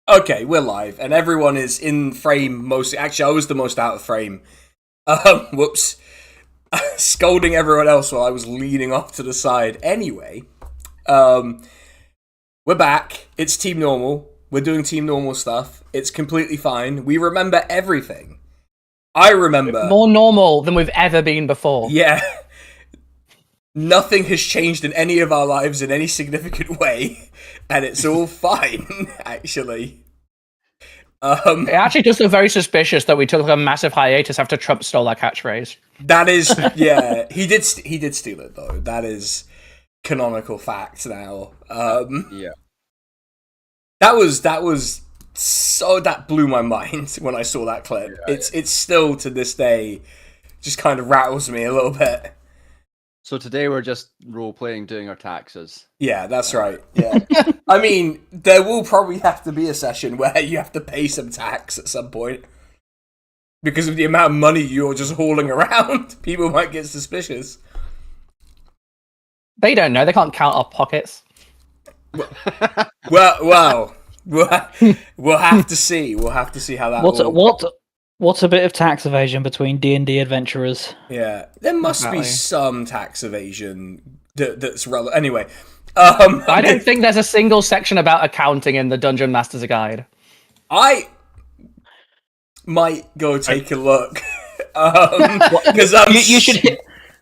Okay, we're live, and everyone is in frame mostly. Actually, I was the most out of frame. Whoops. Scolding everyone else while I was leaning off to the side. Anyway, we're back. It's Team Normal. We're doing Team Normal stuff. It's completely fine. We remember everything. I remember. More normal than we've ever been before. Yeah. Nothing has changed in any of our lives in any significant way, and it's all fine, actually. It actually does look very suspicious that we took a massive hiatus after Trump stole our catchphrase. That is, yeah, he did steal it, though. That is canonical fact now. Yeah. That was so, that blew my mind when I saw that clip. Yeah, it's still, to this day, just kind of rattles me a little bit. So today we're just role-playing doing our taxes. Yeah, that's right. Yeah. I mean, there will probably have to be a session where you have to pay some tax at some point. Because of the amount of money you're just hauling around. People might get suspicious. They don't know. They can't count our pockets. Well, we'll have to see. We'll have to see how that What's a bit of tax evasion between D&D adventurers? Yeah, there must be some tax evasion that's relevant. Anyway, I don't think there's a single section about accounting in the Dungeon Master's Guide. I might go take a look because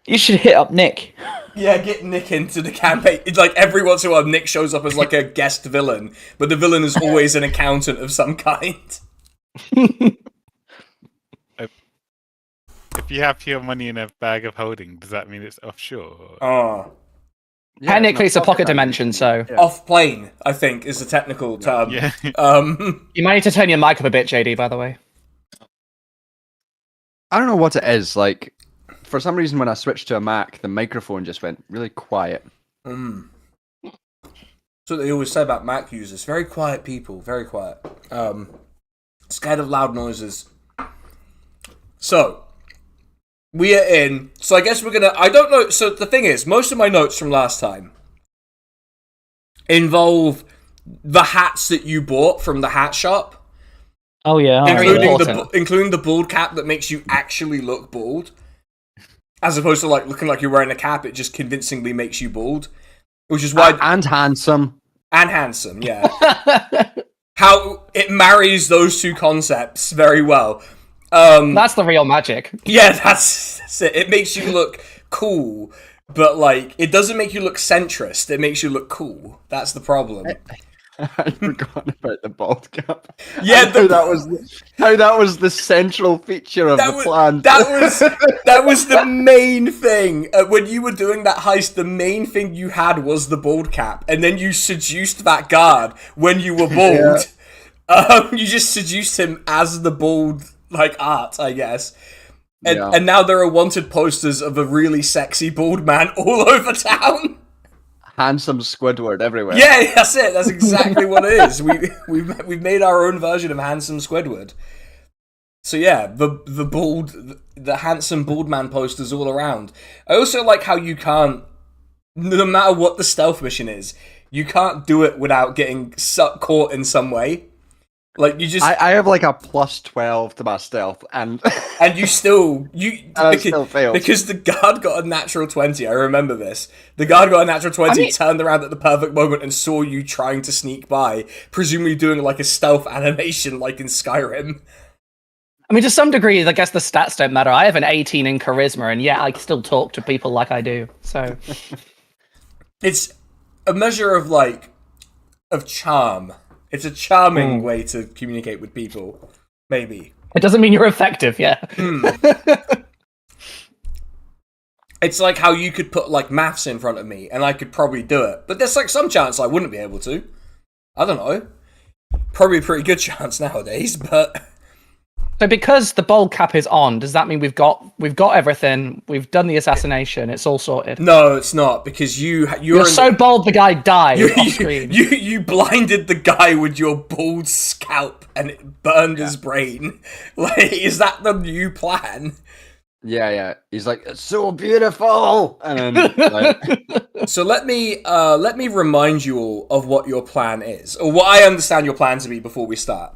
you should hit up Nick. Yeah, get Nick into the campaign. It's like every once in a while, Nick shows up as like a guest villain, but the villain is always an accountant of some kind. If you have your money in a bag of holding, does that mean it's offshore? Oh. Yeah, technically, it's a pocket dimension, so... Yeah. Off-plane, I think, is the technical term. Yeah. You might need to turn your mic up a bit, JD, by the way. I don't know what it is. Like, for some reason, when I switched to a Mac, the microphone just went really quiet. That's what they always say about Mac users. Very quiet people, very quiet. Scared of loud noises. So... we are in. So I guess we're gonna... I don't know. So the thing is, most of my notes from last time involve the hats that you bought from the hat shop. Oh, yeah. Including the bald cap that makes you actually look bald. As opposed to like looking like you're wearing a cap, it just convincingly makes you bald. Which is why... And handsome. And handsome, yeah. How it marries those two concepts very well. That's the real magic. Yeah, that's it. It makes you look cool, but like it doesn't make you look centrist. It makes you look cool. That's the problem. I'd forgotten about the bald cap. Yeah, how that was the central feature of the plan. That was the main thing. When you were doing that heist, the main thing you had was the bald cap, and then you seduced that guard when you were bald. Yeah. You just seduced him as the bald. Like art, I guess. And now there are wanted posters of a really sexy bald man all over town. Handsome Squidward everywhere. Yeah, that's it. That's exactly what it is. We've made our own version of Handsome Squidward. So yeah, the handsome bald man posters all around. I also like how you can't, no matter what the stealth mission is, you can't do it without getting caught in some way. Like you just, I have like a +12 to my stealth, and you still failed because the guard got a natural 20. I remember this. The guard got a natural 20, turned around at the perfect moment, and saw you trying to sneak by, presumably doing like a stealth animation, like in Skyrim. I mean, to some degree, I guess the stats don't matter. I have an 18 in charisma, and yeah, I still talk to people like I do. So it's a measure of charm. It's a charming way to communicate with people, maybe. It doesn't mean you're effective, yeah. It's like how you could put, like, maths in front of me, and I could probably do it. But there's, like, some chance I wouldn't be able to. I don't know. Probably a pretty good chance nowadays, but... So because the bald cap is on, does that mean we've got everything? We've done the assassination. It's all sorted. No, it's not, because you're so bald the guy died off screen. You blinded the guy with your bald scalp and it burned his brain. Like, is that the new plan? Yeah. He's like, it's so beautiful, and then like, So let me remind you all of what your plan is, or what I understand your plan to be before we start.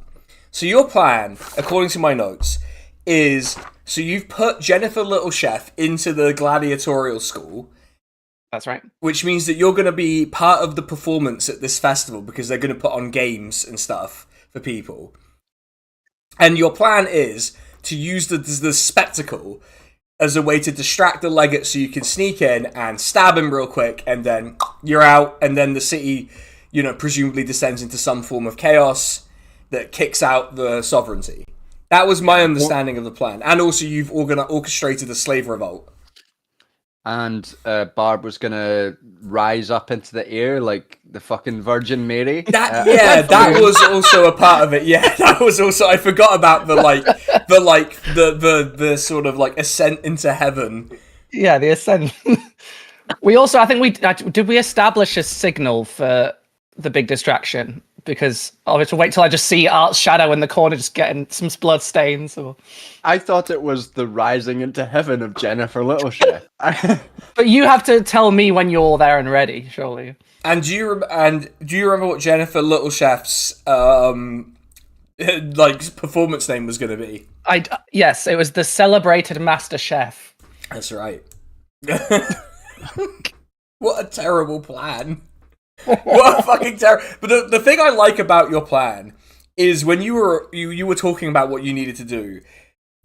So your plan, according to my notes, is so you've put Jennifer Littlechef into the Gladiatorial School. That's right. Which means that you're going to be part of the performance at this festival because they're going to put on games and stuff for people. And your plan is to use the spectacle as a way to distract the legate so you can sneak in and stab him real quick, and then you're out, and then the city, presumably descends into some form of chaos that kicks out the sovereignty. That was my understanding of the plan. And also you've orchestrated a slave revolt. and Barb was gonna rise up into the air like the fucking Virgin Mary. That was also a part of it. Yeah, that was also, I forgot about the sort of like ascent into heaven. Yeah, the ascent. We also, I think did we establish a signal for the big distraction? Because I'll have to wait till I just see Art's shadow in the corner just getting some blood stains. Or... I thought it was the rising into heaven of Jennifer Littlechef. But you have to tell me when you're there and ready, surely. And do you remember what Jennifer Littlechef's performance name was going to be? Yes, it was the celebrated Master Chef. That's right. What a terrible plan. What a fucking terror! But the thing I like about your plan is when you were talking about what you needed to do,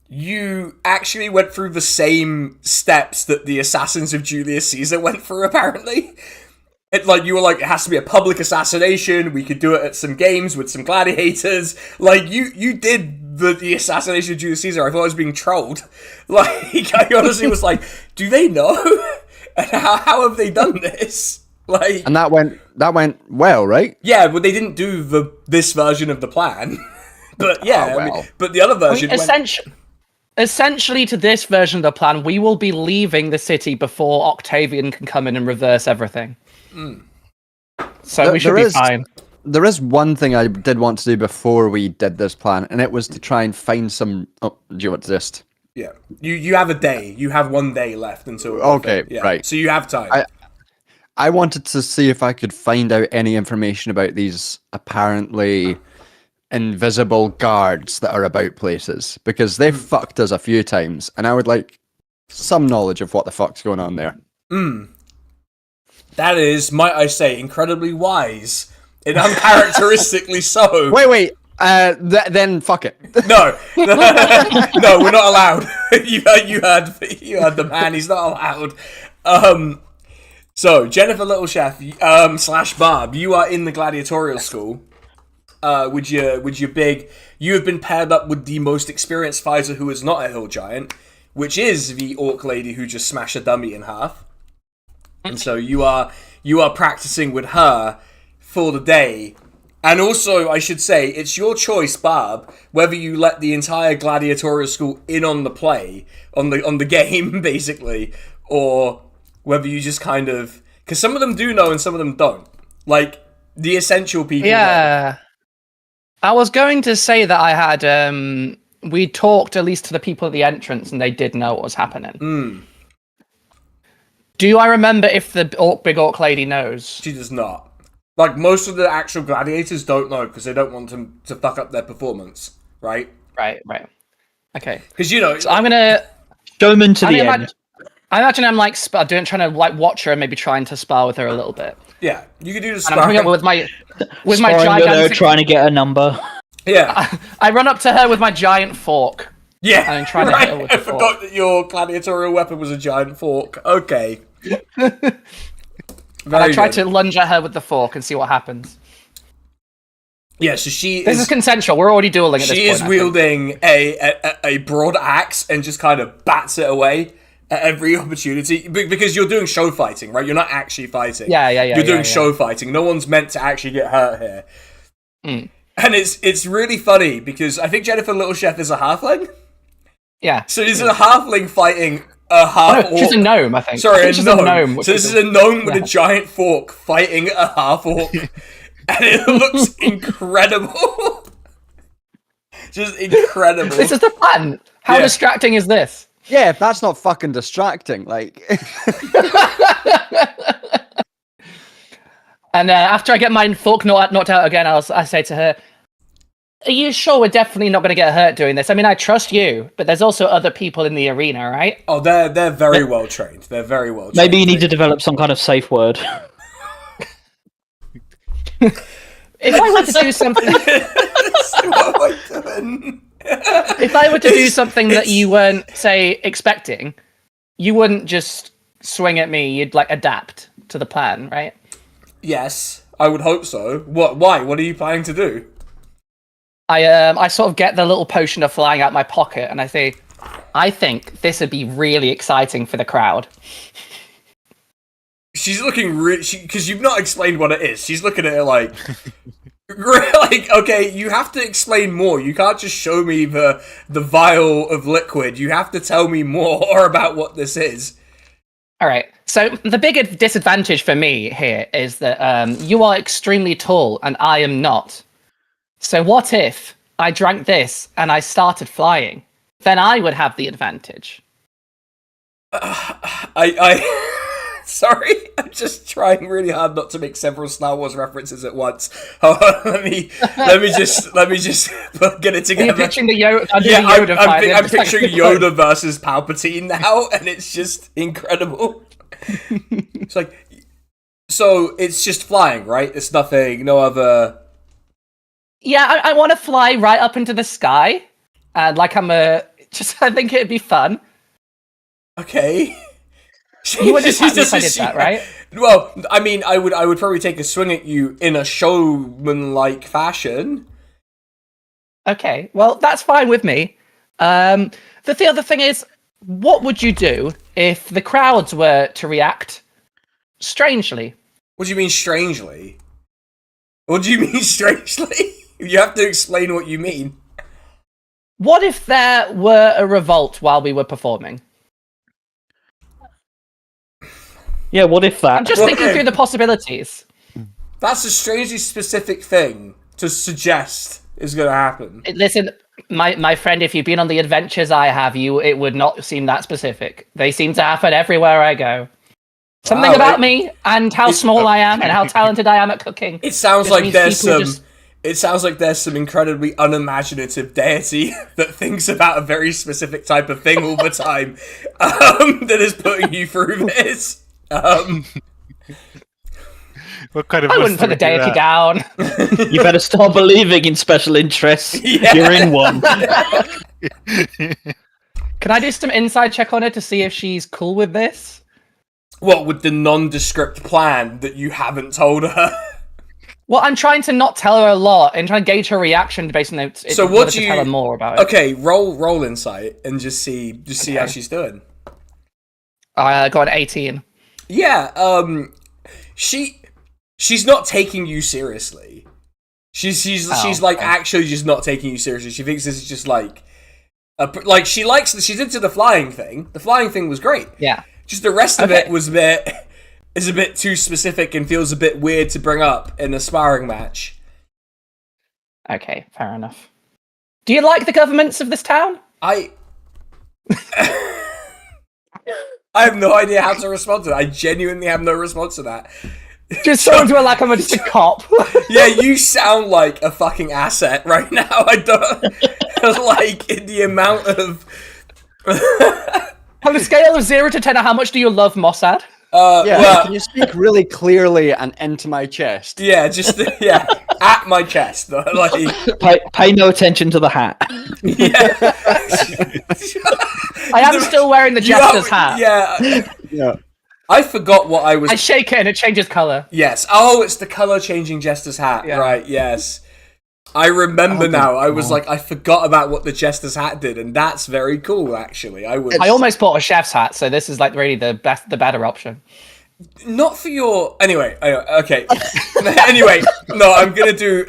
you actually went through the same steps that the assassins of Julius Caesar went through. Apparently, you were like, it has to be a public assassination. We could do it at some games with some gladiators. Like you did the assassination of Julius Caesar. I thought I was being trolled. Like I honestly was like, do they know? And how have they done this? Like, and that went well, right? Yeah, but they didn't do this version of the plan. But yeah, well. But the other version. Essentially, to this version of the plan, we will be leaving the city before Octavian can come in and reverse everything. So we should be fine. There is one thing I did want to do before we did this plan, and it was to try and find some. Oh, do you want this? Yeah, you have a day. You have 1 day left until. Okay, yeah. right. So you have time. I wanted to see if I could find out any information about these apparently invisible guards that are about places, because they've fucked us a few times, and I would like some knowledge of what the fuck's going on there. That is, might I say, incredibly wise and uncharacteristically so. Wait. Then fuck it. No, no, we're not allowed. You heard the man. He's not allowed. So, Jennifer Littlechef / Barb, you are in the Gladiatorial School. With your big... You have been paired up with the most experienced fighter who is not a hill giant, which is the orc lady who just smashed a dummy in half. And so you are practicing with her for the day. And also, I should say, it's your choice, Barb, whether you let the entire Gladiatorial School in on the play, on the game, basically, or... whether you just kind of... because some of them do know and some of them don't. Like, the essential people know. I was going to say that I had... we talked at least to the people at the entrance and they did know what was happening. Do I remember if the big orc lady knows? She does not. Like, most of the actual gladiators don't know because they don't want them to fuck up their performance, right? Right. Okay. Because, So I'm going to... Showman to the end. I imagine I'm like trying to like watch her and maybe trying to spar with her a little bit. Yeah, you can do the And I'm coming sparring. up with my Sparring gigantic... trying to get a number. Yeah. I run up to her with my giant fork. Yeah. And try to hit her with the I forgot that your gladiatorial weapon was a giant fork. Okay. And I try to lunge at her with the fork and see what happens. Yeah, so she This is consensual. We're already dueling at this point. She is wielding a broad axe and just kind of bats it away at every opportunity, because you're doing show fighting, right? You're not actually fighting. Yeah. You're doing show fighting. No one's meant to actually get hurt here. And it's really funny because I think Jennifer Littlechef is a halfling. Yeah. So this is a halfling fighting a half orc. She's a gnome, I think. Sorry, she's a gnome. So this is a gnome with a giant fork fighting a half orc. And it looks incredible. Just incredible. This is the plan. How distracting is this? Yeah, if that's not fucking distracting, like. And after I get my fork knocked out again, I say to her, "Are you sure we're definitely not going to get hurt doing this? I mean, I trust you, but there's also other people in the arena, right?" Oh, they're very well trained. They're very well trained. Maybe you need to develop some kind of safe word. If I were to do something, What am I doing? if I were to do something that you weren't, say, expecting, you wouldn't just swing at me. You'd like adapt to the plan, right? Yes, I would hope so. What? Why? What are you planning to do? I sort of get the little potion of flying out my pocket, and I say, "I think this would be really exciting for the crowd." She's looking because you've not explained what it is. She's looking at it like, okay, you have to explain more. You can't just show me the vial of liquid. You have to tell me more about what this is. All right. So the big disadvantage for me here is that you are extremely tall and I am not. So what if I drank this and I started flying? Then I would have the advantage. Sorry, I'm just trying really hard not to make several Star Wars references at once. Hold on, let me just get it together. Are you picturing the Yoda? I'm picturing Yoda versus Palpatine now, and it's just incredible. It's like, so it's just flying, right? It's nothing, no other. Yeah, I want to fly right up into the sky, and like I think it'd be fun. Okay. You would just have me if I did that, right? Well, I mean, I would probably take a swing at you in a showman-like fashion. Okay, well, that's fine with me. The other thing is, what would you do if the crowds were to react strangely? What do you mean strangely? What do you mean strangely? You have to explain what you mean. What if there were a revolt while we were performing? Yeah, what if that? I'm just thinking through the possibilities. That's a strangely specific thing to suggest is going to happen. Listen, my friend, if you've been on the adventures I have, it would not seem that specific. They seem to happen everywhere I go. Something about me and how small I am and how talented I am at cooking. It sounds like there's some. It sounds like there's some incredibly unimaginative deity that thinks about a very specific type of thing all the time that is putting you through this. What kind of I wouldn't put the deity down. You better start believing in special interests. Yeah. You're in one. Can I do some inside check on her to see if she's cool with this? What, with the nondescript plan that you haven't told her? Well, I'm trying to not tell her a lot and trying to gauge her reaction based on it. So what do you tell her more about it? Okay, roll insight and just see how she's doing. I got an 18. Yeah, she's not taking you seriously. She's actually just not taking you seriously. She thinks this is just like she's into the flying thing. The flying thing was great. Yeah. Just the rest of it was is a bit too specific and feels a bit weird to bring up in a sparring match. Okay, fair enough. Do you like the governments of this town? I have no idea how to respond to that. I genuinely have no response to that. Just someone to her like I'm just a cop. Yeah, you sound like a fucking asset right now. I don't like in the amount of. On a scale of 0 to 10, how much do you love Mossad? Can you speak really clearly and into my chest? Yeah, just at my chest. Like, pay no attention to the hat. Yeah. I am still wearing the jester's hat. Yeah. I forgot what I was. I shake it and it changes color. Yes. Oh, it's the color changing jester's hat. Yeah. Right. Yes. I remember now. I was like, I forgot about what the jester's hat did, and that's very cool. Actually, I almost bought a chef's hat, so this is like really the better option. Not for your. Anyway. Okay. Anyway, no, I'm gonna do.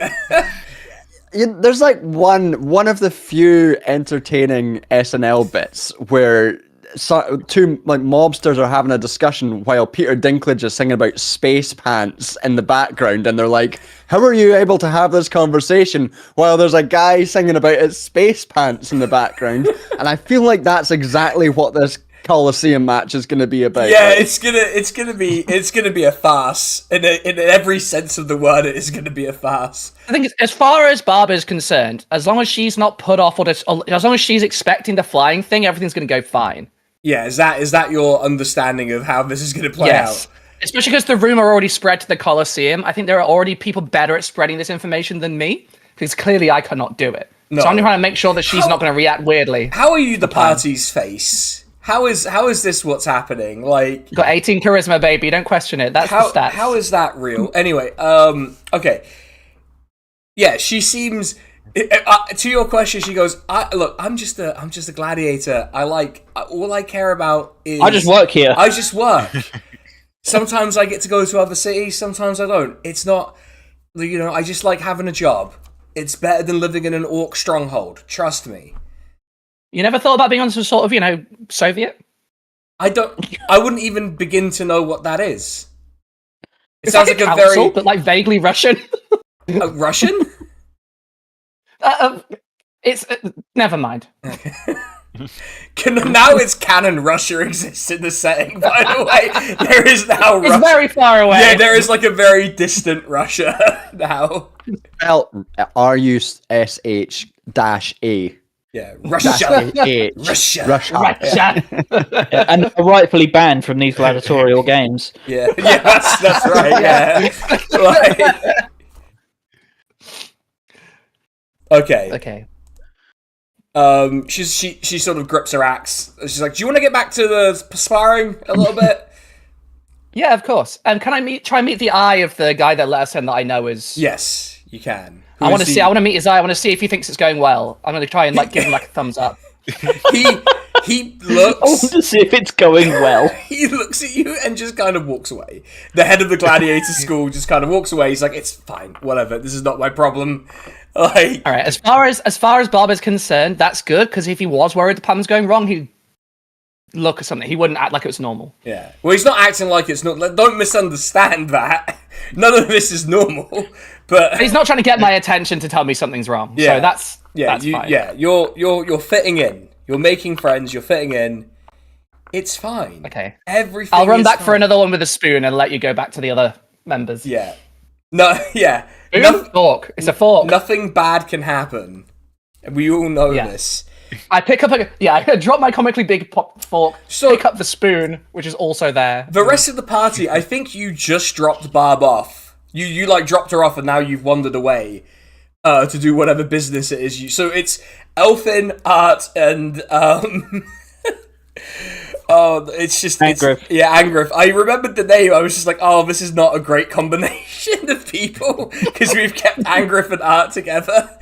There's like one of the few entertaining SNL bits where two like mobsters are having a discussion while Peter Dinklage is singing about space pants in the background, and they're like, "How are you able to have this conversation while there's a guy singing about his space pants in the background?" And I feel like that's exactly what this Colosseum match is going to be about. Yeah, like, it's gonna be a farce in every sense of the word. It is gonna be a farce. I think as far as Barb is concerned, as long as she's not put off or as long as she's expecting the flying thing, everything's going to go fine. Yeah, is that your understanding of how this is gonna play out? Especially because the rumor already spread to the Colosseum. I think there are already people better at spreading this information than me, because clearly I cannot do it. No. So I'm trying to make sure that she's not going to react weirdly. How are you the party's face? How is this what's happening? Like, Got 18 charisma, baby. Don't question it. That's the stats. How is that real? Anyway, okay. Yeah, she seems. To your question, she goes, "Look, I'm just a gladiator. All I care about is I just work here. I just work. Sometimes I get to go to other cities. Sometimes I don't. It's not, I just like having a job. It's better than living in an orc stronghold. Trust me." You never thought about being on some sort of, Soviet? I wouldn't even begin to know what that is. It It's sounds like like a council, very but like vaguely Russian. Russian. It's never mind. Now it's canon. Russia exists in the setting. By the way, there is now. It's very far away. Yeah, there is like a very distant Russia now. spelled RUSH-A. Yeah, Russia. Russia. Russia. Yeah, and rightfully banned from these gladiatorial games. Yeah, that's right. Yeah. Like- Okay. She sort of grips her axe. She's like, "Do you want to get back to the sparring a little bit?" Yeah, of course. And can I try and meet the eye of the guy that let us in that I know is... Yes, you can. I want to meet his eye. I want to see if he thinks it's going well. I'm going to try and give him a thumbs up. He I want looks. to see if it's going well. He looks at you and just kind of walks away. The head of the Gladiator School just kind of walks away. He's like, "It's fine, whatever. This is not my problem." Like, All right. As far as Bob is concerned, that's good, because if he was worried the plan's going wrong, he'd look at something. He wouldn't act like it was normal. yeah. Well, he's not acting like it's not. Don't misunderstand that. None of this is normal. But He's not trying to get my attention to tell me something's wrong. Yeah. So that's fine. Yeah. You're fitting in. You're making friends. You're fitting in. It's fine. Okay. Everything. I'll run is back for fine. another one with a spoon and let you go back to the other members. Yeah. No. Yeah. Fork. It's a fork. Nothing bad can happen. We all know Yeah. this. I pick up I drop my comically big fork, So- pick up the spoon, which is also there. The rest of the party, I think you just dropped Barb off. You like dropped her off, and now you've wandered away to do whatever business it is. So it's Elfin, Art, and it's just Angriff. Angriff. I remembered the name. I was just like, oh, this is not a great combination of people because we've kept Angriff and Art together.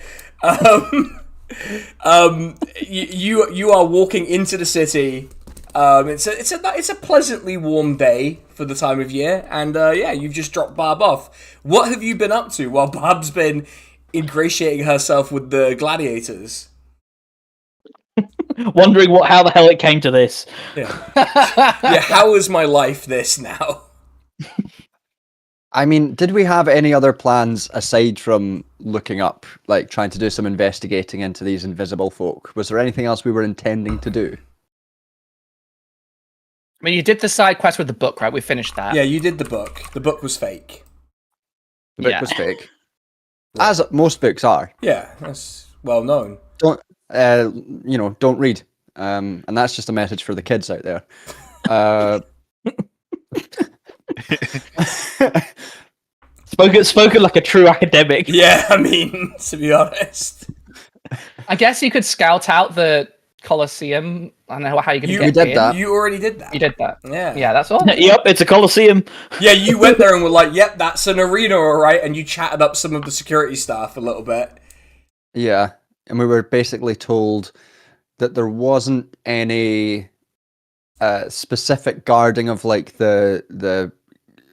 You are walking into the city. It's a pleasantly warm day for the time of year, and you've just dropped Barb off. What have you been up to while Barb's been ingratiating herself with the gladiators? Wondering how the hell it came to this. Yeah, how is my life this now? I mean, did we have any other plans aside from looking up, like trying to do some investigating into these invisible folk? Was there anything else we were intending to do? I mean, you did the side quest with the book, right? We finished that. Yeah, you did the book. The book was fake. The book was fake. As most books are. Yeah, that's well known. Don't read. And that's just a message for the kids out there. Spoken like a true academic. Yeah, I mean, to be honest. I guess you could scout out the Colosseum. I don't know how you're going to get did in. that. You already did that. You did that. Yeah. Yeah, that's all. Yep, it's a Colosseum. Yeah, you went there and were like, yep, that's an arena, alright, and you chatted up some of the security staff a little bit. Yeah, and we were basically told that there wasn't any specific guarding of like the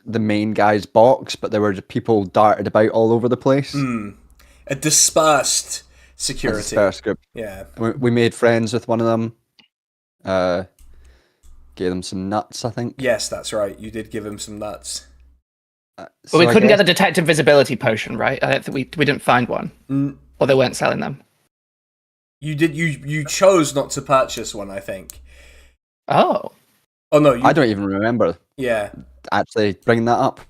main guy's box, but there were people darted about all over the place. A dispersed security. Dispersed group. Yeah. We made friends with one of them. Gave them some nuts, I think. Yes, that's right. You did give him some nuts. But we I couldn't get guess- the detect invisibility potion, right? I don't think we didn't find one, or they weren't selling them. You did. You chose not to purchase one, I think. Oh, Oh no, I don't even remember Yeah, actually bringing that up.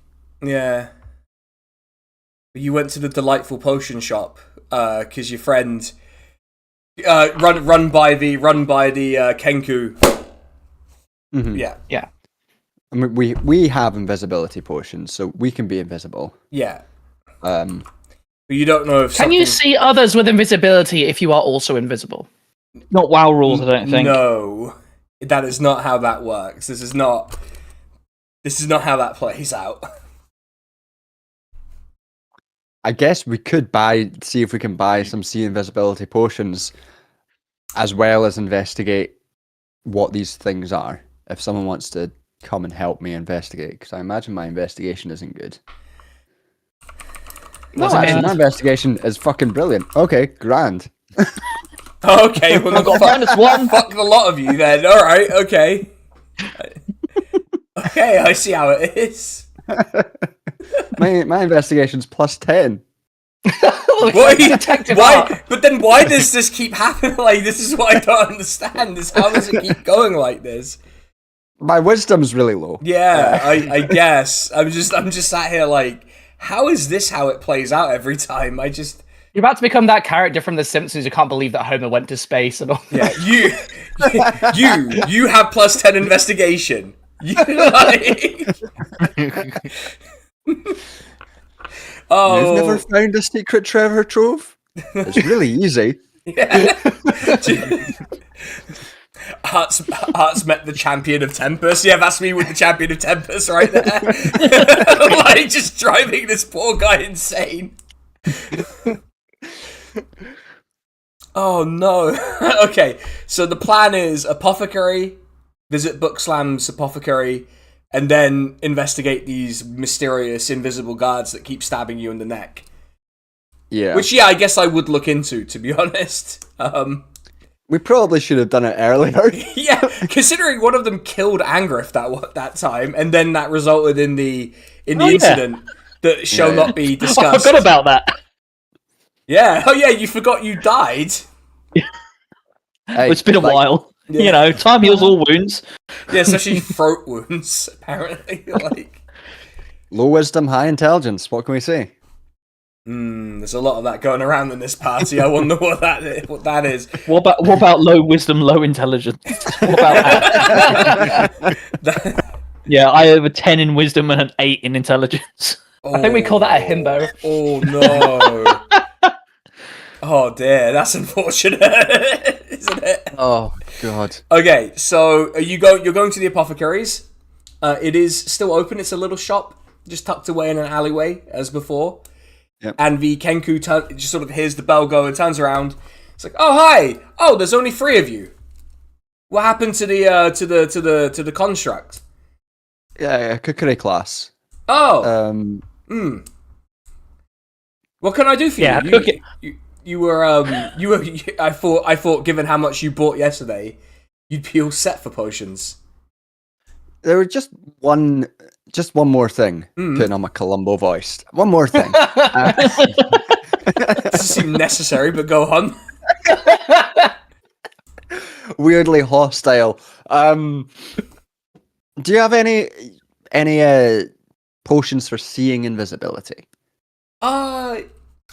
yeah. You went to the delightful potion shop because your friend run by the Kenku. Mhm. Yeah, I mean, we have invisibility potions, so we can be invisible. yeah. Um, But you don't know if can you see others with invisibility if you are also invisible? Not WoW rules, I don't think. No, that is not how that works. This is not how that plays out. I guess we could see if we can buy some see invisibility potions, as well as investigate what these things are. If someone wants to come and help me investigate, because I imagine my investigation isn't good. No, My investigation is fucking brilliant. Okay, grand. Okay, well, I've got -1. fuck the lot of you then. All right, okay. Okay, I see how it is. My investigation's +10. Why? But then why does this keep happening? Like, this is what I don't understand. Is how does it keep going like this? My wisdom's really low. Yeah, I guess. I'm just sat here like, how is this how it plays out every time? You're about to become that character from The Simpsons who can't believe that Homer went to space and all. Yeah, you have +10 investigation. You like. Oh, You've never found a secret treasure trove? It's really easy. Yeah. Art's met the champion of Tempest. Yeah, that's me with the champion of Tempest right there. Like, just driving this poor guy insane. Oh no. Okay, so the plan is apothecary, visit Bookslam's apothecary, and then investigate these mysterious invisible guards that keep stabbing you in the neck. Yeah. Which, yeah, I guess I would look into, to be honest. We probably should have done it earlier. Yeah, considering one of them killed Angrif that time, and then that resulted in the incident that shall not be I discussed. forgot about that. Yeah, oh yeah, you forgot you died. Hey, It's been a while. Yeah. You know, time heals all wounds. Yeah, especially throat wounds, apparently. Like, Low wisdom, high intelligence. What can we say? there's a lot of that going around in this party. I wonder what that is. What about low wisdom, low intelligence? What about that? Yeah, I have a 10 in wisdom and an 8 in intelligence. I think we call that a himbo. Oh no. Oh dear, that's unfortunate, isn't it? Oh god. Okay, so you're going to the apothecaries. It is still open. It's a little shop, just tucked away in an alleyway as before. Yep. And the Kenku just sort of hears the bell go and turns around. It's like, oh hi, oh there's only 3 of you. What happened to the construct? Yeah, cookery class. Oh, what can I do for you? Yeah, You were I thought given how much you bought yesterday, you'd be all set for potions. There was just one more thing. Putting on my Columbo voice. One more thing. Doesn't seem necessary, but go on. Weirdly hostile. Do you have any potions for seeing invisibility? I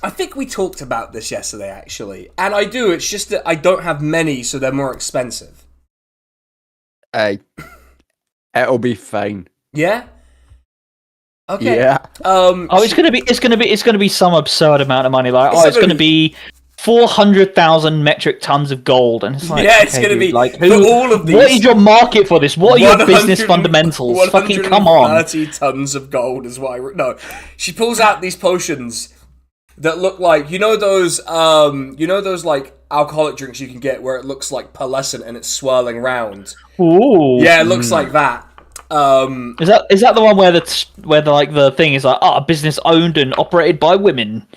think we talked about this yesterday, actually, and I do. It's just that I don't have many, so they're more expensive. It'll be fine. Yeah. Okay. Yeah. It's gonna be some absurd amount of money. Like, it's gonna gonna be 400,000 metric tons of gold, and it's like, yeah, it's okay, gonna dude, be like, for all of these. What is your market for this? What are your business 100 fundamentals? Fucking come on! 130 tons of gold is what I no. She pulls out these potions that look like those like alcoholic drinks you can get where it looks like pearlescent and it's swirling round. Ooh, Yeah, it looks like that. Is that the one where the thing is like, business owned and operated by women?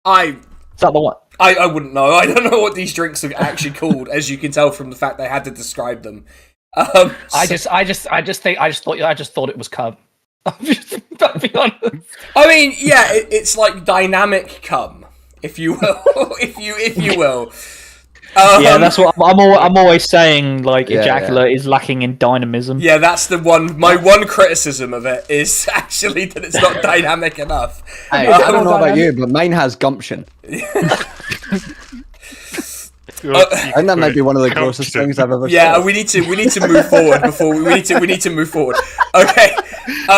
Is that the one? I wouldn't know. I don't know what these drinks are actually called, as you can tell from the fact they had to describe them. I just thought it was cum. I'll be honest. I mean, yeah, it's like dynamic cum, if you will, if you will. Yeah, that's what I'm always saying. Like, Yeah, ejaculate is lacking in dynamism. Yeah, that's the one. My one criticism of it is actually that it's not dynamic enough. Hey, I don't know about you, but mine has gumption. I think that might be one of the grossest things I've ever Yeah, said. we need to move forward before we need to move forward. Okay.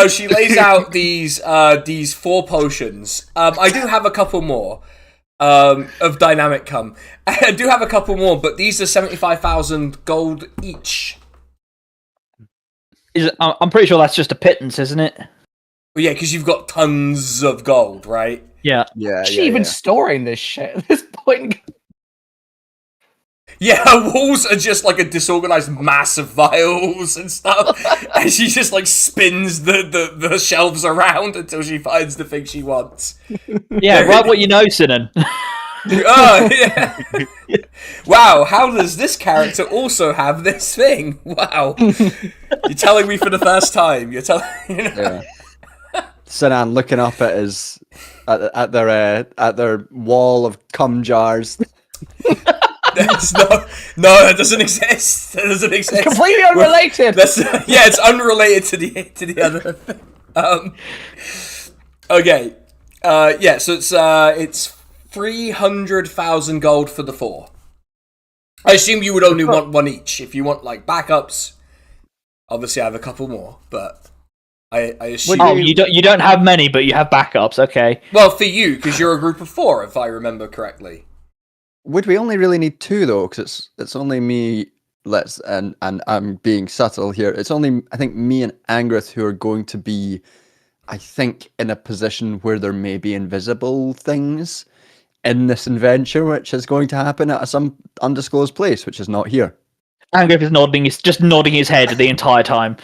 She lays out these 4 potions. I do have a couple more of dynamic cum. I do have a couple more, but these are 75,000 gold each. I'm pretty sure that's just a pittance, isn't it? Well, yeah, because you've got tons of gold, right? Yeah. Yeah, Is she even storing this shit at this point? Yeah, her walls are just like a disorganized mass of vials and stuff. And she just like spins the shelves around until she finds the thing she wants. Yeah, write what you know, Sinan. Oh, yeah. Wow, how does this character also have this thing? Wow. You're telling me for the first time. You're telling Yeah. Sinan looking up at his at their wall of cum jars. No, that doesn't exist. That doesn't exist. Completely unrelated. Yeah, it's unrelated to the other thing. Okay. Yeah, so it's 300,000 gold for the 4. I assume you would only want one each. If you want like backups, obviously I have a couple more, but I assume. Oh, you don't have many, but you have backups. Okay. Well, for you, because you're a group of 4, if I remember correctly. Would we only really need 2 though? Because it's only me. And I'm being subtle here. It's only I think me and Angrith who are going to be, I think, in a position where there may be invisible things in this adventure, which is going to happen at some undisclosed place, which is not here. Angriff is just nodding his head the entire time.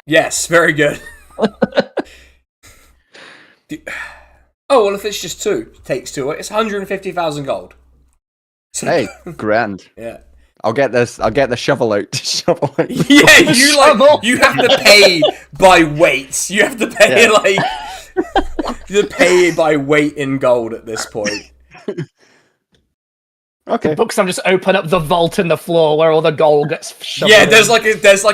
Yes, very good. Oh well, if it's just 2, takes 2. It's 150,000 gold. So, Hey, grand. Yeah. I'll get the shovel out. Shovel out. Yeah, you have to pay by weight. You have to pay you have to pay by weight in gold at this point. Okay. Books, I'm just open up the vault in the floor where all the gold gets shoved. Yeah, in. there's like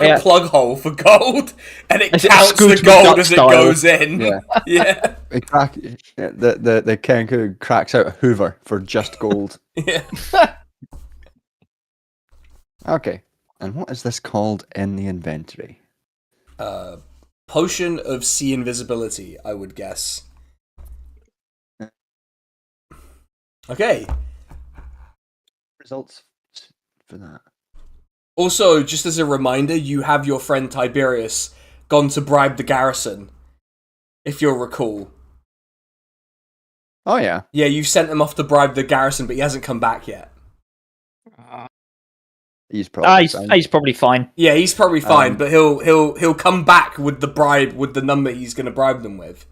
a plug hole for gold, and it Is it counts the Scrooge gold McDuck as it style? goes in. Yeah. Yeah. The Kenku cracks out a Hoover for just gold. Yeah. Okay. And what is this called in the inventory? Potion of sea invisibility, I would guess. Okay. Results for that. Also, just as a reminder, you have your friend Tiberius gone to bribe the garrison, if you'll recall. Oh yeah. Yeah, you sent him off to bribe the garrison, but he hasn't come back yet. He's probably He's probably fine. Yeah, he's probably fine, but he'll come back with the bribe, with the number he's going to bribe them with.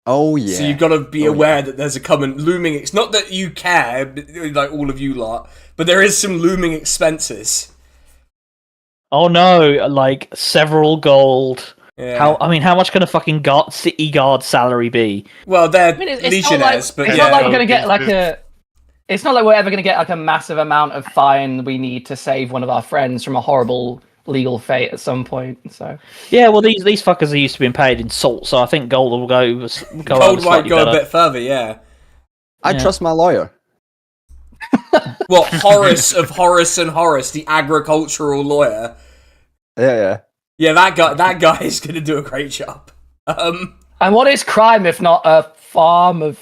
Oh yeah. So you've got to be aware that there's a coming looming. It's not that you care, like all of you lot, but there is some looming expenses. Oh no, like several gold. Yeah. How much can a fucking city guard salary be? Well, they're It's legionnaires, but it's yeah. not like we're gonna get like a. It's not like we're ever gonna get like a massive amount of fine we need to save one of our friends from a horrible legal fate at some point. So Yeah, well these fuckers are used to being paid in salt, so I think gold will go Gold might go better. a bit further, yeah. I trust my lawyer. Well, Horace of Horace and Horace, the agricultural lawyer. Yeah. Yeah, that guy is going to do a great job. and what is crime if not a farm of?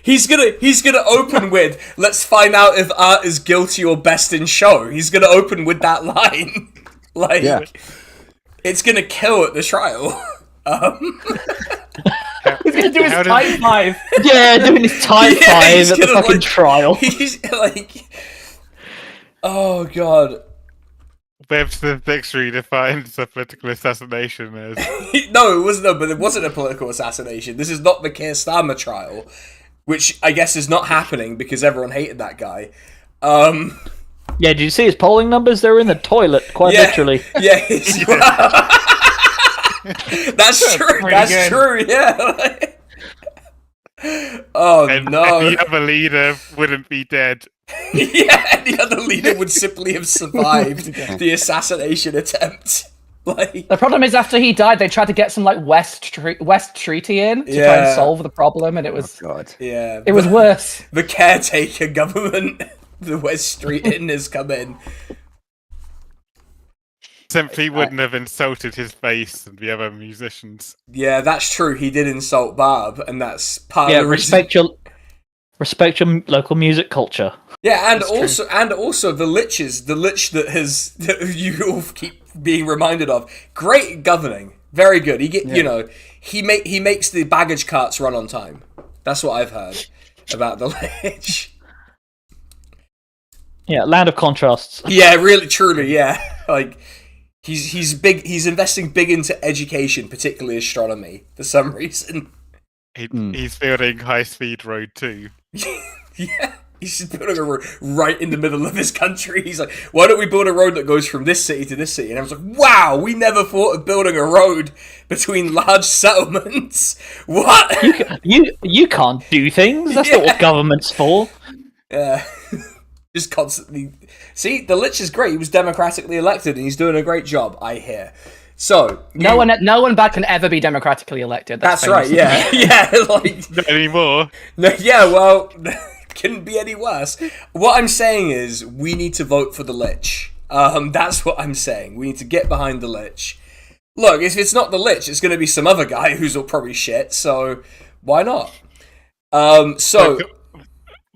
He's gonna open with, "Let's find out if Art is guilty or best in show." He's gonna open with that line, like Yeah. it's gonna kill at the trial. He's gonna do his How did- type 5. Yeah, doing his type Yeah, 5 he's at the gonna, fucking like- trial. He's like, oh god. Webster's dictionary defines a political assassination as No, it wasn't. No, but it wasn't a political assassination. This is not the Keir Starmer trial, which I guess is not happening because everyone hated that guy. Yeah, did you see his polling numbers? They're in the toilet, quite literally. Yeah, that's true. That's true. Yeah. Oh no! Any other leader wouldn't be dead. Yeah, any other leader would simply have survived the assassination attempt. Like, the problem is, after he died, they tried to get some like West Treaty in to try and solve the problem, and it was it was worse. The caretaker government, the West Street Inn, has come in. Simply wouldn't have insulted his bass and the other musicians. Yeah, that's true. He did insult Barb, and that's part of the respect your local music culture. Yeah, and also the lich that you all keep being reminded of. Great governing, very good. He makes the baggage carts run on time. That's what I've heard about the lich. Yeah, land of contrasts. Yeah, really, truly, yeah. Like he's big. He's investing big into education, particularly astronomy, for some reason. He's building high-speed road too. Yeah. He's just building a road right in the middle of his country. He's like, why don't we build a road that goes from this city to this city? And I was like, wow, we never thought of building a road between large settlements. What? You can't do things. That's not what government's for. Yeah. Just constantly. See, the Lich is great. He was democratically elected and he's doing a great job, I hear. So no one bad can ever be democratically elected. That's right, yeah. Yeah, like not anymore. No, yeah, well, couldn't be any worse. What I'm saying is we need to vote for the Lich. That's what I'm saying. We need to get behind the Lich. Look, if it's not the Lich, it's going to be some other guy who's all probably shit, so why not?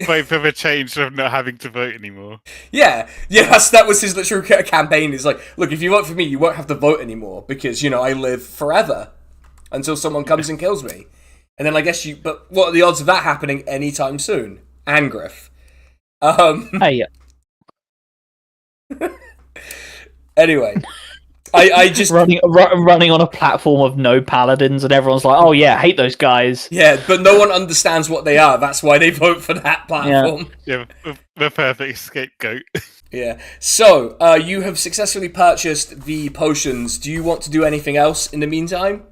Vote for the change of not having to vote anymore. Yeah, that was his literal campaign. Is like, look, if you vote for me, you won't have to vote anymore because, I live forever until someone comes and kills me. And then I guess but what are the odds of that happening anytime soon? Angriff. Hey. Anyway, I just running on a platform of no paladins, and everyone's like, "Oh yeah, hate those guys." Yeah, but no one understands what they are. That's why they vote for that platform. Yeah, the perfect scapegoat. Yeah. So you have successfully purchased the potions. Do you want to do anything else in the meantime?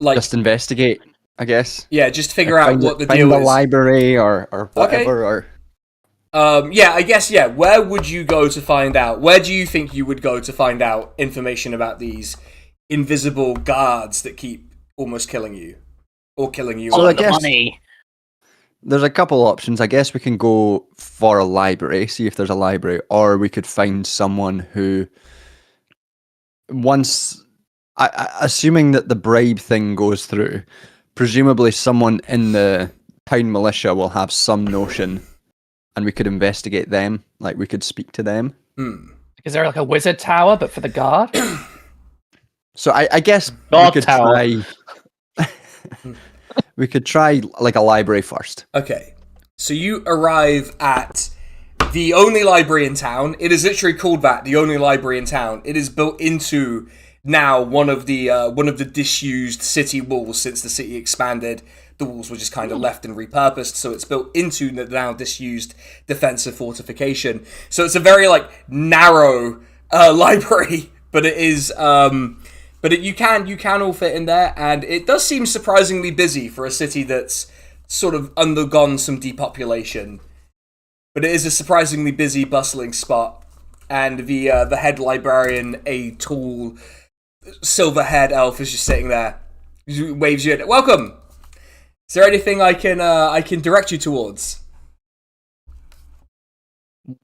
Like just investigate, I guess. Yeah, just figure out what the deal is. Find the is. library or whatever. Okay. Yeah, I guess, yeah. Where would you go to find out? Where do you think you would go to find out information about these invisible guards that keep almost killing you? Or killing you? So I guess money. There's a couple options. I guess we can go for a library, see if there's a library, or we could find someone who assuming that the bribe thing goes through, presumably someone in the town militia will have some notion, and we could investigate them. Like, we could speak to them. Is there like a wizard tower, but for the guard? So I guess God we could tower. try. We could try like a library first. Okay, so you arrive at the only library in town. It is literally called that, the only library in town. It is built into now one of the disused city walls since the city expanded. The walls were just kind of left and repurposed, so it's built into the now disused defensive fortification. So it's a very narrow library, but it is you can all fit in there, and it does seem surprisingly busy for a city that's sort of undergone some depopulation. But it is a surprisingly busy, bustling spot, and the head librarian, a tall, silver-haired elf, is just sitting there. He waves you in. Welcome. Is there anything I can direct you towards?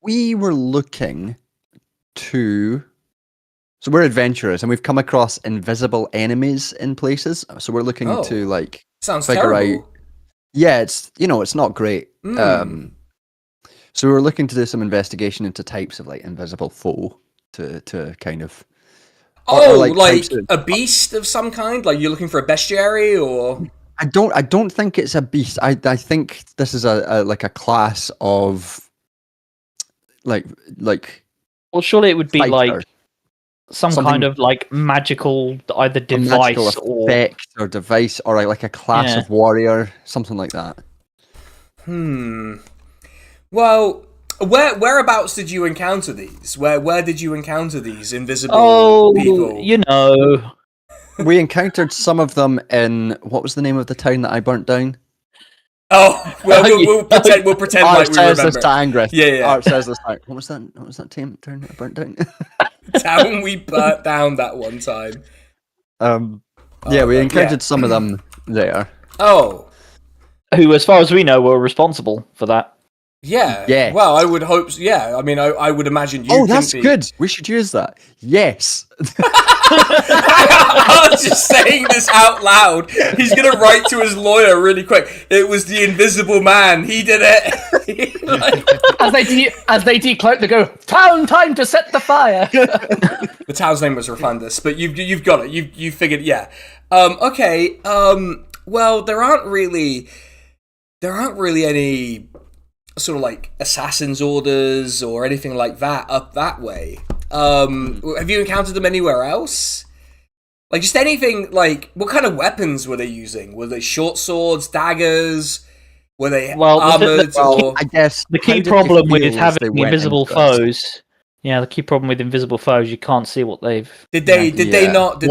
We were looking to. So we're adventurers, and we've come across invisible enemies in places. So we're looking to sounds figure terrible. out. Yeah, it's not great. So we were looking to do some investigation into types of invisible foe to kind of. A beast of some kind? Like you're looking for a bestiary, or? I don't think it's a beast. I think this is a class of like. Well, surely it would be fighter. Something kind of magical either device magical effect or device, or like a class of warrior, something like that. Well, Whereabouts did you encounter these? Where did you encounter these invisible people? You know. We encountered some of them in what was the name of the town that I burnt down? Oh, well, we'll pretend Art like we says remember. this to Angrith. Yeah. Art says this. What was that town that I burnt down? Town we burnt down that one time. We encountered some of them there. Oh. Who, as far as we know, were responsible for that. Yeah. Yes. Well, I would hope. Yeah. I mean, I would imagine you. Oh, that's good. We should use that. Yes. I was just saying this out loud. He's gonna write to his lawyer really quick. It was the Invisible Man. He did it. As they decloak, they go, time to set the fire. The town's name was Refundus, but you've got it. You figured. Yeah. Okay. Well, there aren't really any sort of like assassin's orders or anything like that up that way. Have you encountered them anywhere else? Like just anything, like what kind of weapons were they using? Were they short swords, daggers? Were they armored? I guess the key problem with having invisible foes. Yeah, the key problem with invisible foes, you can't see what they've. Did they not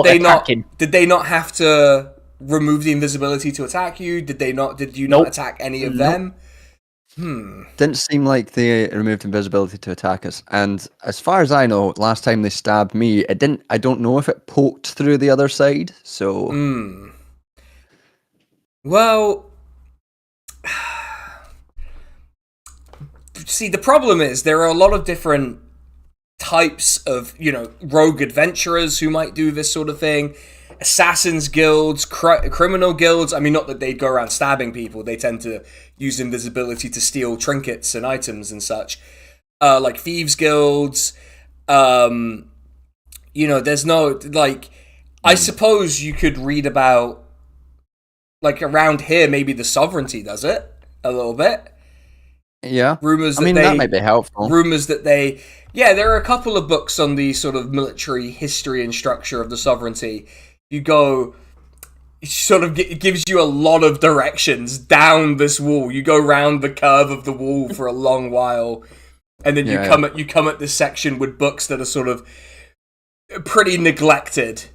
have to remove the invisibility to attack you? Did you not attack any of them? Didn't seem like they removed invisibility to attack us. And as far as I know, last time they stabbed me, it didn't. I don't know if it poked through the other side. So, well, see, the problem is there are a lot of different types of, rogue adventurers who might do this sort of thing. Assassins guilds, criminal guilds. I mean, not that they'd go around stabbing people. They tend to use invisibility to steal trinkets and items and such. Like thieves guilds. There's no, like... I suppose you could read about... Like, around here, maybe the Sovereignty does it. A little bit. Yeah. That might be helpful. Rumors that they... Yeah, there are a couple of books on the sort of military history and structure of the Sovereignty. You go, it sort of gives you a lot of directions down this wall. You go round the curve of the wall for a long while, and then you come at this section with books that are sort of pretty neglected.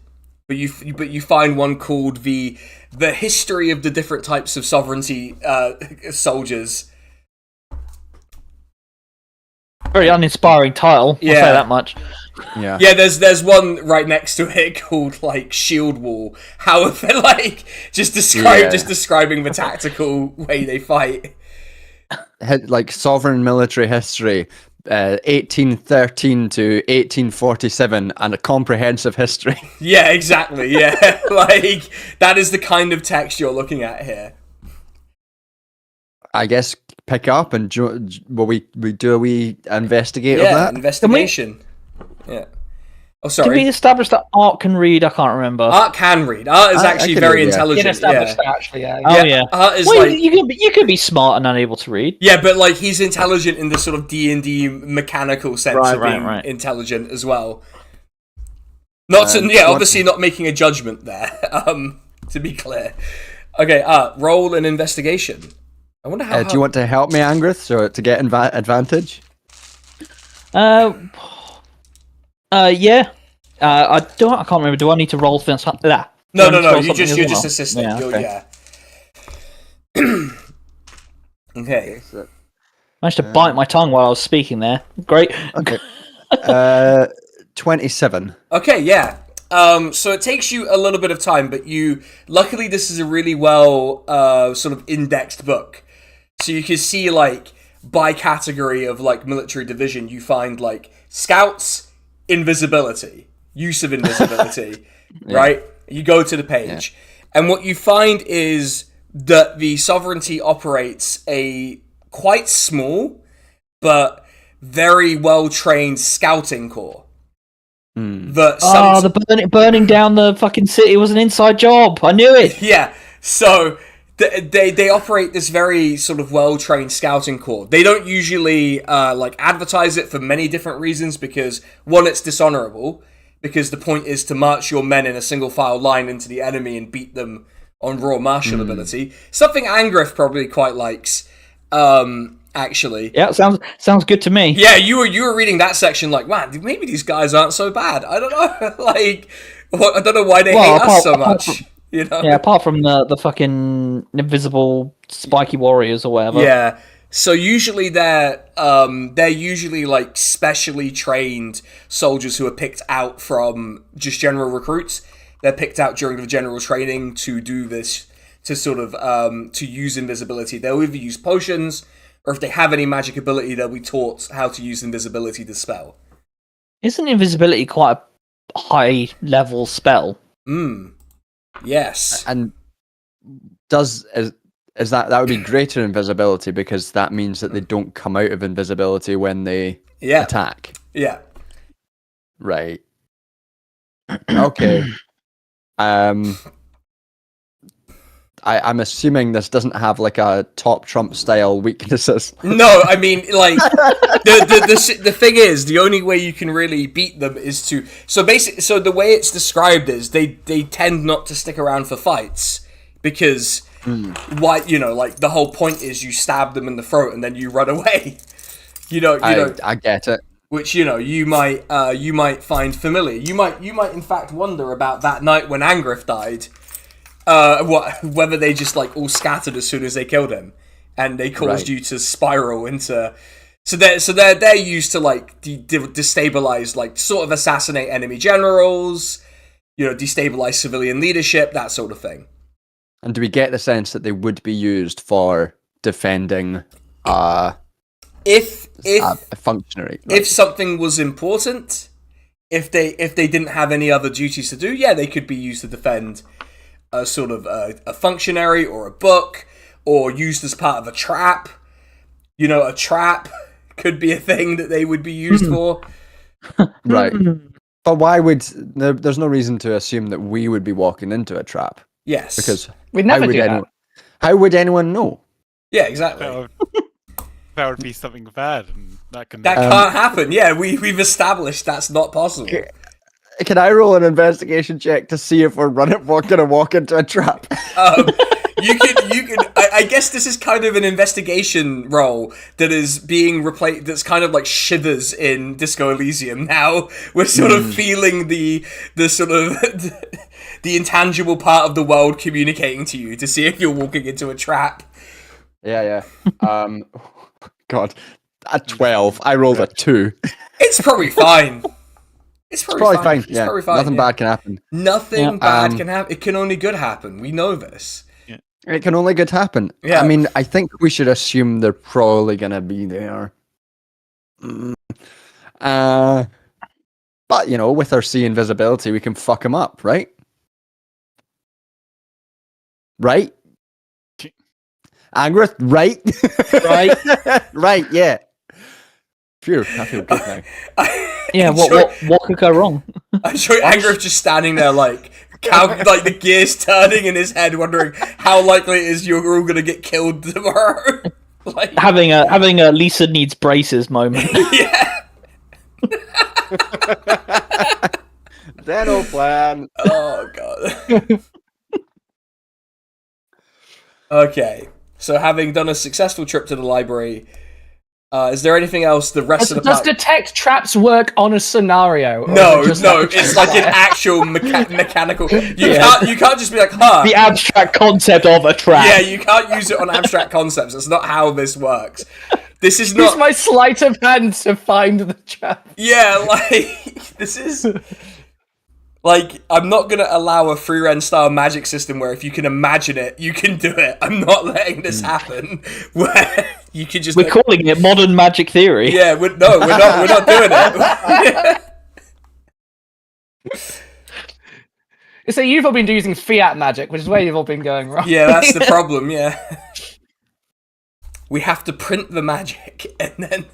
But you find one called the History of the Different Types of Sovereignty Soldiers. Very uninspiring title. I'll say that much. Yeah. Yeah, there's one right next to it called like Shield Wall. However, like just describing the tactical way they fight. Like sovereign military history, 1813 to 1847, and a comprehensive history. Yeah, exactly. Yeah, like that is the kind of text you're looking at here. I guess pick up and we do a wee investigate of that. Investigation. Yeah. Oh, sorry. Did we establish that Art can read? I can't remember. Art can read. Art is actually very intelligent. Established that, actually, yeah. Oh, yeah. Art is you could be smart and unable to read. Yeah, but like he's intelligent in the sort of D&D mechanical sense of being intelligent as well. Obviously not making a judgment there. To be clear. Okay, roll an investigation. I wonder how. Do you want to help me, Angrith, to get advantage? Yeah. I can't remember. Do I need to roll for that? No. You're just assisting. Yeah. Okay. Managed to bite my tongue while I was speaking there. Great. Okay. 27. Okay, yeah. So it takes you a little bit of time, but luckily this is a really well sort of indexed book. So you can see like by category of like military division, you find like scouts, invisibility, use of invisibility, right? You go to the page, and what you find is that the Sovereignty operates a quite small but very well trained scouting corps. The burning down the fucking city was an inside job. I knew it. Yeah, so they operate this very sort of well-trained scouting corps. They don't usually like advertise it for many different reasons because, one, it's dishonorable, because the point is to march your men in a single file line into the enemy and beat them on raw martial ability. Something Angrith probably quite likes. actually. Yeah, sounds good to me. Yeah, you were reading that section like, wow, maybe these guys aren't so bad. I don't know, like, I don't know why they hate us so much. You know? Yeah, apart from the fucking invisible spiky warriors or whatever. Yeah. So usually they're usually like specially trained soldiers who are picked out from just general recruits. They're picked out during the general training to do this, to sort of to use invisibility. They'll either use potions, or if they have any magic ability, they'll be taught how to use invisibility to spell. Isn't invisibility quite a high level spell? Yes. And is that would be greater invisibility, because that means that they don't come out of invisibility when they attack. Yeah. Right. Okay. I'm assuming this doesn't have like a top trump style weaknesses. No, I mean, like, the thing is, the only way you can really beat them is to... So the way it's described is they tend not to stick around for fights, because why, you know, like, the whole point is you stab them in the throat and then you run away. I get it. Which, you know, you might find familiar. You might in fact wonder about that night when Angrith died. Whether they just like all scattered as soon as they killed him, and they caused you to spiral into. So they're used to like destabilize, like sort of assassinate enemy generals, you know, destabilize civilian leadership, that sort of thing. And do we get the sense that they would be used for defending if a functionary? Right? If something was important, if they didn't have any other duties to do, yeah, they could be used to defend a sort of a functionary or a book, or used as part of a trap. You know, a trap could be a thing that they would be used for. Right. But why would... There's no reason to assume that we would be walking into a trap. Yes. Because we'd never do that. How would anyone know? Yeah, exactly. That would be something bad, and that can't happen. Yeah, we've established that's not possible. Can I roll an investigation check to see if we're gonna walk into a trap? You can. I guess this is kind of an investigation role that is being replaced. That's kind of like shivers in Disco Elysium. Now we're sort of feeling the sort of the intangible part of the world communicating to you to see if you're walking into a trap. Yeah. God, at 12, I rolled a 2. It's probably fine. It's probably fine. It's probably fine. Nothing bad can happen. Nothing bad can happen. It can only good happen. We know this. Yeah. It can only good happen. Yeah. I mean, I think we should assume they're probably gonna be there. But you know, with our sea invisibility, we can fuck them up, right? Right? Angrith, right? Right, yeah. Phew, I feel good now. Yeah, what could go wrong? I'm sure Angrith just standing there like the gears turning in his head, wondering how likely it is you're all gonna get killed tomorrow. Like having a Lisa needs braces moment. Yeah. Zeno plan. Oh god. Okay. So having done a successful trip to the library, is there anything else the rest of the Does detect traps work on a scenario? No, it's like an actual mechanical... You can't just be like, huh. The abstract concept of a trap. Yeah, you can't use it on abstract concepts. That's not how this works. This is not... Use my sleight of hand to find the trap. Yeah, like, this is... Like, I'm not going to allow a free-run style magic system where if you can imagine it, you can do it. I'm not letting this happen. Where you can just... We're calling it modern magic theory. Yeah, we're not doing it. So you've all been using fiat magic, which is where you've all been going wrong. Yeah, that's the problem, yeah. We have to print the magic, and then...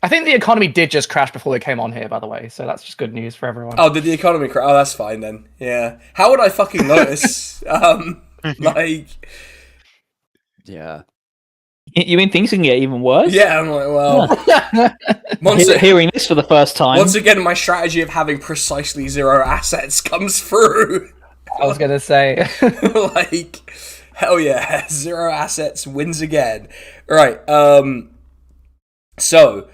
I think the economy did just crash before they came on here, by the way, so that's just good news for everyone. Oh, did the economy crash? Oh, that's fine then. Yeah. How would I fucking notice? Like... Yeah. You mean things can get even worse? Yeah, I'm like, well... Hearing this for the first time. Once again, my strategy of having precisely 0 assets comes through. I was going to say... Like... Hell yeah. 0 assets wins again. Right. So,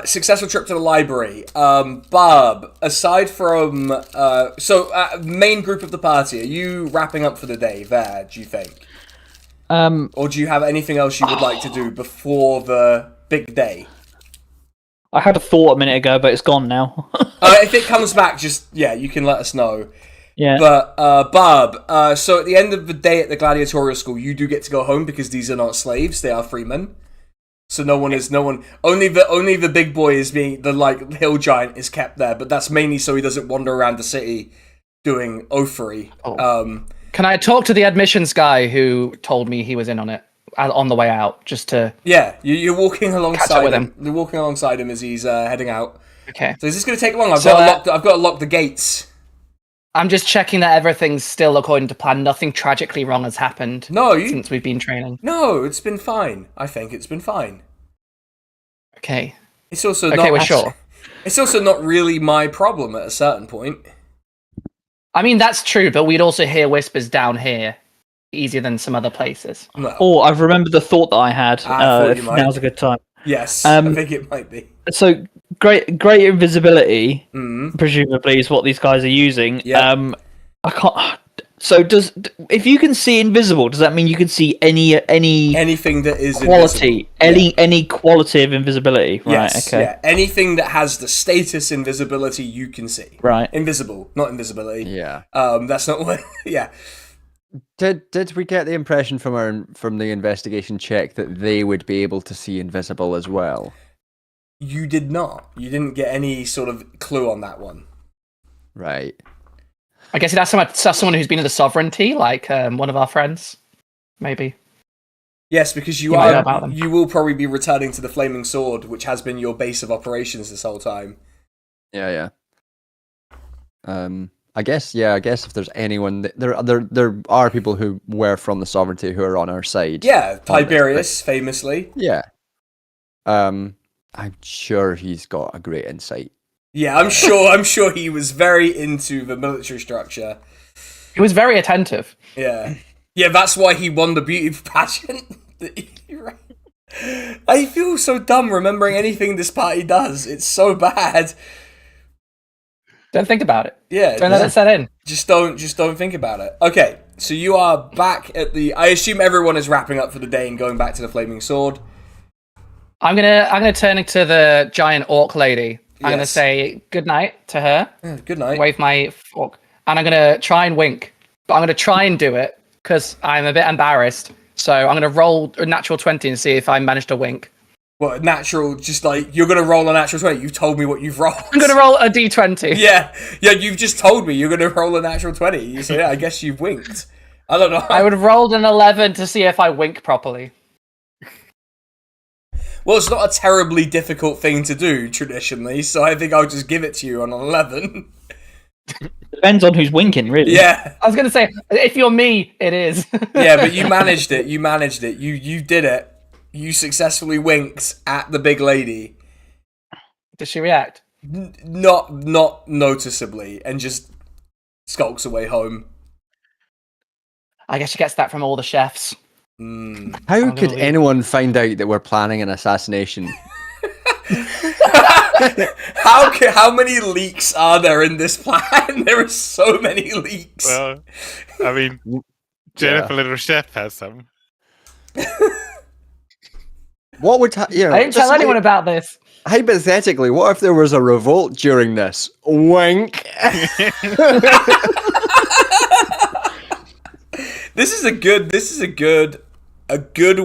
successful trip to the library. Barb, aside from... main group of the party, are you wrapping up for the day there, do you think? Or do you have anything else you would like to do before the big day? I had a thought a minute ago, but it's gone now. If it comes back, you can let us know. Yeah. But, Barb, so at the end of the day at the Gladiator School, you do get to go home because these are not slaves, they are freemen. So only the big boy is being, the hill giant is kept there, but that's mainly so he doesn't wander around the city doing oafery. Oh. Can I talk to the admissions guy who told me he was in on it on the way out, just to... Yeah, you're walking alongside him. You're walking alongside him as he's heading out. Okay. So is this going to take long? I've got to lock the gates. I'm just checking that everything's still according to plan. Nothing tragically wrong has happened since we've been training. No, it's been fine. I think it's been fine. Okay. It's also we're sure. It's also not really my problem at a certain point. I mean, that's true, but we'd also hear whispers down here easier than some other places. No. Oh, I've remembered the thought that I had. If now's a good time. Yes, I think it might be. So great invisibility, presumably, is what these guys are using. Yeah. I can't. So if you can see invisible, does that mean you can see anything that is quality, invisible? any quality of invisibility? Right. Yes, okay. Yeah. Anything that has the status invisibility, you can see. Right. Invisible, not invisibility. Yeah. That's not what. Yeah. Did we get the impression from the investigation check that they would be able to see invisible as well? You did not. You didn't get any sort of clue on that one. Right. I guess that's someone who's been in the sovereignty, like one of our friends, maybe. Yes, because you will probably be returning to the Flaming Sword, which has been your base of operations this whole time. Yeah. I guess if there's anyone, there are people who were from the sovereignty who are on our side. Yeah, Tiberius, famously. Yeah. I'm sure he's got a great insight. Yeah, I'm sure he was very into the military structure. He was very attentive. Yeah. Yeah, that's why he won the beauty pageant. I feel so dumb remembering anything this party does. It's so bad. Don't think about it. Yeah. Don't let it set in. Just don't think about it. Okay, so you are back at the... I assume everyone is wrapping up for the day and going back to the Flaming Sword. I'm gonna turn into the giant orc lady. I'm going to say good night to her. Yeah, good night. Wave my fork. And I'm going to try and wink. But I'm going to try and do it because I'm a bit embarrassed. So I'm going to roll a natural 20 and see if I manage to wink. What, natural, just like, you're going to roll a natural 20? You've told me what you've rolled. I'm going to roll a d20. Yeah, you've just told me you're going to roll a natural 20. So yeah, I guess you've winked. I don't know. I would have rolled an 11 to see if I wink properly. Well, it's not a terribly difficult thing to do, traditionally, so I think I'll just give it to you on an 11. Depends on who's winking, really. Yeah. I was going to say, if you're me, it is. Yeah, but you managed it. You did it. You successfully winked at the big lady. Does she react? Not noticeably, and just skulks away home. I guess she gets that from all the chefs. How could anyone find out that we're planning an assassination? How many leaks are there in this plan? There are so many leaks. Well, I mean, Jennifer Littlechef has some. What would I didn't tell anyone about this. Hypothetically, what if there was a revolt during this? Wink. This is a good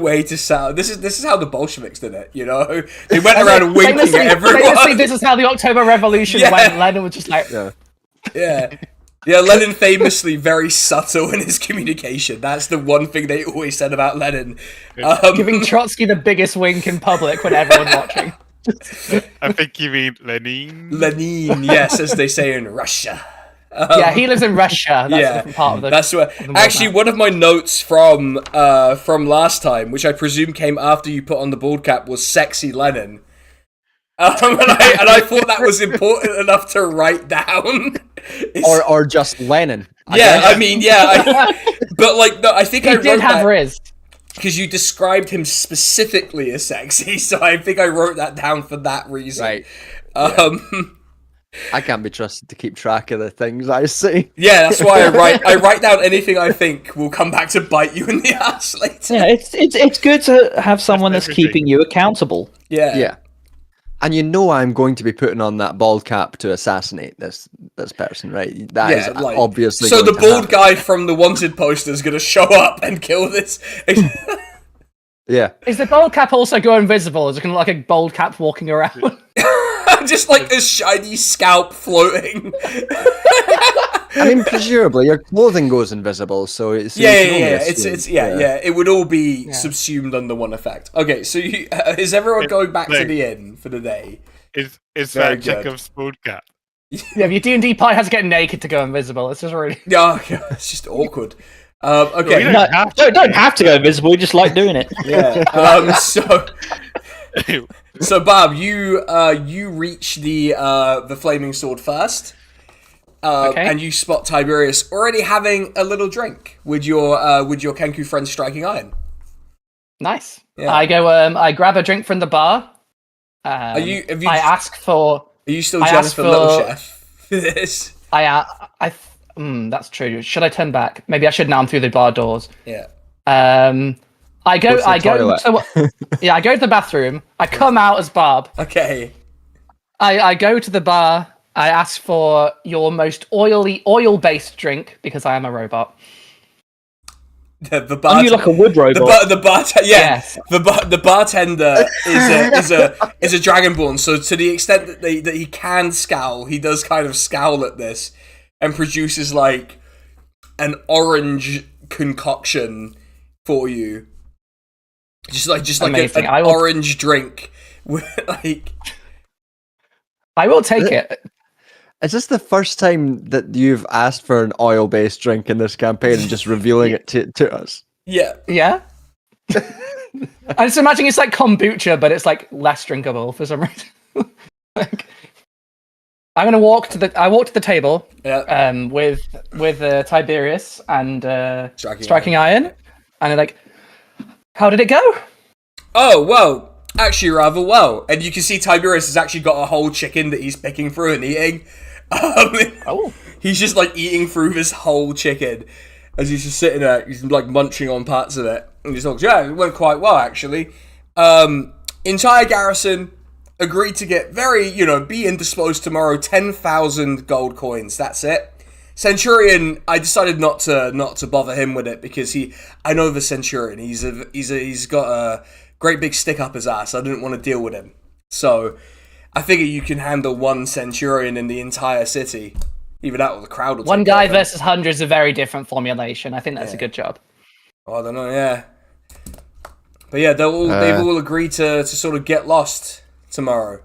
way to sound. This is how the Bolsheviks did it, you know? They went around winking at everyone. Famously, this is how the October Revolution went. Lenin was just like... Yeah, Lenin famously very subtle in his communication. That's the one thing they always said about Lenin. Giving Trotsky the biggest wink in public when everyone's watching. I think you mean Lenin. Lenin, yes, as they say in Russia. Yeah, he lives in Russia. That's a different part of the... That's where... Actually, one of my notes from last time, which I presume came after you put on the bald cap, was sexy Lenin. And I thought that was important enough to write down. Or just Lenin. Yeah, I mean, but like, no, I think He I wrote did have that Riz. because you described him specifically as sexy, so I think I wrote that down for that reason. Right. I can't be trusted to keep track of the things I see. Yeah, that's why I write down anything I think will come back to bite you in the ass later. Yeah, it's good to have someone that's everything. keeping you accountable. Yeah. And you know I'm going to be putting on that bald cap to assassinate this person, right? That is like, obviously so going the to bald happen. guy from the wanted poster is going to show up and kill this. Yeah. Is the bald cap also go invisible? Is it kind of like a bald cap walking around? Just like a shiny scalp floating. I mean, presumably your clothing goes invisible, so it's Yeah. It would all be subsumed under one effect. Okay, so is everyone going back to the inn for the day? Is Very that check good. of spoon cat? Yeah, if your D&D party has to get naked to go invisible. It's just really... Yeah, it's just awkward. Okay, We No, don't have to go invisible. We just like doing it. yeah. So Barb, you reach the flaming sword first. Okay. And you spot Tiberius already having a little drink with your Kenku friend striking iron. Nice. Yeah. I go. I grab a drink from the bar. Have you? I ask for. Are you still I ask Jennifer for- Littlechef for this? That's true. Should I turn back? Maybe I should now. I'm through the bar doors. Yeah. I go. Go to the I go. toilet. Yeah, I go to the bathroom. I come out as Barb. Okay. I go to the bar. I ask for your most oil-based drink because I am a robot. The Are you like a wood robot? the bartender, Yes. the bartender is a dragonborn. So to the extent that he can scowl, he does kind of scowl at this and produces like an orange concoction for you, just like Amazing. an orange drink with like. I will take it. Is this the first time that you've asked for an oil-based drink in this campaign and just revealing it to us? Yeah. Yeah. I just imagine it's like kombucha, but it's like less drinkable for some reason. Like, I'm gonna walk to the table. Yeah. With Tiberius and Striking iron, and they're like, how did it go? Oh, well, actually rather well. And you can see Tiberius has actually got a whole chicken that he's picking through and eating. Oh. He's just like eating through this whole chicken as he's just sitting there. He's like munching on parts of it. And he's like, yeah, it went quite well, actually. Entire garrison agreed to get be indisposed tomorrow. 10,000 gold coins. That's it. Centurion, I decided not to bother him with it because I know the Centurion. He's got a great big stick up his ass. I didn't want to deal with him. So I figure you can handle one Centurion in the entire city. Even out of the crowd will One take guy care of him. versus hundreds is a very different formulation. I think that's a good job. Oh, I don't know, yeah. But yeah, they've all agreed to sort of get lost tomorrow.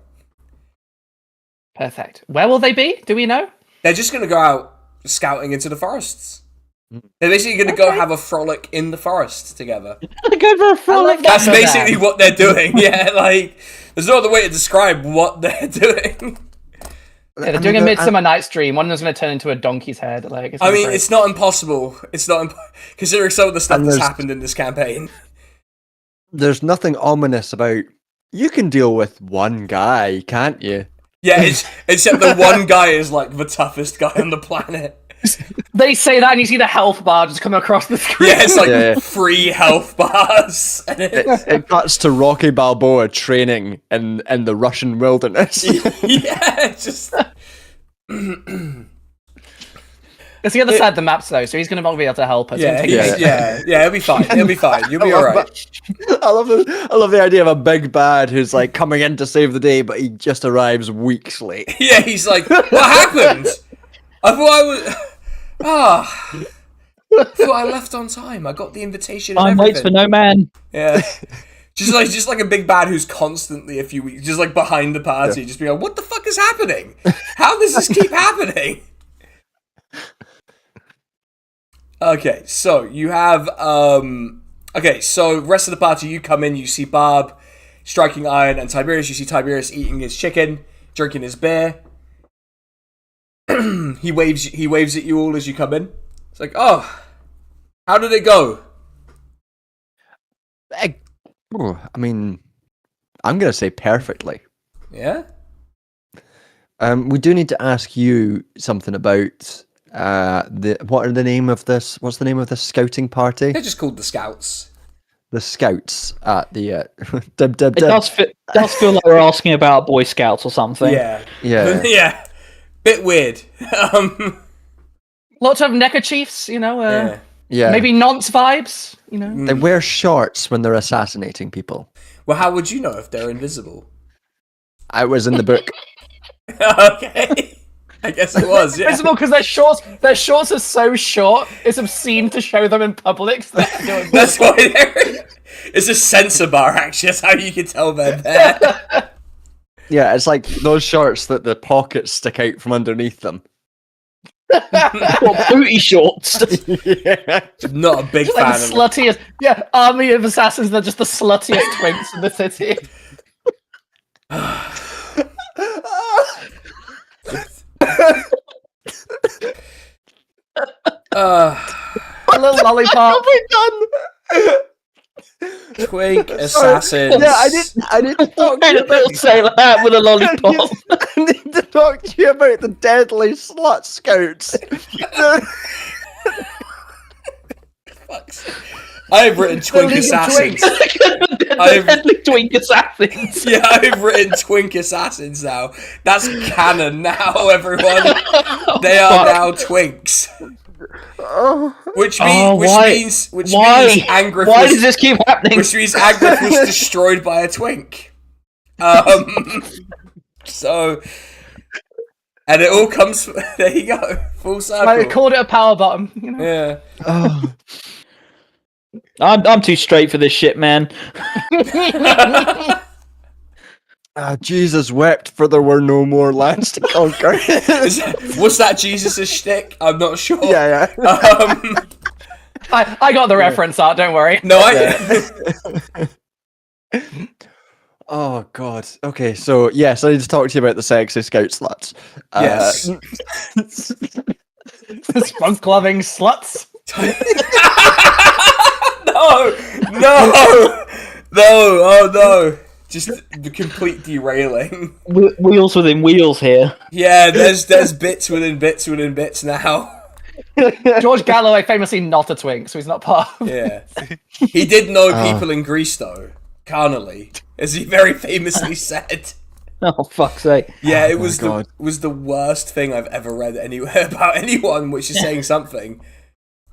Perfect. Where will they be? Do we know? They're just going to go out scouting into the forests. They're basically going to go have a frolic in the forest together. Go for a frolic. That's basically what they're doing. Yeah, like, there's no other way to describe what they're doing. Yeah, they're doing a Midsummer Night's Dream. One of them's going to turn into a donkey's head. Like, It's not impossible. It's not considering some of the stuff And that's there's- happened in this campaign. There's nothing ominous about you can deal with one guy, can't you? Yeah, except the one guy is like the toughest guy on the planet. They say that, and you see the health bar just come across the screen. Yeah, it's like Yeah. free health bars. And It cuts to Rocky Balboa training in the Russian wilderness. yeah, it's just It's the other side of the maps, though, so he's going to be able to help us. yeah, He's gonna take- it'll be fine. It'll be fine. You'll be alright. I love the idea of a big bad who's like coming in to save the day, but he just arrives weeks late. Yeah, he's like, what happened? I thought I was. I thought I left on time. I got the invitation. And Time waits for everything. no man. Yeah. Just like a big bad who's constantly a few weeks, just like behind the party, just being like, what the fuck is happening? How does this keep happening? Okay, so you have, so rest of the party, you come in, you see Barb striking iron, and Tiberius, you see Tiberius eating his chicken, drinking his beer. He waves at you all as you come in. It's like, oh, how did it go? I mean, I'm going to say perfectly. Yeah? We do need to ask you something about what are the name of this? What's the name of this scouting party? They're just called the Scouts. The Scouts at the dib dib It dib. does feel like we're asking about Boy Scouts or something. Yeah. Yeah. Yeah. Bit weird. Lots of neckerchiefs, you know. Yeah. Yeah. Maybe nonce vibes, you know. They wear shorts when they're assassinating people. Well, how would you know if they're invisible? I was in the book. Okay. I guess it was, yeah. Visible because their shorts are so short, it's obscene to show them in public. So That's why it's a censor bar, actually. That's how you can tell they're there. Yeah, it's like those shorts that the pockets stick out from underneath them. What, booty shorts? Not a big like fan the of it. sluttiest, army of assassins. They're just the sluttiest twinks in the city. A little lollipop. Twink assassins. Yeah, I didn't talk to Made you a little about. sailor hat with a lollipop. I need to talk to you about the deadly slut scouts. I've written twink League of assassins. Deadly twink assassins. Yeah, I've written twink assassins now. That's canon now, everyone. They are now twinks. Which means Angrith Why was, does this keep happening? which means Angrith was destroyed by a twink. So, and it all comes. There you go, full circle. Like they called it a power bottom. You know? Yeah. I'm too straight for this shit, man. Jesus wept for there were no more lands to conquer. Was that Jesus' shtick? I'm not sure. Yeah. I got the reference art. Don't worry. No, I. Oh God. Okay, so yes, I need to talk to you about the sexy scout sluts. Yes. Spunk loving sluts. No! Oh no! Just the complete derailing. Wheels within wheels here. Yeah, there's bits within bits within bits now. George Galloway famously not a twink, so he's not part of Yeah. He did know people in Greece though, carnally, as he very famously said. Oh, fuck's sake. Yeah, it was God. the worst thing I've ever read anywhere about anyone, which is saying something.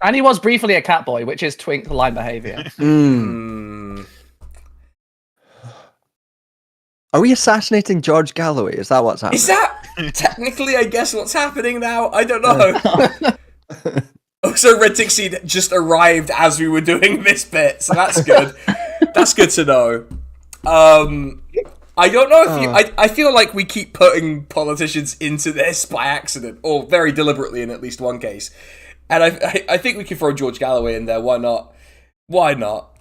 And he was briefly a cat boy, which is twink line behavior. Are we assassinating George Galloway? Is that what's happening? Is that technically, I guess, what's happening now? I don't know. Also, Red Dixie just arrived as we were doing this bit, so that's good. That's good to know. I don't know if you... I feel like we keep putting politicians into this by accident, or very deliberately in at least one case. And I think we can throw George Galloway in there. Why not? Why not?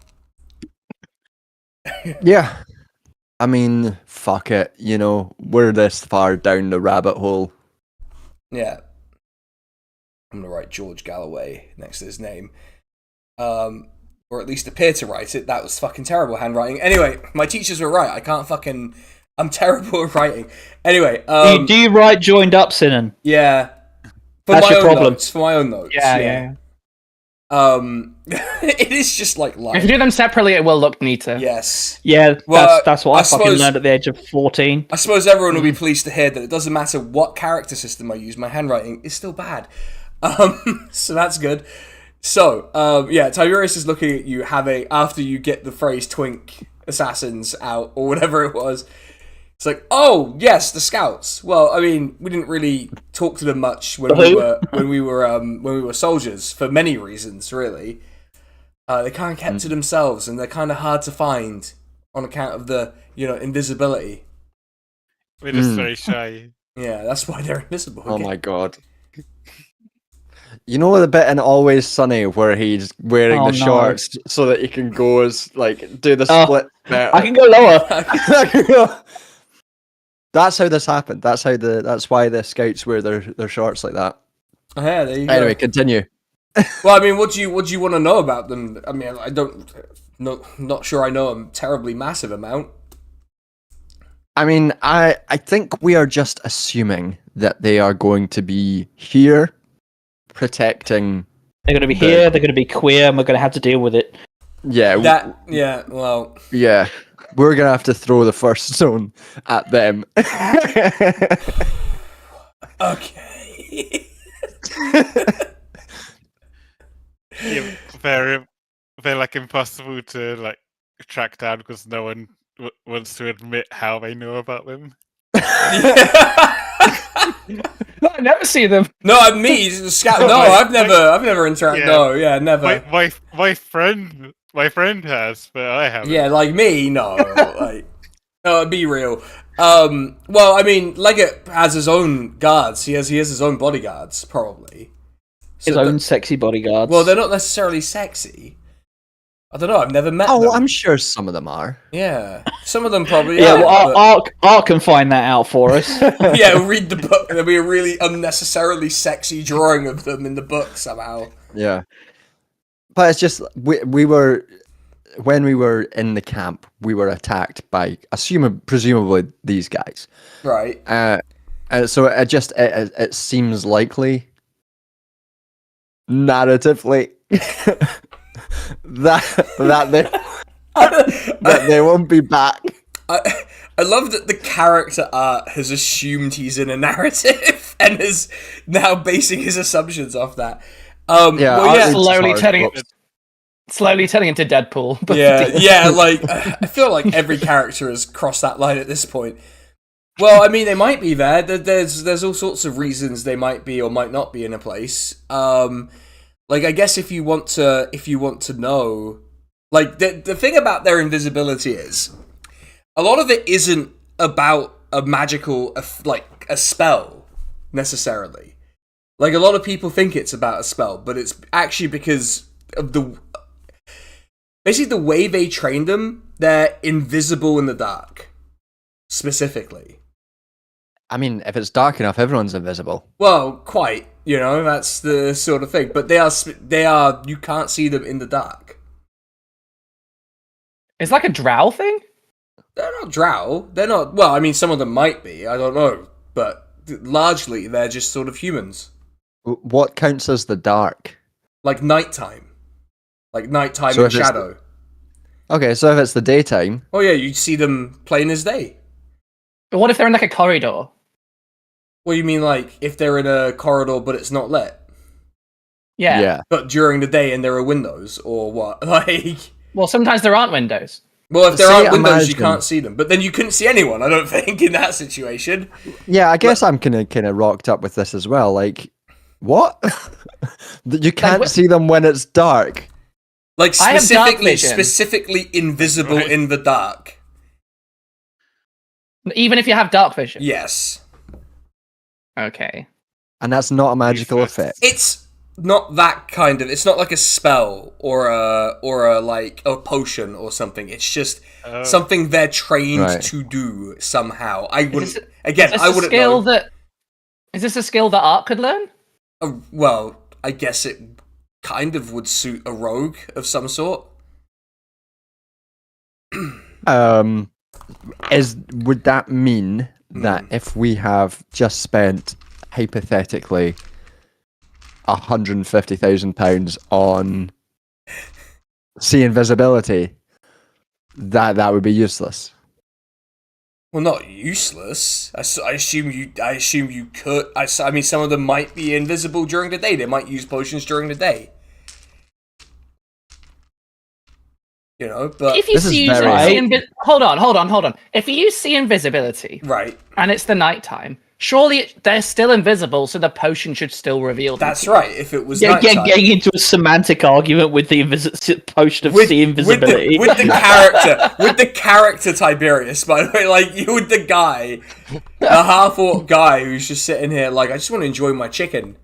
Yeah. I mean, fuck it. You know, we're this far down the rabbit hole. Yeah. I'm going to write George Galloway next to his name. Or at least appear to write it. That was fucking terrible handwriting. Anyway, my teachers were right. I'm terrible at writing. Anyway. Do you write joined up, Sinan? Yeah. That's your problem. For my own notes. Yeah. It is just like life. If you do them separately, it will look neater. Yes. Yeah, Well, that's what I fucking suppose- learned at the age of 14. I suppose everyone will be pleased to hear that it doesn't matter what character system I use, my handwriting is still bad. So that's good. So, Tiberius is looking at you after you get the phrase twink assassins out, or whatever it was. It's like, oh, yes, the scouts. Well, I mean, we didn't really talk to them much when we were soldiers, for many reasons, really. They kind of kept to themselves, and they're kind of hard to find on account of the, invisibility. We're just very shy. Yeah, that's why they're invisible. Oh my God. You know the bit in Always Sunny where he's wearing the shorts so that he can go do the split better? I can go lower. That's how this happened. That's why the scouts wear their shorts like that. Oh, yeah, there you go. Anyway, continue. Well, I mean, what do you want to know about them? I mean, not sure I know a terribly massive amount. I mean, I think we are just assuming that they are going to be here protecting. They're going to be here, they're going to be queer, and we're going to have to deal with it. Yeah. Well. Yeah. We're going to have to throw the first stone at them. Okay. Yeah, they're like impossible to like track down because no one wants to admit how they know about them. I never see them. No, me, Scout. No, I've never interacted. Yeah. No, yeah, never. My friend has, but I haven't. Yeah, like me, no. Like, no, be real. Well, I mean, Legate has his own guards. He has his own bodyguards, probably. His own sexy bodyguards. Well, they're not necessarily sexy. I don't know. I've never met them. Oh, I'm sure some of them are. Yeah, some of them probably. yeah, are, well, Art can find that out for us. Yeah, read the book. There'll be a really unnecessarily sexy drawing of them in the book somehow. Yeah. But it's just, we were, when we were in the camp, we were attacked by, presumably these guys. Right. So it seems likely, narratively, that they won't be back. I love that the character art has assumed he's in a narrative and is now basing his assumptions off that. Slowly turning into Deadpool. But Yeah, like I feel like every character has crossed that line at this point. Well, I mean, they might be there. There's all sorts of reasons they might be or might not be in a place. Like, I guess if you want to know, like the thing about their invisibility is, a lot of it isn't about a magical, like a spell necessarily. Like, a lot of people think it's about a spell, but it's actually because of basically the way they train them. They're invisible in the dark, specifically. I mean, if it's dark enough, everyone's invisible. Well, quite. You know, that's the sort of thing. But they are. You can't see them in the dark. It's like a drow thing? They're not drow. They're not. Well, I mean, some of them might be. I don't know. But largely, they're just sort of humans. What counts as the dark? Like nighttime. Like nighttime So and shadow. Okay, so if it's the daytime... Oh yeah, you see them plain as day. But what if they're in like a corridor? What do you mean, like, if they're in a corridor but it's not lit? Yeah. But during the day and there are windows, or what? Like... Well, sometimes there aren't windows. Well, if there aren't windows, you can't see them. But then you couldn't see anyone, I don't think, in that situation. Yeah, I guess I'm kind of rocked up with this as well. Like, what? You can't see them when it's dark. Like, specifically invisible in the dark. Even if you have dark vision? Yes. Okay. And that's not a magical effect. It's not that kind of... It's not like a spell or a like a potion or something. It's just something they're trained to do somehow. I wouldn't... I wouldn't know. Is this a skill that Art could learn? Well, I guess it kind of would suit a rogue of some sort. Would that mean that if we have just spent, hypothetically, £150,000 on see invisibility, that would be useless? Well, not useless. I assume you could. I mean, some of them might be invisible during the day. They might use potions during the day. You know, but if you hold on. If you see invisibility, right, and it's the nighttime, surely they're still invisible, so the potion should still reveal them. That's right. If it was getting into a semantic argument with the potion of see invisibility with the character Tiberius, by the way, like you with the guy, the half-orc guy who's just sitting here like, I just want to enjoy my chicken.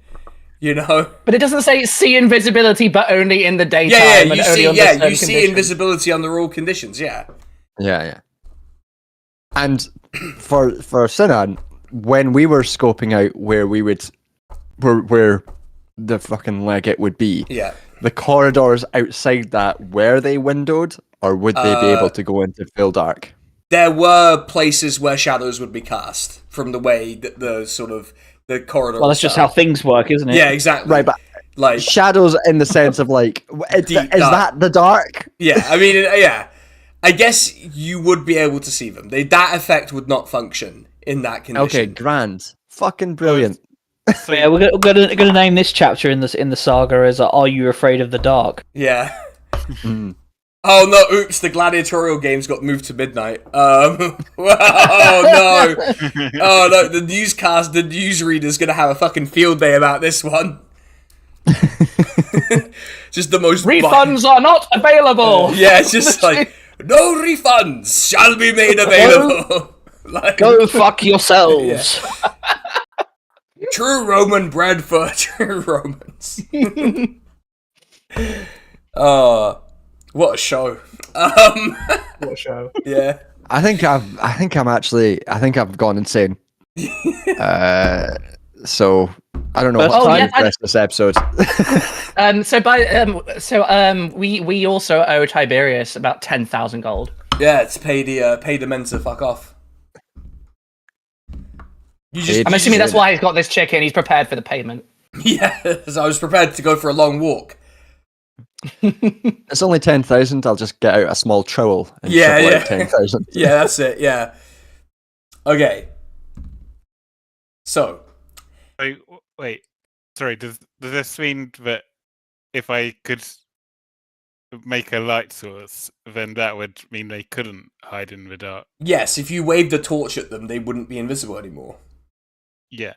You know, but it doesn't say see invisibility, but only in the daytime. You see invisibility under all conditions. Yeah. And for Sinan, when we were scoping out where the fucking legate would be. Yeah. The corridors outside that, were they windowed, or would they be able to go into full dark? There were places where shadows would be cast from the way that the corridor. Well, that's just how things work, isn't it? Yeah, exactly. Right, but like shadows in the sense of like, is that the dark? Yeah, I mean, yeah. I guess you would be able to see them. That effect would not function in that condition. Okay, grand, fucking brilliant. So, yeah, we're gonna name this chapter in the saga as "Are You Afraid of the Dark?" Yeah. Oh no! Oops! The gladiatorial games got moved to midnight. Oh no! Oh no! The newsreader's gonna have a fucking field day about this one. Just the most refunds are not available. Yeah, it's just like no refunds shall be made available. Like, go fuck yourselves. Yeah. True Roman bread for true Romans. What a show! What a show! Yeah, I think I've gone insane. So I don't know what time to rest this episode. We also owe Tiberius about 10,000 gold. Yeah, it's pay the men to fuck off. I'm assuming that's why he's got this chicken. He's prepared for the payment. Yeah, so I was prepared to go for a long walk. It's only 10,000. I'll just get out a small trowel and shovel out 10,000. Yeah, that's it. Yeah. Okay. So. Wait. Sorry. Does this mean that if I could make a light source, then that would mean they couldn't hide in the dark? Yes. If you waved a torch at them, they wouldn't be invisible anymore. Yeah.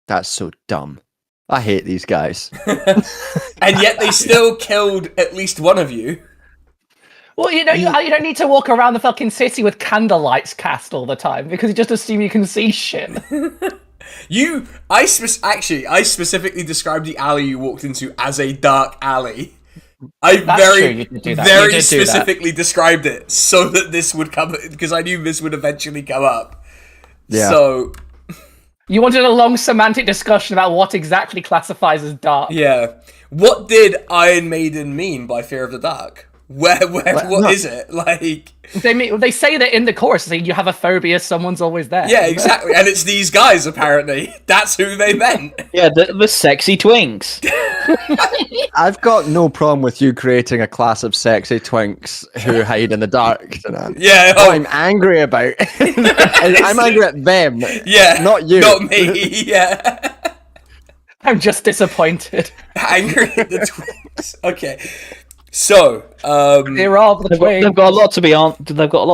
That's so dumb. I hate these guys. And yet they still killed at least one of you. Well, you don't need to walk around the fucking city with candle lights cast all the time because you just assume you can see shit. I specifically described the alley you walked into as a dark alley. Very specifically described it so that this would come, because I knew this would eventually come up. Yeah. So you wanted a long semantic discussion about what exactly classifies as dark. Yeah. What did Iron Maiden mean by fear of the dark? What is it? Like they say that in the chorus, you have a phobia, someone's always there. Yeah, exactly. And it's these guys apparently. That's who they meant. Yeah, the sexy twinks. I've got no problem with you creating a class of sexy twinks who hide in the dark. Yeah. What I'm angry about. I'm angry at them. Yeah. Not you. Not me. Yeah. I'm just disappointed. Angry at the twinks. Okay. So, they've got a lot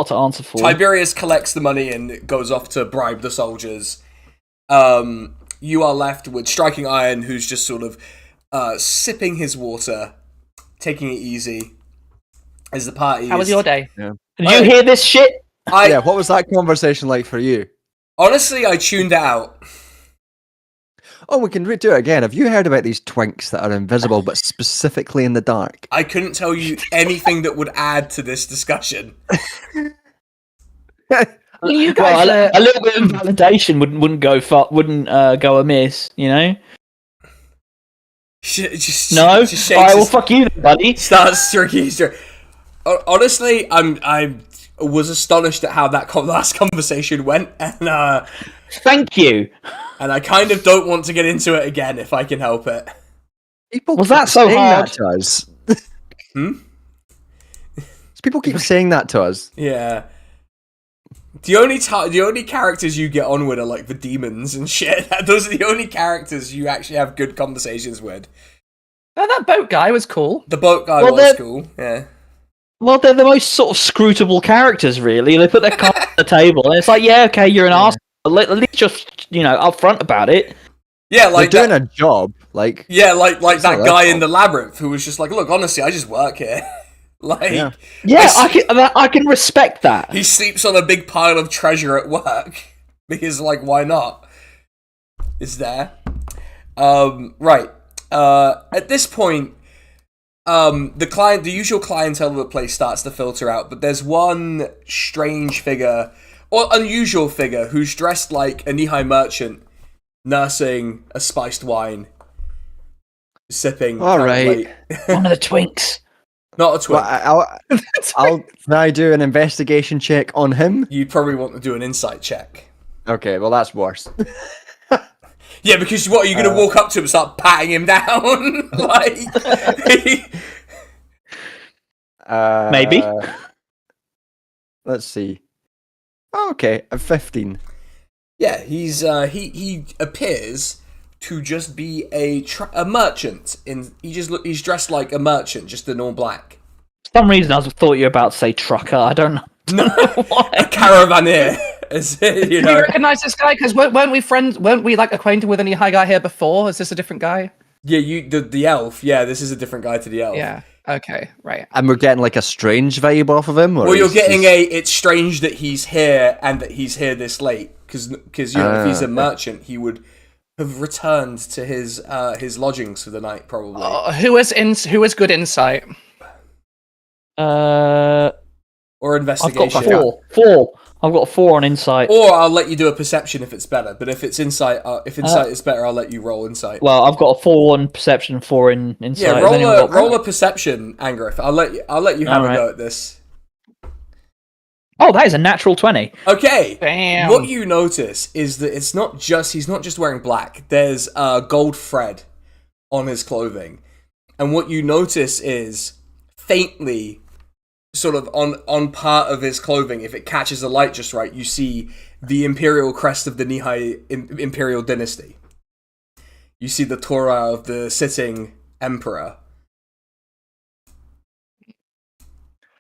to answer for. Tiberius collects the money and goes off to bribe the soldiers. You are left with Striking Iron, who's just sort of sipping his water, taking it easy. As the party. How was your day? Yeah. Did you hear this shit? Yeah. What was that conversation like for you? Honestly, I tuned it out. Oh, we can redo it again. Have you heard about these twinks that are invisible, but specifically in the dark? I couldn't tell you anything that would add to this discussion. You guys, a little bit of validation wouldn't go amiss, you know. No. Alright, well, fuck you, then, buddy. Starts stroking. Honestly, I was astonished at how that last conversation went, and thank you. And I kind of don't want to get into it again if I can help it. Was that so hard? That to us? People keep saying that to us. Yeah. The only characters you get on with are like the demons and shit. Those are the only characters you actually have good conversations with. Oh, that boat guy was cool. The boat guy was cool. Yeah. Well, they're the most sort of scrutable characters, really. They put their cards on the table, and it's like, yeah, okay, you're an arse. At least just, upfront about it. Yeah, like they're doing a job. Like that guy in the labyrinth who was just like, look, honestly, I just work here. I can respect that. He sleeps on a big pile of treasure at work because, like, why not? Is there? Right. At this point, the usual clientele of the place starts to filter out, but there's one strange figure. Or unusual figure who's dressed like a Nihai merchant nursing a spiced wine. sipping. All kind of right. late. One of the twinks. Not a twink. Well, can I do an investigation check on him? You'd probably want to do an insight check. Okay, well that's worse. Yeah, because what, are you going to walk up to him and start patting him down? Like... Maybe. Let's see. Okay, a 15. Yeah, he's he appears to just be a merchant. He's dressed like a merchant, just in all black. For some reason, I thought you were about to say trucker. I don't know. No, a caravanneer. You Do you know. recognize this guy? Because weren't we friends? Weren't we like acquainted with any high guy here before? Is this a different guy? Yeah, the elf. Yeah, this is a different guy to the elf. Yeah. Okay. Right. And we're getting like a strange vibe off of him? Or Well, you're is getting this- it's strange that he's here and that he's here this late. Because you know, if he's a merchant, he would have returned to his lodgings for the night, probably. Who is good insight? Or I've investigation. got 4. I've got 4 on insight. Or I'll let you do a perception if it's better. But if it's insight, if insight is better, I'll let you roll insight. Well, I've got a 4 on perception and 4 in insight. Yeah, Has anyone got- roll a perception, Angrif. I'll let you have a go at this. Oh, that is a natural 20. Okay. Damn. What you notice is that he's not just wearing black. There's gold thread on his clothing, and what you notice is faintly, sort of on part of his clothing, if it catches the light just right, you see the imperial crest of the Nihai imperial dynasty. You see the Torah of the sitting emperor.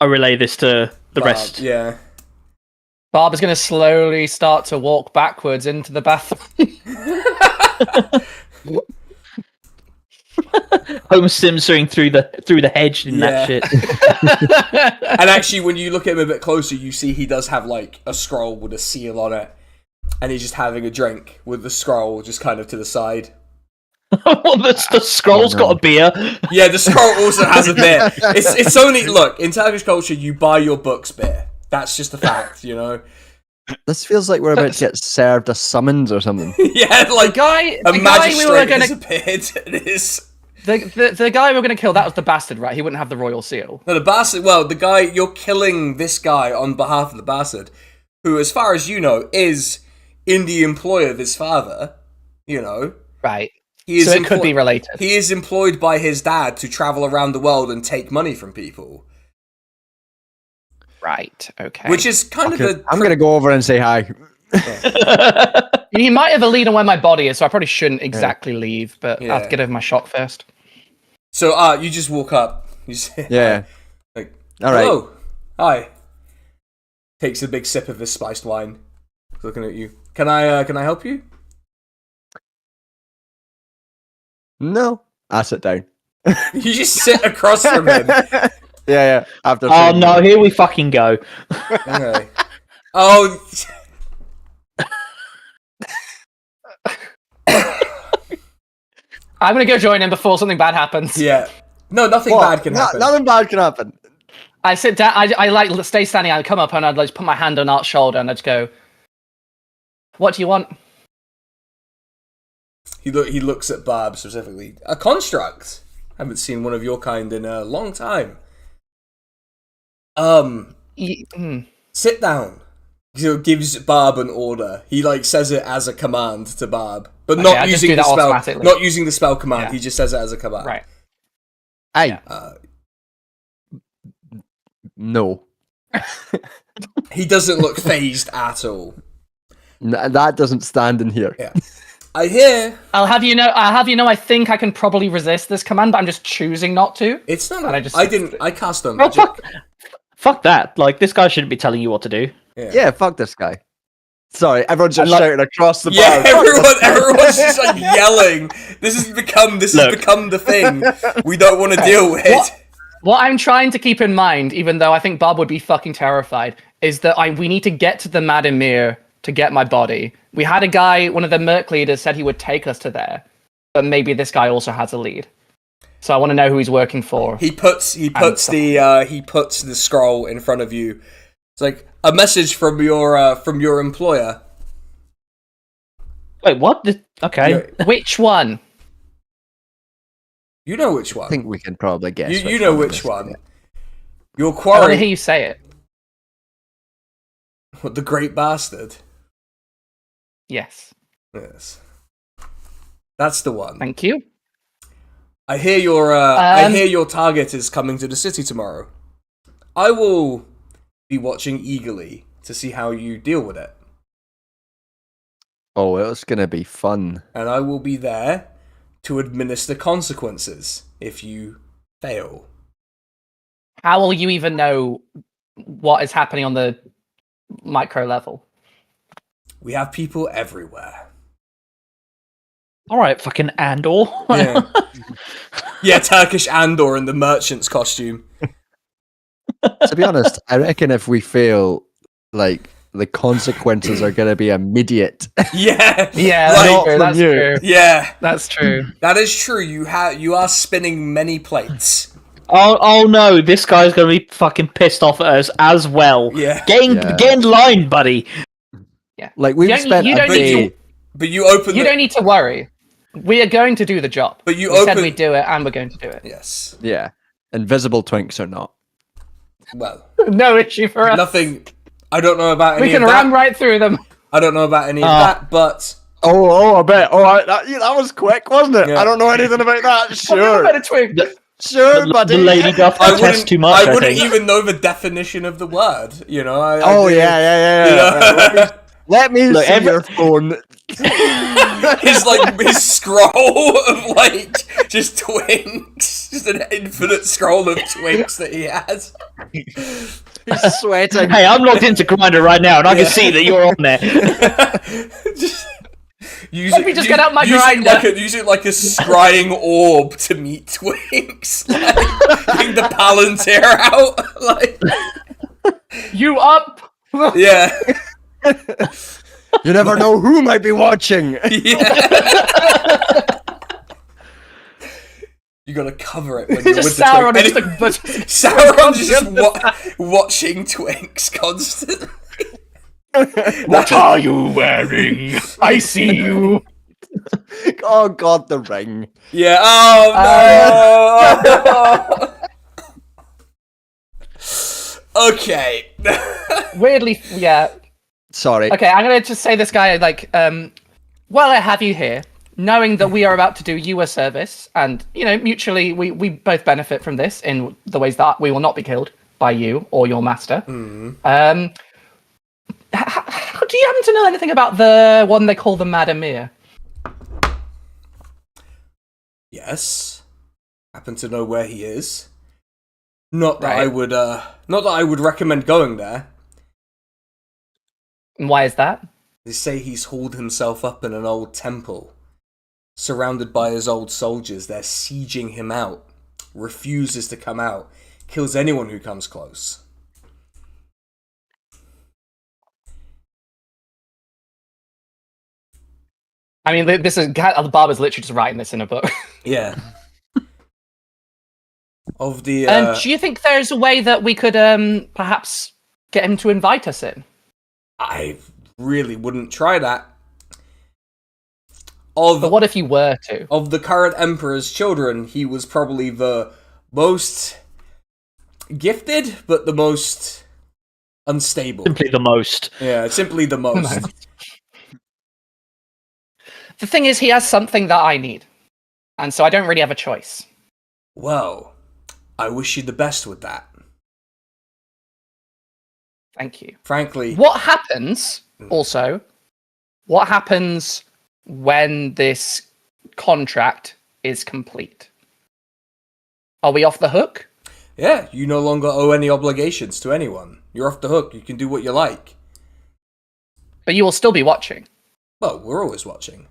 I relay this to the rest. Yeah. Barb is going to slowly start to walk backwards into the bathroom. Homer Simpsoning through the hedge in that shit. And actually, when you look at him a bit closer, you see he does have like a scroll with a seal on it, and he's just having a drink with the scroll just kind of to the side. Well, the scroll's got a beer. Yeah, the scroll also has a beer. It's only, look, in Turkish culture, you buy your books beer. That's just a fact, you know. This feels like we're about to get served a summons or something. Yeah, like the a guy we were magistrate going has to appeared. It is. the guy we were going to kill. That was the bastard, right? He wouldn't have the royal seal. No, the bastard. Well, the guy you're killing, this guy on behalf of the bastard, who, as far as you know, is in the employ of his father. You know, Right. he is. So it could be related. He is employed by his dad to travel around the world and take money from people, Right. Okay. which is kind of a. I'm going to go over and say hi. He might have a lead on where my body is, so I probably shouldn't exactly leave, but Yeah. I'll get over my shock first. So, you just walk up. You say, Yeah. like, All right. hello, hi. Takes a big sip of his spiced wine. Looking at you. Can I help you? No. I sit down. You just sit across from him. Yeah. After Oh saying no, here we fucking go. Okay. Oh. I'm gonna go join him before something bad happens. Yeah. No, nothing What? bad can happen. Nothing bad can happen. I sit down. I like stay standing. I come up and I'd like put my hand on Art's shoulder and I'd go, "What do you want?" He looks at Barb specifically. A construct. Haven't seen one of your kind in a long time. Sit down. He gives Barb an order. He like says it as a command to Barb, but Okay, not I just using do the that spell. automatically. Not using the spell command. Yeah. He just says it as a command. Right. Aye. Yeah. No. He doesn't look phased at all. That doesn't stand in here. Yeah. I hear I'll have you know. I think I can probably resist this command, but I'm just choosing not to. it's not. And I cast on Well, magic. fuck that. Like, this guy shouldn't be telling you what to do. Yeah, fuck this guy. Sorry, everyone's just like- shouting across the Yeah, bar. everyone's just like yelling. This has become the thing we don't want to deal with. What I'm trying to keep in mind, even though I think Bob would be fucking terrified, is that we need to get to the Mad Emir to get my body. We had a guy, one of the Merc leaders, said he would take us to there, but maybe this guy also has a lead. So I want to know who he's working for. He puts the scroll in front of you. It's like a message from your employer. Wait, what? Okay. Yeah. Which one? You know which one. I think we can probably guess. You know which one. Your I want to quarry. hear you say it. What, the Great Bastard? Yes. Yes. That's the one. Thank you. I hear your target is coming to the city tomorrow. I will be watching eagerly to see how you deal with it. Oh, it's gonna be fun. And I will be there to administer consequences if you fail. How will you even know what is happening on the micro level? We have people everywhere. All right, fucking Andor. Yeah, yeah, Turkish Andor in the merchant's costume. To be honest, I reckon if we fail, like, the consequences are gonna be immediate. Yeah, Yeah, Like, that's true. yeah, That's true. that is true. You are spinning many plates. Oh no, this guy's gonna be fucking pissed off at us as well. Yeah, Get in line, buddy. Like, we've You don't- spent you a don't need day. to- but you open. You don't need to worry. We are going to do the job. But you we said open- we'd do it, and we're going to do it. Yes. Yeah, invisible twinks or not. Well, No issue for us. nothing. I don't know about any We can of that. ram right through them. I don't know about any of that, but I bet. Oh, that was quick, wasn't it? Yeah. I don't know anything about that. A Sure, bit of twig. sure, The buddy. lady guff I tests wouldn't. too much. I I wouldn't think. even know the definition of the word. You know. Oh yeah. You know? Right, let me Look, see your phone. his scroll of like just twinks, just an infinite scroll of twinks that he has. He's sweating. Hey, I'm logged into Grindr right now, and I can Yeah. see that you're on there. Just Let me just get out my Grindr. Use it like a scrying orb to meet twinks. Like, bring the Palantir out. Like, You up? yeah. You never know who might be watching. Yeah. You gotta cover it when you're Just with the Sauron twink. is And just Sauron's just watching twinks constantly. What are you wearing? I see you. Oh God, the ring. Yeah. Oh no. Okay. Weirdly, yeah. Sorry. Okay, I'm gonna just say this guy well, I have you here, knowing that we are about to do you a service, and mutually we both benefit from this in the ways that we will not be killed by you or your master. Do you happen to know anything about the one they call the Madamere? Yes. Happen to know where he is. Not that Right. I would recommend going there. And why is that? They say he's hauled himself up in an old temple. Surrounded by his old soldiers, they're sieging him out. Refuses to come out. Kills anyone who comes close. I mean, this is Barb is literally just writing this in a book. Yeah. Of the Do you think there's a way that we could perhaps get him to invite us in? I really wouldn't try that. Of But what if you were to? of the current emperor's children, he was probably the most gifted, but the most unstable. Simply the most. Yeah, simply the most. The thing is, he has something that I need, and so I don't really have a choice. Well, I wish you the best with that. Thank you. Frankly, What happens, also, what happens when this contract is complete? Are we off the hook? yeah, you no longer owe any obligations to anyone. You're off the hook. You can do what you like. But you will still be watching. Well, we're always watching.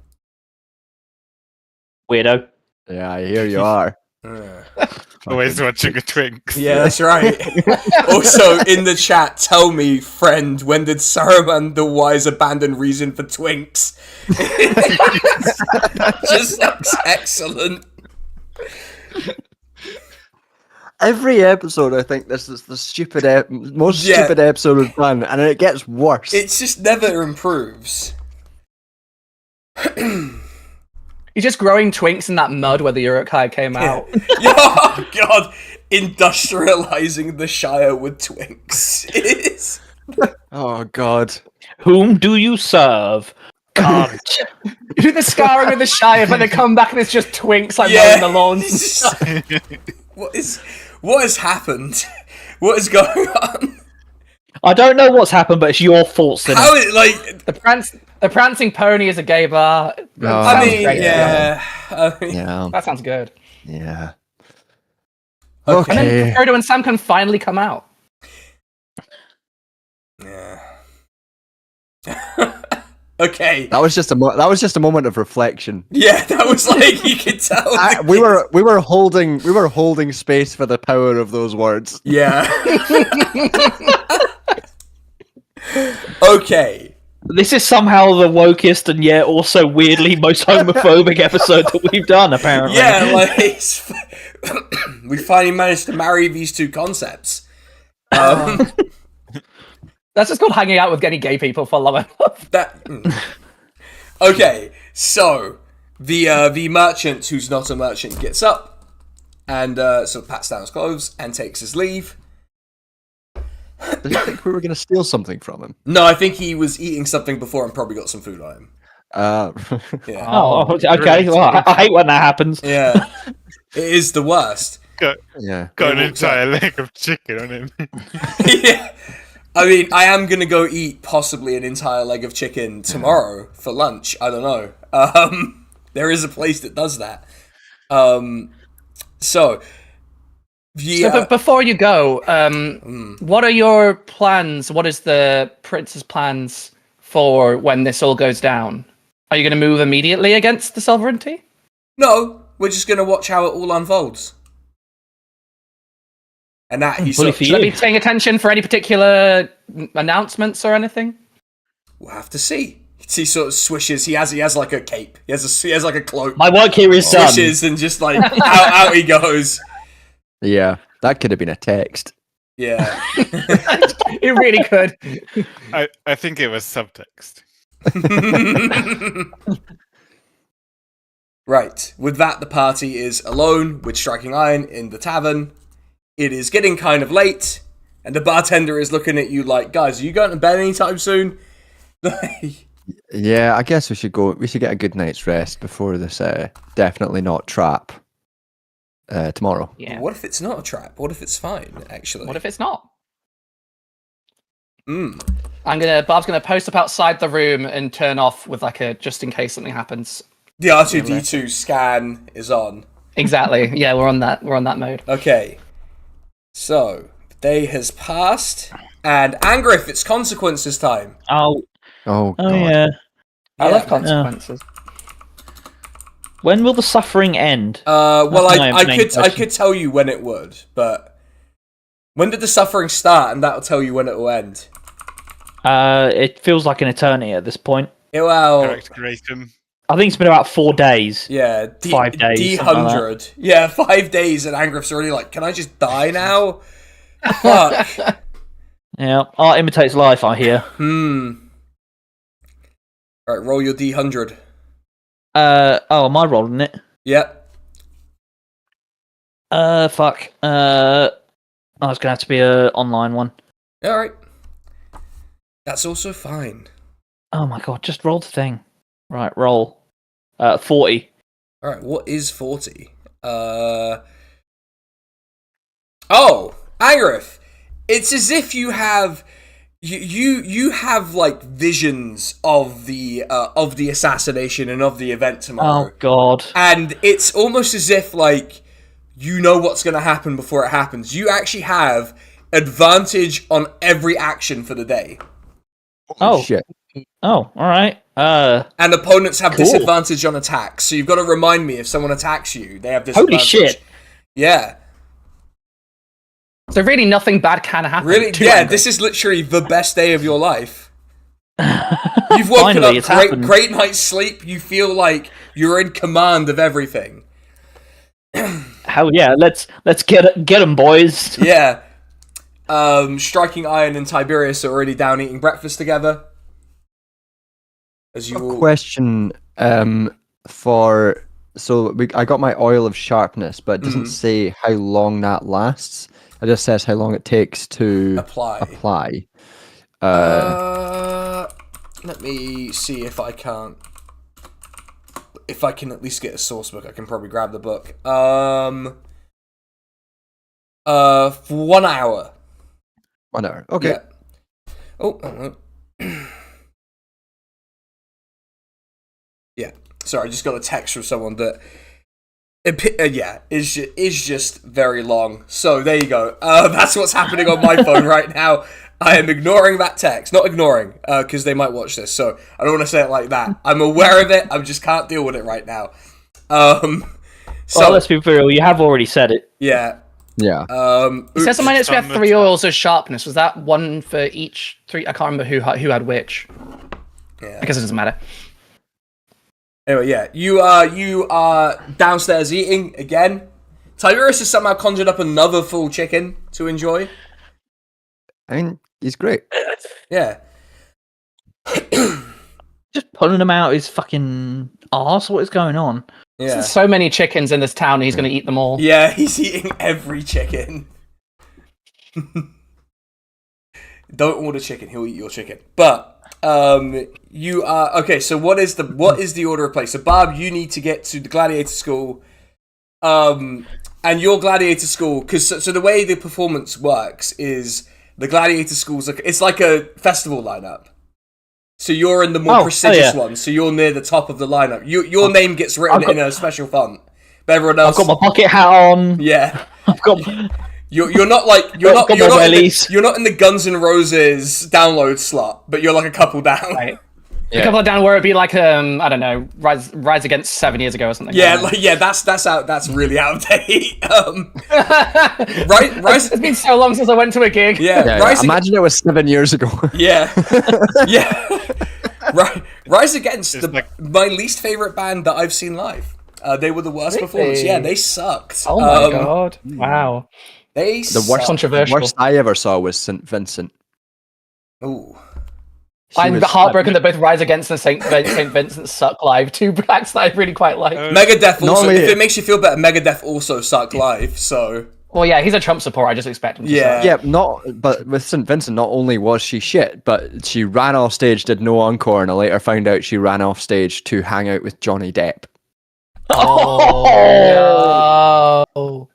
Weirdo. Yeah, I hear you are. Always watching a twinks. Yeah, that's right. Also, in the chat, tell me, friend, when did Saruman the Wise abandon reason for twinks? Just looks excellent. Every episode, I think this is the most Yeah. stupid episode we've done, and it gets worse. It just never improves. You You're just growing twinks in that mud where the Uruk-hai came out. Oh god, industrializing the Shire with twinks. Oh god. Whom do you serve? Can't. You do the scarring with the Shire, but they come back and it's just twinks like mowing the lawns. What has happened? What is going on? I don't know what's happened, but it's your fault. How is like the prancing pony is a gay bar. I mean, great, yeah. That sounds good. Yeah. And then Okay. Frodo and Sam can finally come out. Yeah. Okay. That was just a moment of reflection. Yeah, that was like you could tell. We were holding space for the power of those words. Yeah. Okay. This is somehow the wokest and yet also weirdly most homophobic episode that we've done, apparently. Yeah, like we finally managed to marry these two concepts. That's just called hanging out with any gay people for long enough. Okay, so the merchant who's not a merchant gets up and sort of pats down his clothes and takes his leave. Did you think we were going to steal something from him? No, I think he was eating something before and probably got some food on him. Yeah. Oh, okay. Well, I hate when that happens. Yeah. It is the worst. Got an entire leg of chicken on him. Yeah. I mean, I am going to go eat possibly an entire leg of chicken tomorrow for lunch. I don't know. There is a place that does that. So but before you go, what are your plans? What is the prince's plans for when this all goes down? Are you going to move immediately against the sovereignty? No, we're just going to watch how it all unfolds. And that he's Bully for Should I you. be paying attention for any particular announcements or anything? We'll have to see. He sort of swishes. He has like a cape. He has like a cloak. My work here is done. Swishes and just like out he goes. Yeah, that could have been a text. Yeah. It really could. I think it was subtext. Right. With that, the party is alone with Striking Iron in the tavern. It is getting kind of late, and the bartender is looking at you like, guys, are you going to bed anytime soon? Yeah, I guess we should go. We should get a good night's rest before this definitely not trap tomorrow. Yeah. What if it's not a trap? What if it's fine, actually? What if it's not? Mm. Barb's gonna post up outside the room and turn off with like a just in case something happens. The R2-D2 scan is on. Exactly. Yeah, we're on that mode. Okay. So, the day has passed, and Angrif, it's consequences time. Oh Oh god. yeah. I love Yeah. consequences. When will the suffering end? Well, That's my I main could question. tell you when it would, but when did the suffering start? And that'll tell you when it will end. It feels like an eternity at this point. Well, Correct, Grayson. I think it's been about 4 days. yeah, 5 days, something like D100. Yeah, 5 days, and Angrif's already like, can I just die now? Fuck. Yeah, art imitates life, I hear. Right, roll your D100. Am I rolling it? Yep. Fuck. Oh, it's gonna have to be a online one. Alright. That's also fine. Oh my god, just roll the thing. Right, roll. 40. Alright, what is 40? Oh! Angrif! It's as if you have... You have like visions of the assassination and of the event tomorrow. Oh god. And it's almost as if, like, you know what's going to happen before it happens. You actually have advantage on every action for the day. Oh. Shit. Oh, alright. And opponents have Cool. disadvantage on attacks. So you've got to remind me if someone attacks you, they have disadvantage. Holy shit. Yeah. So really nothing bad can happen. Really? to Yeah, Angrif. this is literally the best day of your life. You've woken Finally, up, it's happened. great night's sleep. You feel like you're in command of everything. Hell yeah, let's get them, boys. Yeah. Striking Iron and Tiberius are already down eating breakfast together. As you all... Question for I got my oil of sharpness, but it doesn't say how long that lasts. It just says how long it takes to apply. Let me see if I can at least get a source book. I can probably grab the book. For 1 hour. 1 hour. Okay. Yeah. Oh. Yeah. Sorry, I just got a text from someone that is just very long. So there you go. That's what's happening on my phone right now. I am ignoring that text. Not ignoring, because they might watch this, so I don't want to say it like that. I'm aware of it, I just can't deal with it right now. Well, let's be real, you have already said it. Yeah. Yeah. It says on my notes we have 3 oils of sharpness. Was that one for each 3? I can't remember who had which. Yeah. I guess it doesn't matter. Anyway, yeah. You are downstairs eating again. Tiberius has somehow conjured up another full chicken to enjoy. I mean, he's great. Yeah. Just pulling him out his fucking arse. What is going on? Yeah. There's so many chickens in this town, and he's going to eat them all. Yeah, he's eating every chicken. Don't order chicken; he'll eat your chicken. But you are okay. So what is the order of play? So Barb, you need to get to the Gladiator School. And your Gladiator School, because so the way the performance works is the Gladiator School's it's like a festival lineup. So you're in the more prestigious one. So you're near the top of the lineup. Your name gets written in a special font. But everyone else, I've got my bucket hat on. Yeah, I've got. you're not in the Guns N' Roses download slot, but you're like a couple down. Right. A couple of down where it'd be like I don't know, Rise Against 7 years ago or something. Yeah, that's really out of date. Rise. It's been so long since I went to a gig. Yeah, imagine it was 7 years ago. Yeah, yeah. Rise Against my least favorite band that I've seen live. They were the worst performance. Yeah, they sucked. Oh my god! Wow. The worst I ever saw was St. Vincent. Ooh. I'm heartbroken that both Rise Against and St. Vincent suck live. 2 acts that I really quite like. Megadeth also, if it makes you feel better, Megadeth also suck live, so... Well, yeah, he's a Trump supporter, I just expect him to suck. Yeah, but with St. Vincent, not only was she shit, but she ran off stage, did no encore, and I later found out she ran off stage to hang out with Johnny Depp. Oh, no.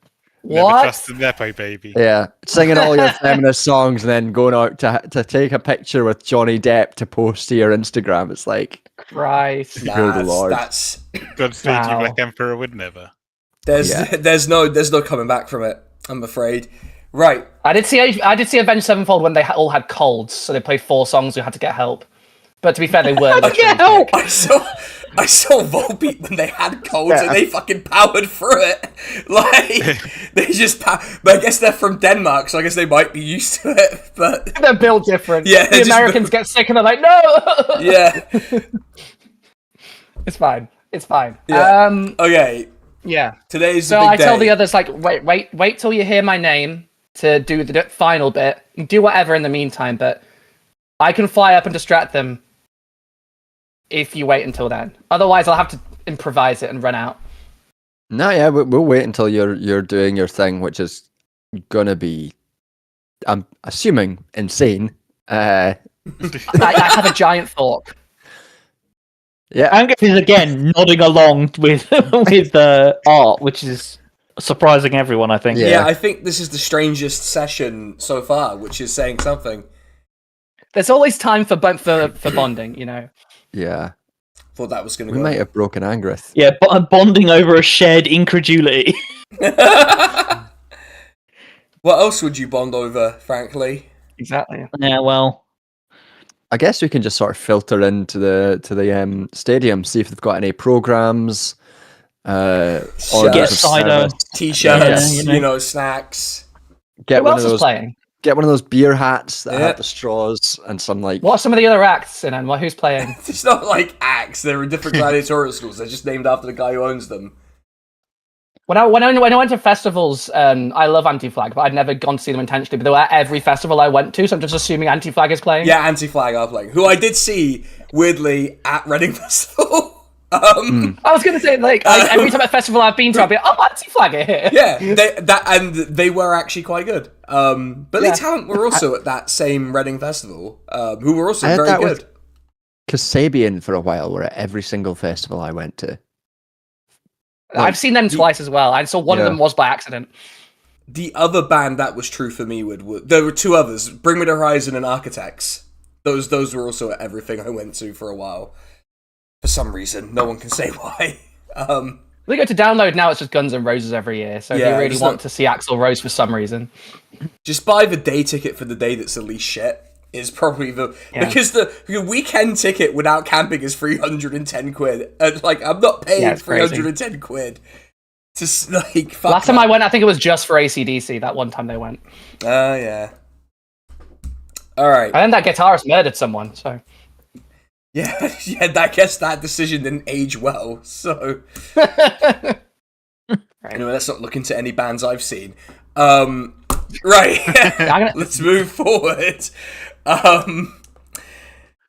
Never What? trusted Nepo, baby. Yeah, singing all your feminist songs and then going out to take a picture with Johnny Depp to post to your Instagram. It's like, Christ. That's Godspeed you, Black Emperor would never. There's no coming back from it, I'm afraid. Right. I did see Avenged Sevenfold when they all had colds, so they played 4 songs. We had to get help. But to be fair, they were. Get help! I saw Volbeat when they had colds and they fucking powered through it. Like they just. But I guess they're from Denmark, so I guess they might be used to it. But they're built different. Yeah, the Americans get sick and they're like, no. Yeah. It's fine. It's fine. Yeah. Okay. Yeah. Today's so the big I tell day. the others like, wait till you hear my name to do the final bit. Do whatever in the meantime, but I can fly up and distract them if you wait until then. Otherwise, I'll have to improvise it and run out. No, yeah, we'll wait until you're doing your thing, which is gonna be, I'm assuming, insane. I have a giant fork. Yeah, Angus is again nodding along with art, which is surprising everyone, I think. Yeah, I think this is the strangest session so far, which is saying something. There's always time for bonding, you know. Yeah. Thought that was going to We go. might have broken Angrith. Yeah, but bonding over a shared incredulity. What else would you bond over, frankly? Exactly. Yeah, well, I guess we can just sort of filter into the stadium, see if they've got any programs, get cider, t-shirts, yeah, snacks. Get Who one else of is those. playing? Get one of those beer hats that have the straws and some like. What are some of the other acts in and who's playing? It's not like acts. They're in different gladiatorial schools. They're just named after the guy who owns them. When I went to festivals, I love Anti-Flag, but I'd never gone to see them intentionally. But they were at every festival I went to, so I'm just assuming Anti-Flag is playing. Yeah, Anti-Flag are playing. Who I did see weirdly at Reading Festival. I was going to say, like, every time at festival I've been to, I'll be like, oh, anti-flag it here. Yeah, they were actually quite good. Billy Talent were also at that same Reading festival, who were also very good. Kasabian for a while were at every single festival I went to. I've seen them twice as well. I saw one of them was by accident. The other band that was true for me there were two others, Bring Me the Horizon and Architects. Those were also at everything I went to for a while. For some reason, no one can say why. We go to download now. It's just Guns N' Roses every year. So if you really want to see Axl Rose for some reason, just buy the day ticket for the day that's the least shit. Is probably because the weekend ticket without camping is 310 quid. And like I'm not paying 310 quid to like. Fuck Last time I went, I think it was just for AC/DC. That one time they went. Oh yeah. All right. And then that guitarist murdered someone. So. Yeah. I guess that decision didn't age well. So. Anyway, let's not look into any bands I've seen. Right. Let's move forward.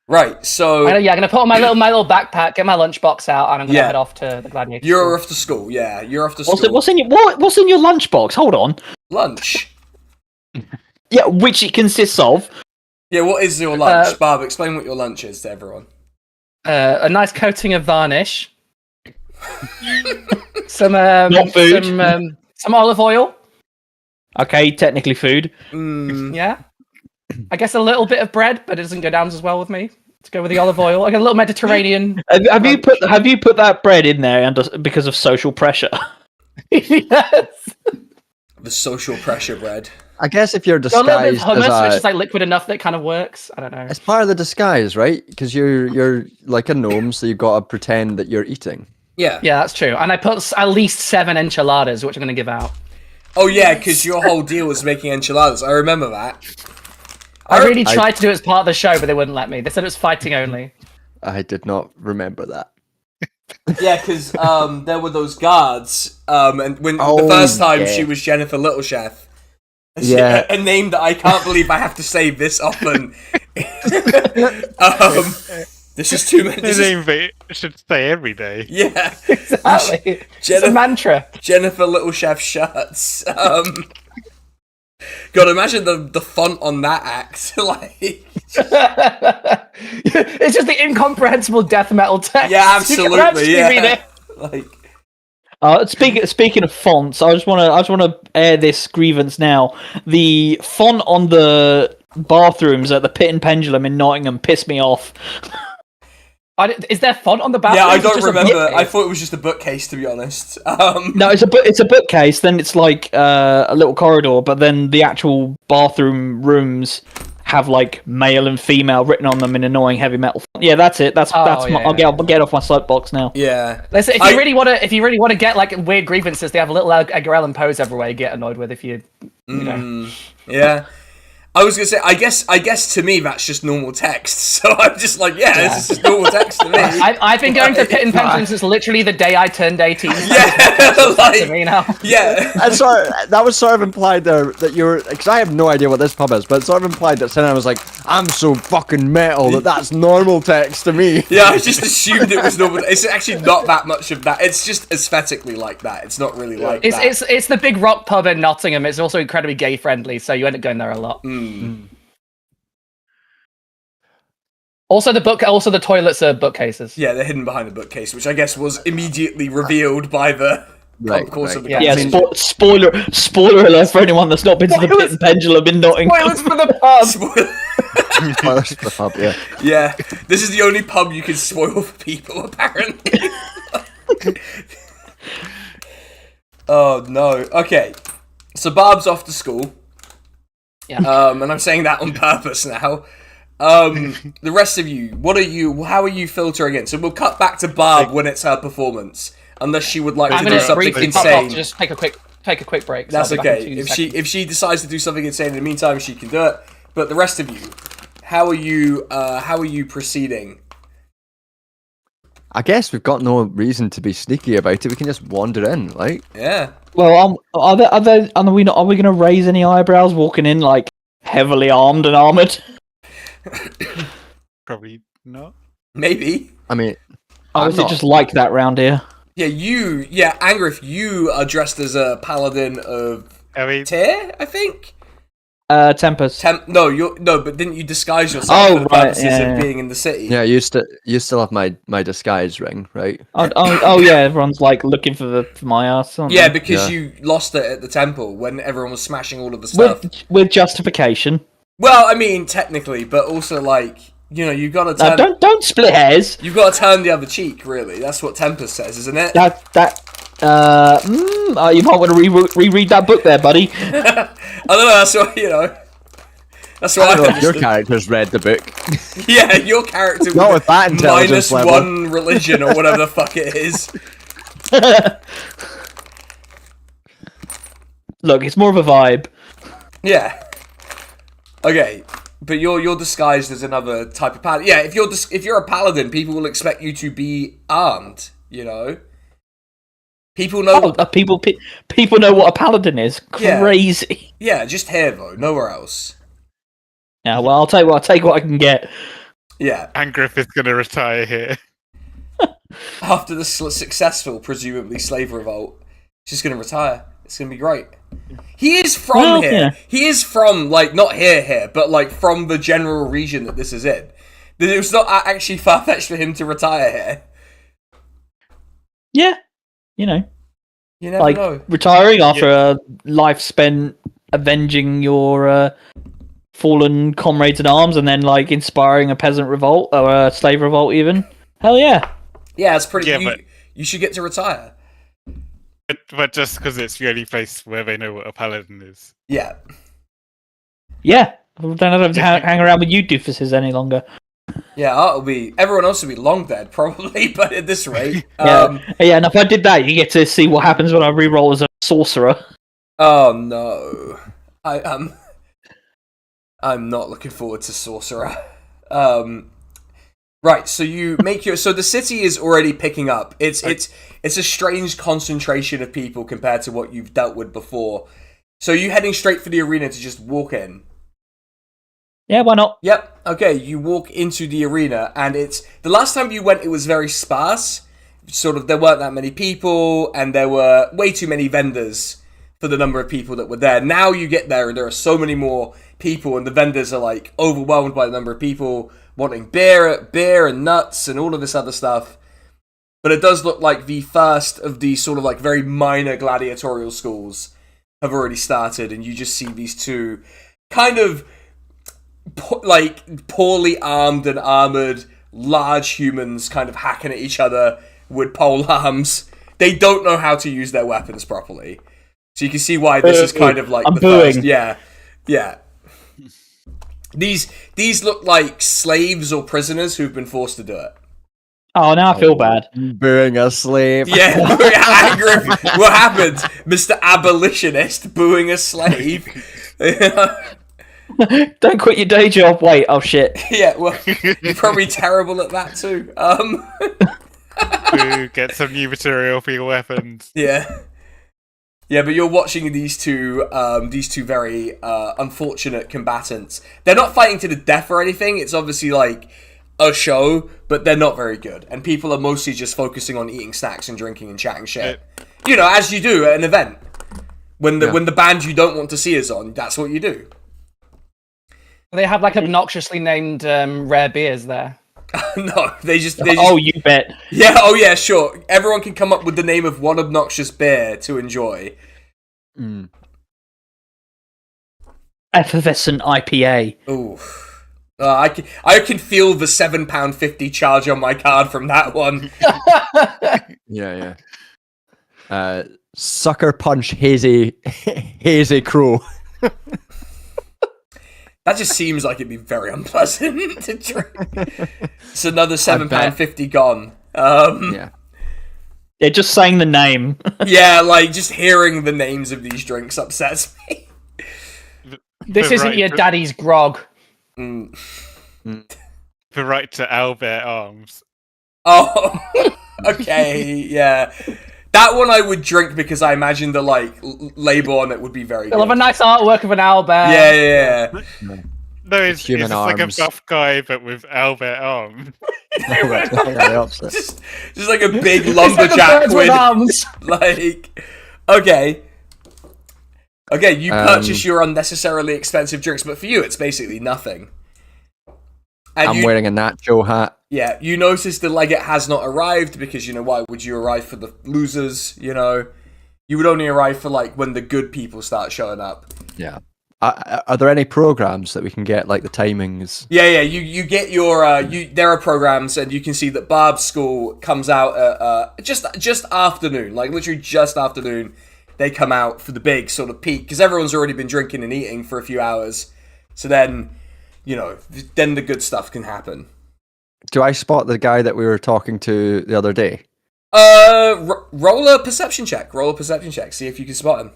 Right, so I'm gonna put on my little backpack, get my lunchbox out, and I'm gonna head off to the Gladiator. You're off to school, yeah. You're off to school. What's in your lunchbox? Hold on. Lunch. Yeah, which it consists of. Yeah, what is your lunch, Barb? Explain what your lunch is to everyone. A nice coating of varnish. Some not food. Some olive oil. Okay, technically food. Yeah. I guess a little bit of bread, but it doesn't go down as well with me. To go with the olive oil, like a little Mediterranean. Have you put that bread in there because of social pressure? Yes. The social pressure bread. I guess if you're disguised a little bit of hummus, as which is like liquid enough that it kind of works. I don't know. It's part of the disguise, right? Because you're like a gnome, so you've got to pretend that you're eating. Yeah. Yeah, that's true. And I put at least 7 enchiladas, which I'm going to give out. Oh yeah, because your whole deal was making enchiladas. I remember that. I really tried to do it as part of the show, but they wouldn't let me. They said it was fighting only. I did not remember that. Yeah, because there were those guards, and when the first time she was Jennifer Littlechef. Yeah, a name that I can't believe I have to say this often. This is too many. This name they should say every day. Yeah, exactly. It's a mantra. Jennifer Littlechef shirts. God, imagine the font on that act. Like, it's just the incomprehensible death metal text. Yeah, absolutely. Yeah. Like. Speaking of fonts, I just want to air this grievance now. The font on the bathrooms at the Pit and Pendulum in Nottingham pissed me off. Is there font on the bathroom? Yeah, I don't remember. I thought it was just a bookcase, to be honest. No, it's a bookcase. Then it's like a little corridor, but then the actual bathroom rooms have like male and female written on them in annoying heavy metal. Yeah, that's it. I'll get off my soapbox now. Yeah. Listen, if you really want to get like weird grievances, they have a little Edgar Allan Poe's everywhere. You get annoyed with if you know. Yeah. I was gonna say, I guess to me that's just normal text. So I'm just like, this is just normal text to me. I've been going to Pit and Pendulum since literally the day I turned 18. To me now. Yeah. And that was sort of implied there that you're, because I have no idea what this pub is, but it sort of implied that Senna was like, I'm so fucking metal that's normal text to me. Yeah, I just assumed it was normal. It's actually not that much of that. It's just aesthetically like that. It's not really like that. It's the big rock pub in Nottingham. It's also incredibly gay friendly, so you end up going there a lot. Also, the toilets are bookcases. Yeah, they're hidden behind the bookcase, which I guess was immediately revealed by the course of the campaign. Yeah, spoiler alert for anyone that's not been to the Pit and Pendulum in Nottingham. Spoilers for the pub. Spoilers for the pub, yeah. Yeah, this is the only pub you can spoil for people, apparently. Oh no. Okay, so Barb's off to school. Yeah. And I'm saying that on purpose now. The rest of you, how are you filtering in? So we'll cut back to Barb when it's her performance, unless she would like to do something insane. Just take a quick break. That's okay. If she decides to do something insane in the meantime, she can do it. But the rest of you, how are you proceeding? I guess we've got no reason to be sneaky about it. We can just wander in, like. Yeah. Well, are we going to raise any eyebrows walking in like heavily armed and armored? Probably not. Maybe. I mean, Oh, is it just like that round here? Yeah, Angrif, you are dressed as a paladin of Tyr, I think? Tempest. But didn't you disguise yourself for the purposes of being in the city? Yeah, you still have my disguise ring, right? Oh yeah, everyone's like looking for my ass. Yeah, because you lost it at the temple when everyone was smashing all of the stuff. With justification. Well, I mean, technically, but also like, you know, you gotta turn... don't split hairs. You've got to turn the other cheek, really. That's what Tempest says, isn't it? You might want to reread that book there, buddy. I don't know, that's what, you know... That's what I don't know if your character's read the book. Yeah, your character Not with that intelligence level. -1 religion or whatever the fuck it is. Look, it's more of a vibe. Yeah. Okay, but you're disguised as another type of paladin. Yeah, if you're a paladin, people will expect you to be armed. You know, people know. People know what a paladin is. Crazy. Yeah, just here though, nowhere else. Yeah, well, I'll take what I can get. Yeah, Angrif is going to retire here after the successful, presumably, slave revolt. She's going to retire. It's going to be great. He is from here. Yeah. He is from, like, not here, but, like, from the general region that this is in. It was not actually far-fetched for him to retire here. Yeah. You know. You never know. Retiring after a life spent avenging your fallen comrades in arms and then, like, inspiring a peasant revolt or a slave revolt even. Hell yeah. Yeah, it's pretty... you should get to retire. But just because it's the only place where they know what a paladin is. Yeah. Yeah. I don't have to hang around with you doofuses any longer. Yeah, everyone else will be long dead, probably, but at this rate. Yeah, and if I did that, you get to see what happens when I reroll as a sorcerer. Oh, no. I'm not looking forward to sorcerer. Right, so you make so the city is already picking up. It's a strange concentration of people compared to what you've dealt with before. So you heading straight for the arena to just walk in? Yeah, why not? Yep. Okay, you walk into the arena, and it's the last time you went. It was very sparse. Sort of, there weren't that many people, and there were way too many vendors for the number of people that were there. Now you get there, and there are so many more people, and the vendors are like overwhelmed by the number of people wanting beer and nuts and all of this other stuff. But it does look like the first of these sort of like very minor gladiatorial schools have already started, and you just see these two kind of like poorly armed and armored large humans kind of hacking at each other with pole arms. They don't know how to use their weapons properly. So you can see why this is kind of like first. Yeah. These look like slaves or prisoners who've been forced to do it. Oh, now I feel bad. Booing a slave. Yeah, angry. What happened? Mr. Abolitionist booing a slave. Don't quit your day job. Wait, oh shit. Yeah, well, you're probably terrible at that too. Get some new material for your weapons. Yeah. Yeah, but you're watching these two very unfortunate combatants. They're not fighting to the death or anything. It's obviously like a show, but they're not very good. And people are mostly just focusing on eating snacks and drinking and chatting shit. You know, as you do at an event. When the band you don't want to see is on, that's what you do. They have like obnoxiously named rare beers there. No, they just... Oh, you bet. Yeah, oh yeah, sure. Everyone can come up with the name of one obnoxious beer to enjoy. Effervescent IPA. Ooh. I can feel the £7.50 charge on my card from that one. Yeah. Sucker Punch Hazy Crow. That just seems like it'd be very unpleasant to drink. It's another £7.50 gone. Yeah, just saying the name. Yeah, like just hearing the names of these drinks upsets me. This isn't your daddy's grog. The right to Albert Arms. Oh, okay, yeah. That one I would drink because I imagine the like label on it would be very good. They'll have a nice artwork of an Albert. Yeah. No, it's human just like a arms. buff guy, but with Albert arms. The opposite. just like a big It's like a lumberjack bird with arms. like, okay, you purchase your unnecessarily expensive drinks, but for you, it's basically nothing. And I'm wearing a nacho hat. Yeah, you notice the legate has not arrived because, why would you arrive for the losers, You would only arrive for, when the good people start showing up. Yeah. Are there any programs that we can get, like the timings? Yeah, you get your, there are programs, and you can see that Barb's school comes out at, just afternoon, literally just afternoon, they come out for the big sort of peak, because everyone's already been drinking and eating for a few hours, so then, then the good stuff can happen. Do I spot the guy that we were talking to the other day? Roll a perception check. See if you can spot him.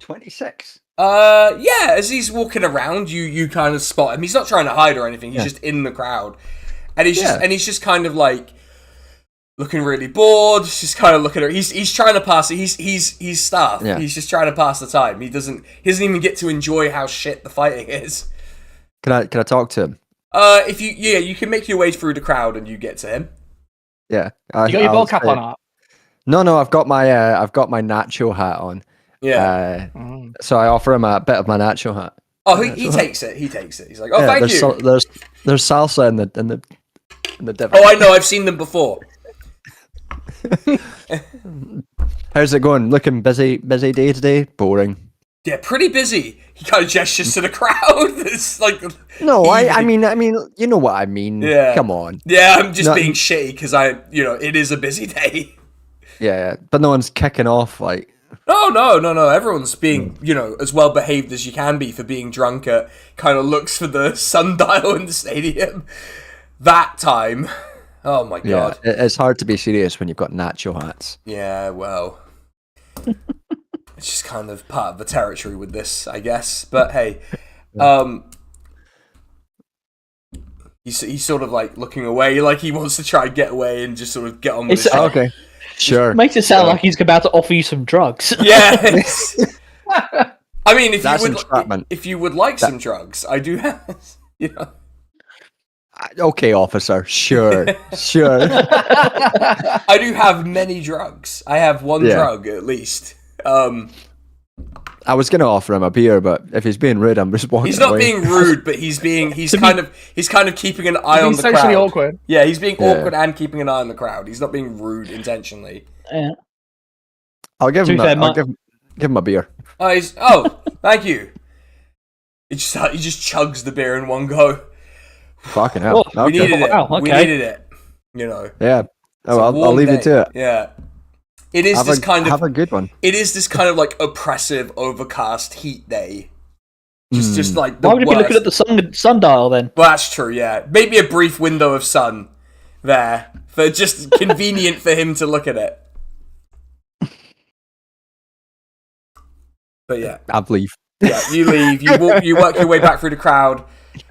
26. Yeah, as he's walking around, you kind of spot him. He's not trying to hide or anything. He's just in the crowd. And he's just kind of looking really bored, just kind of looking at he's trying to pass it. He's staff. Yeah. He's just trying to pass the time. He doesn't even get to enjoy how shit the fighting is. Can I talk to him? If you can make your way through the crowd and you get to him. Yeah. You got your ball cap on, Art? No, I've got my nacho hat on. Yeah. So I offer him a bit of my nacho hat. Oh, he takes it. He's like, "Oh, thank you." There's salsa in the dip. Oh, I know. I've seen them before. How's it going? Looking busy day today? Boring. Yeah, pretty busy. He kind of gestures to the crowd. It's no, I mean, you know what I mean. Yeah. Come on. Yeah, I'm just being shitty because it is a busy day. Yeah, but no one's kicking off No. Everyone's being, as well behaved as you can be for being drunk at kind of looks for the sundial in the stadium. That time. Oh my god. Yeah, it's hard to be serious when you've got nacho hats. Yeah, well. It's just kind of part of the territory with this, I guess. But hey, he's sort of looking away, like he wants to try and get away and just sort of get on with his job. Okay, sure. Makes it sound like he's about to offer you some drugs. Yeah. I mean, if you would like some drugs, I do have, Okay, officer. Sure. I do have many drugs. I have one drug at least. I was gonna offer him a beer, but if he's being rude, I'm just walking He's not away. being rude, but he's kind of keeping an eye on the crowd. Socially awkward. Yeah, he's being awkward and keeping an eye on the crowd. He's not being rude intentionally. Yeah. I'll give him a beer. Oh, thank you. He just chugs the beer in one go. Fucking hell. Oh, We needed it. Wow, okay. We needed it. Yeah. Oh, I'll leave you to it. Yeah. It is have a good one. It is this kind of oppressive, overcast heat day. Just like the Why would it be worst. looking at the sundial then? Well, that's true. Yeah, maybe a brief window of sun there for just convenient for him to look at it. But yeah, I leave. Yeah, you leave. You work your way back through the crowd.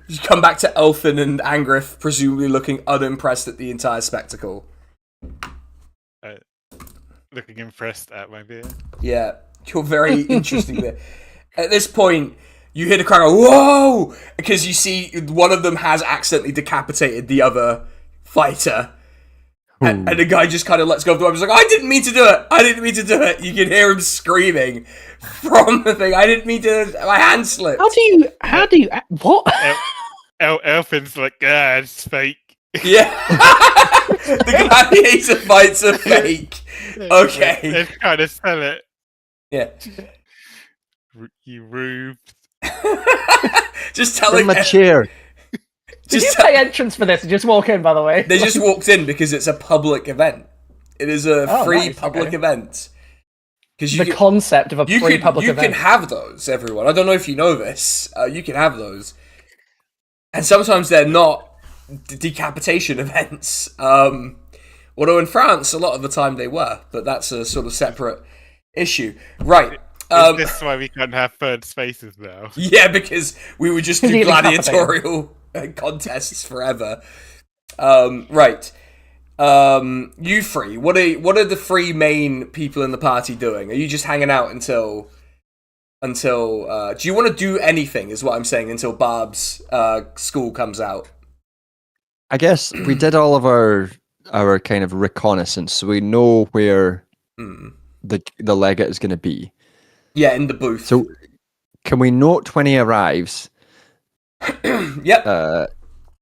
You come back to Elfin and Angriff, presumably looking unimpressed at the entire spectacle. Looking impressed at my beer. Yeah, you're very interesting there. At this point, you hear the crowd go, "Whoa!" Because you see one of them has accidentally decapitated the other fighter. And the guy just kind of lets go of the weapon. He's like, I didn't mean to do it. You can hear him screaming from the thing. I didn't mean to. My hand slipped. How do you, what? Elfin's like, it's fake. Yeah. The gladiator fights are fake. Okay. Let's kind of sell it. Yeah. You rube. Just telling Give him a chair. Did you pay entrance for this and just walk in, by the way? They just walked in because it's a public event. It is a free public event. The concept of a free public event. You can have those, everyone. I don't know if you know this. You can have those. And sometimes they're not decapitation events. Although in France, a lot of the time they were. But that's a sort of separate issue. Right. Is this why we can't have third spaces now? Yeah, because we would just do gladiatorial contests forever. Right. You three. What are the three main people in the party doing? Are you just hanging out until until do you want to do anything? Is what I'm saying until Barb's school comes out. I guess we did all of our kind of reconnaissance, so we know where the legate is going to be. Yeah, in the booth. So, can we note when he arrives? Yep.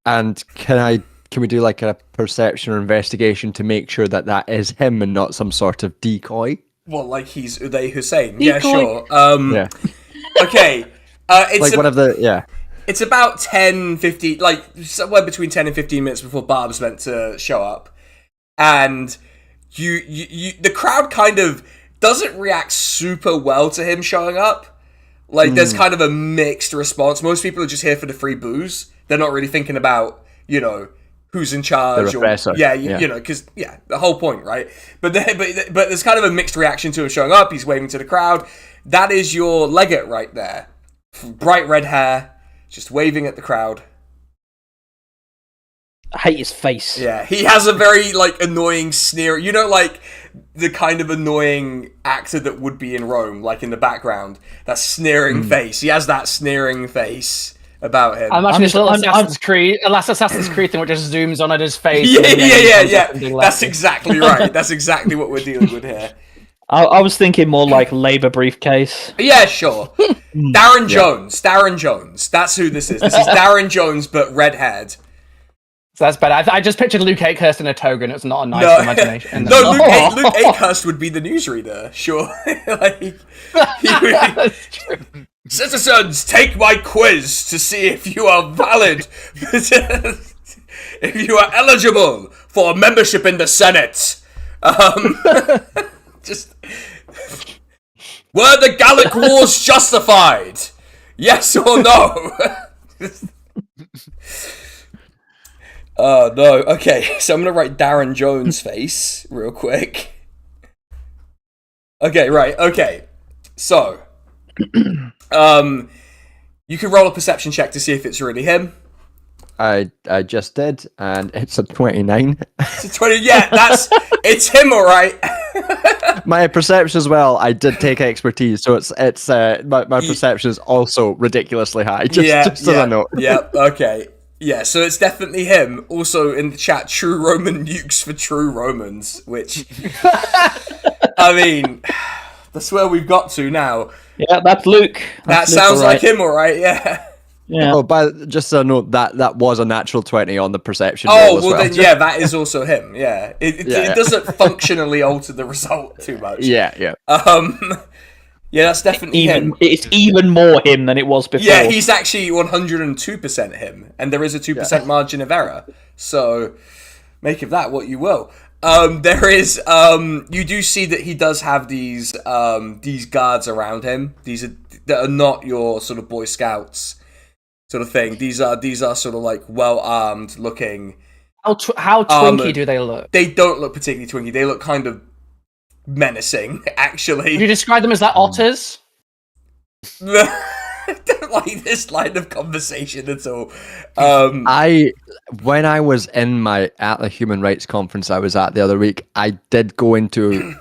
And can we do like a perception or investigation to make sure that is him and not some sort of decoy? Well, like he's Uday Hussein. Yeah, sure. Yeah. Okay. It's like one of the It's about 10, 15, like somewhere between 10 and 15 minutes before Barb's meant to show up. And the crowd kind of doesn't react super well to him showing up. Like, there's kind of a mixed response. Most people are just here for the free booze. They're not really thinking about, who's in charge. The repressor. Because, the whole point, right? But there's kind of a mixed reaction to him showing up. He's waving to the crowd. That is your legate right there. Bright red hair. Just waving at the crowd. I hate his face. Yeah, he has a very, annoying sneer. The kind of annoying actor that would be in Rome, like in the background. That sneering face. He has that sneering face about him. I imagine this little Assassin's Creed thing which just zooms on at his face. Yeah. That's exactly right. That's exactly what we're dealing with here. I was thinking more like Labour briefcase. Yeah, sure. Darren Jones. That's who this is. This is Darren Jones, but red-haired. So that's better. I just pictured Luke Akehurst in a toga, and it's not a nice imagination. No, Luke Akehurst would be the newsreader, sure. That's true. Citizens, take my quiz to see if you are valid, if you are eligible for membership in the Senate. Just were the Gallic Wars justified? Yes or no? Oh no. Okay, so I'm gonna write Darren Jones' face real quick. Okay, right. Okay, so you can roll a perception check to see if it's really him. I just did, and it's a 29. It's a 20. Yeah, it's him, all right. My perception as well. I did take expertise, so it's my perception is also ridiculously high. Just so I know. Yeah. Okay. Yeah. So it's definitely him. Also in the chat, true Roman nukes for true Romans, which I mean, that's where we've got to now. Yeah, that's Luke. That sounds like him, all right. Yeah. Yeah. Oh, but just so I know, that was a natural 20 on the perception. Oh, well then, yeah, that is also him. Yeah, it doesn't functionally alter the result too much. Yeah. Yeah, that's definitely him. It's even more him than it was before. Yeah, he's actually 102% him, and there is a 2% margin of error. So make of that what you will. There is you do see that he does have these guards around him. That are not your sort of Boy Scouts sort of thing. These are sort of like well armed looking. How twinky do they look? They don't look particularly twinky. They look kind of menacing, actually. Would you describe them as like otters? I don't like this line of conversation at all. When I was at the human rights conference I was at the other week, I did go into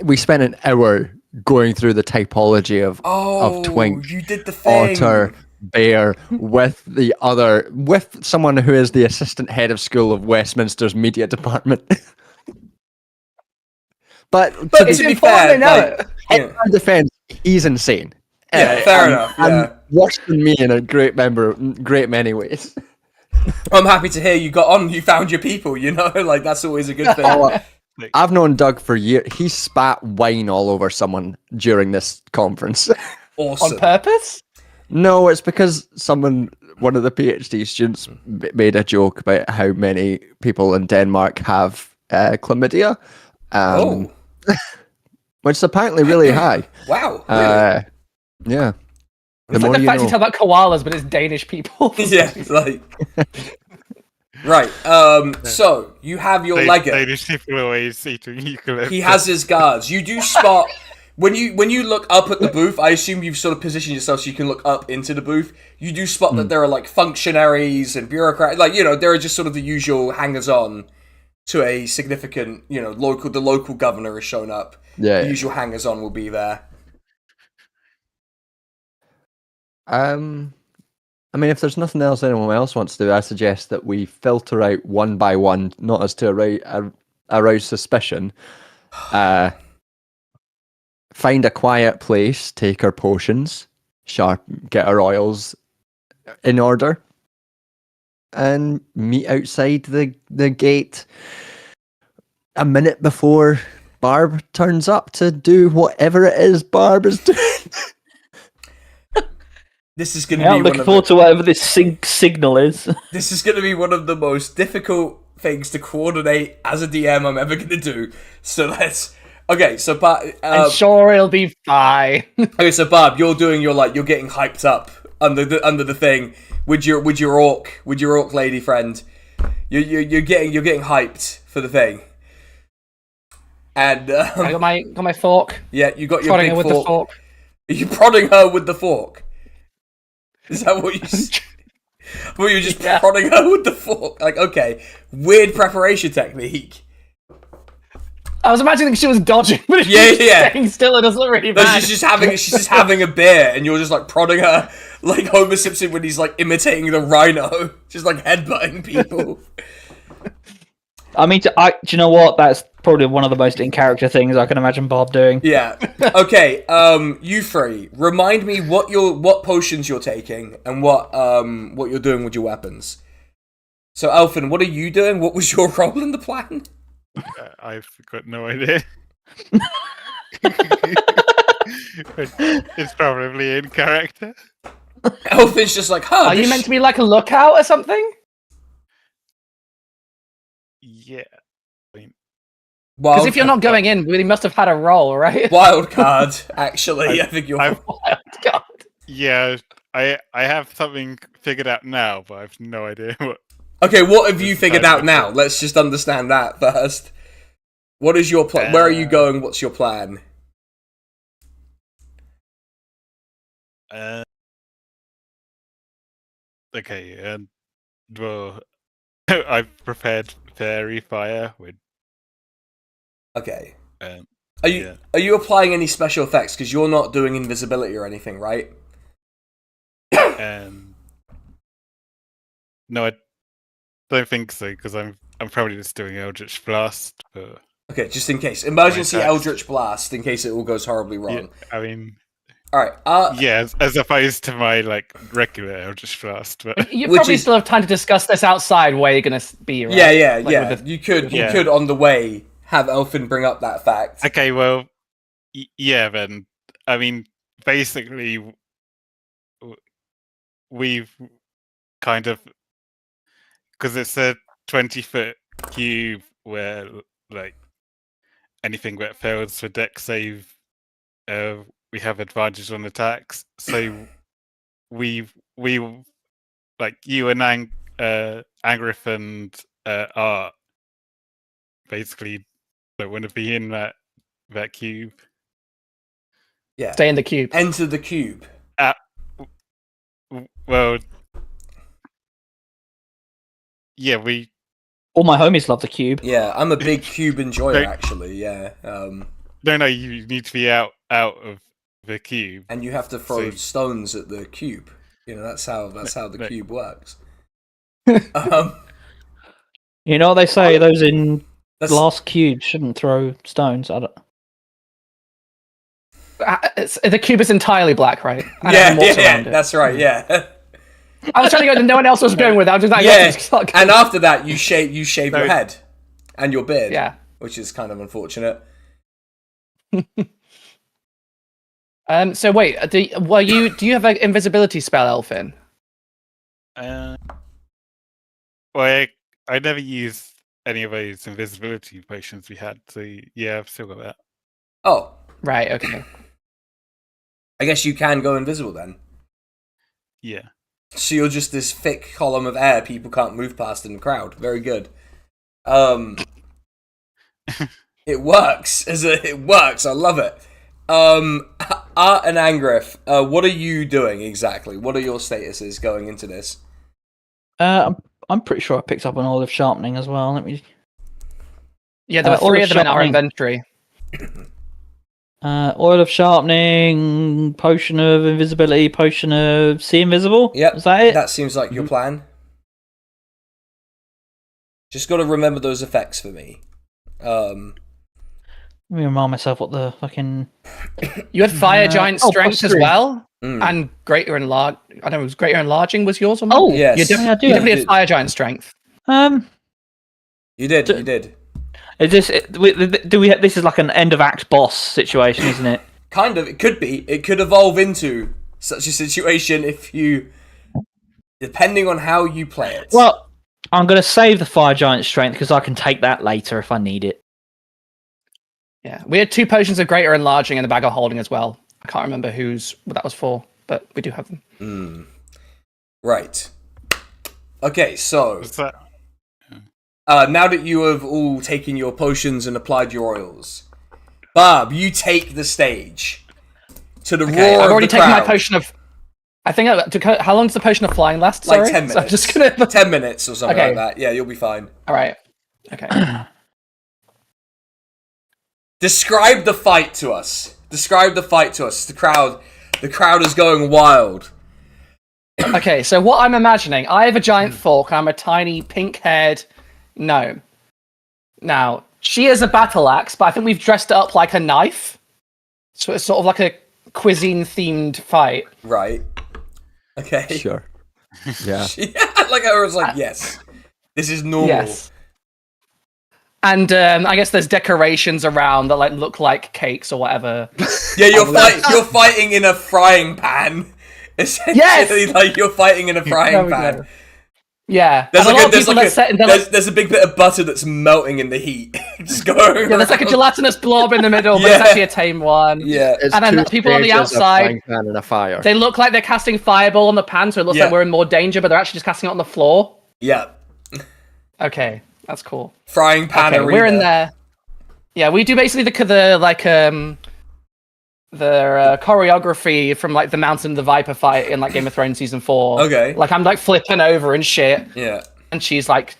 we spent an hour going through the typology of twink. You did the thing. Otter, bear, with someone who is the assistant head of school of Westminster's media department. but to be fair, in my defense, he's insane. Yeah, fair enough. Yeah. And worse than me in a great many ways. I'm happy to hear you got on. You found your people. That's always a good thing. I've known Doug for years. He spat wine all over someone during this conference. Awesome. On purpose? No, it's because one of the PhD students made a joke about how many people in Denmark have chlamydia, which is apparently really high. Wow. Really? Yeah. It's like the fact you tell about koalas, but it's Danish people. Yeah, right. So you have your legate. Danish people always eating eucalyptus. He has his guards. You do spot when you look up at the booth. I assume you've sort of positioned yourself so you can look up into the booth. You do spot that there are functionaries and bureaucrats. There are just sort of the usual hangers-on to a significant. The local governor has shown up. Yeah. The usual hangers-on will be there. I mean, if there's nothing else anyone else wants to do, I suggest that we filter out one by one, not as to arouse suspicion. Find a quiet place, take our potions, get our oils in order, and meet outside the gate a minute before Barb turns up to do whatever it is Barb is doing. This is going to Yeah, be I'm one looking of forward to whatever this signal is. This is going to be one of the most difficult things to coordinate as a DM I'm ever going to do. So let's. Okay, so I'm sure it'll be fine. okay, so Barb, you're getting hyped up under the thing with your orc lady friend. You're getting hyped for the thing. And I got my fork. Yeah, you got your Prodding big her with the fork. Are you prodding her with the fork? Is that what you? Were you just prodding her with the fork? Like, okay, weird preparation technique. I was imagining she was dodging, but staying still, it doesn't really matter. No, she's just having a beer, and you're just like prodding her like Homer Simpson when he's like imitating the rhino, just like headbutting people. I mean, do you know what? That's probably one of the most in-character things I can imagine Bob doing. Yeah. Okay. You three, remind me what potions you're taking and what you're doing with your weapons. So, Elfin, what are you doing? What was your role in the plan? I've got no idea. It's probably in character. Elfin's just like, Are you meant to be like a lookout or something? Yeah. Because if you're not going in, we must have had a roll, right? Wild card, actually. I think you're wild card. Yeah, I have something figured out now, but I have no idea what. Okay, what have you figured out now? Let's just understand that first. What is your plan? Where are you going? What's your plan? Okay, well, I've prepared fairy fire with. Okay. Are you applying any special effects? Because you're not doing invisibility or anything, right? No, I don't think so. Because I'm probably just doing Eldritch Blast. But okay, just in case. Emergency Eldritch Blast, in case it all goes horribly wrong. Yeah, I mean. All right. Yeah, as opposed to my regular Eldritch Blast, but you probably still have time to discuss this outside where you're gonna be, right? Yeah. You could on the way have Elfin bring up that fact. Okay, well, yeah. Then I mean, basically, we've kind of because it's a 20-foot cube where anything that fails for dex save, we have advantage on attacks. So we like you and Angrif and Art basically don't want to be in that cube. Yeah. Stay in the cube. Enter the cube. Well, yeah, all my homies love the cube. Yeah, I'm a big cube enjoyer, actually. Yeah. No, you need to be out of the cube, and you have to throw stones at the cube. You know, that's how the cube works. You know what they say? Those in glass cubes shouldn't throw stones at it. The cube is entirely black, right? Yeah, that's right. Yeah. I was trying to go. No one else was going with that. I was just like, and after that, you shave your head and your beard. Yeah, which is kind of unfortunate. So wait, do you have an invisibility spell, Elfin? Well, I never used any of those invisibility potions we had, so yeah, I've still got that. Oh, right, okay. I guess you can go invisible then. Yeah. So you're just this thick column of air people can't move past in the crowd. Very good. It works. It works. I love it. Art and Angrif, what are you doing exactly? What are your statuses going into this? I'm pretty sure I picked up an olive sharpening as well. Let me. Yeah, there were 3 of them in our inventory. Oil of sharpening, potion of invisibility, potion of see invisible. Yep. Is that it? That seems like your plan. Just got to remember those effects for me. Let me remind myself what the fucking. You had fire giant strength as +3. well, and greater enlarge. I don't know, it was greater enlarging was yours or not? Oh, Yes. You definitely had fire giant strength. You did. You did. Is this this is like an end of act boss situation, isn't it? Kind of. It could be. It could evolve into such a situation if you, depending on how you play it. Well, I'm going to save the fire giant strength because I can take that later if I need it. Yeah, we had 2 potions of greater enlarging and the bag of holding as well. I can't remember what that was for, but we do have them. Right. Okay, so What's that? now that you have all taken your potions and applied your oils, Barb, you take the stage to the roar I've already of the taken crowd. my potion of. I think. How long does the potion of flying last? Like Sorry? 10 minutes. So I'm just gonna. 10 minutes or something Okay. like that. Yeah, you'll be fine. All right. Okay. Describe the fight to us. Describe the fight to us. The crowd is going wild. Okay. So what I'm imagining, I have a giant fork. I'm a tiny pink-haired gnome. Now she has a battle axe, but I think we've dressed it up like a knife. So it's sort of like a cuisine-themed fight. Right. Okay. Sure. Yeah. Yeah, like I was like, yes. This is normal. Yes. And I guess there's decorations around that like look like cakes or whatever. Yeah, you're fighting in a frying pan. Essentially, Yes! like you're fighting in a There frying we pan. go. Yeah. There's And like a lot of people are setting their, like, there's a big bit of butter that's melting in the heat. Just going. yeah, there's like a gelatinous blob in the middle, but Yeah. it's actually a tame one. Yeah. It's And then 2 people on the stages, a outside, frying pan and a fire. they look like they're casting fireball on the pan, so it looks Yeah. like we're in more danger, but they're actually just casting it on the floor. Yeah. Okay, that's cool. Frying pan Okay, arena. we're in there. Yeah, we do basically the choreography from like the Mountain of the Viper fight in like Game of Thrones season 4. Okay. Like I'm like flipping over and shit, Yeah. and she's like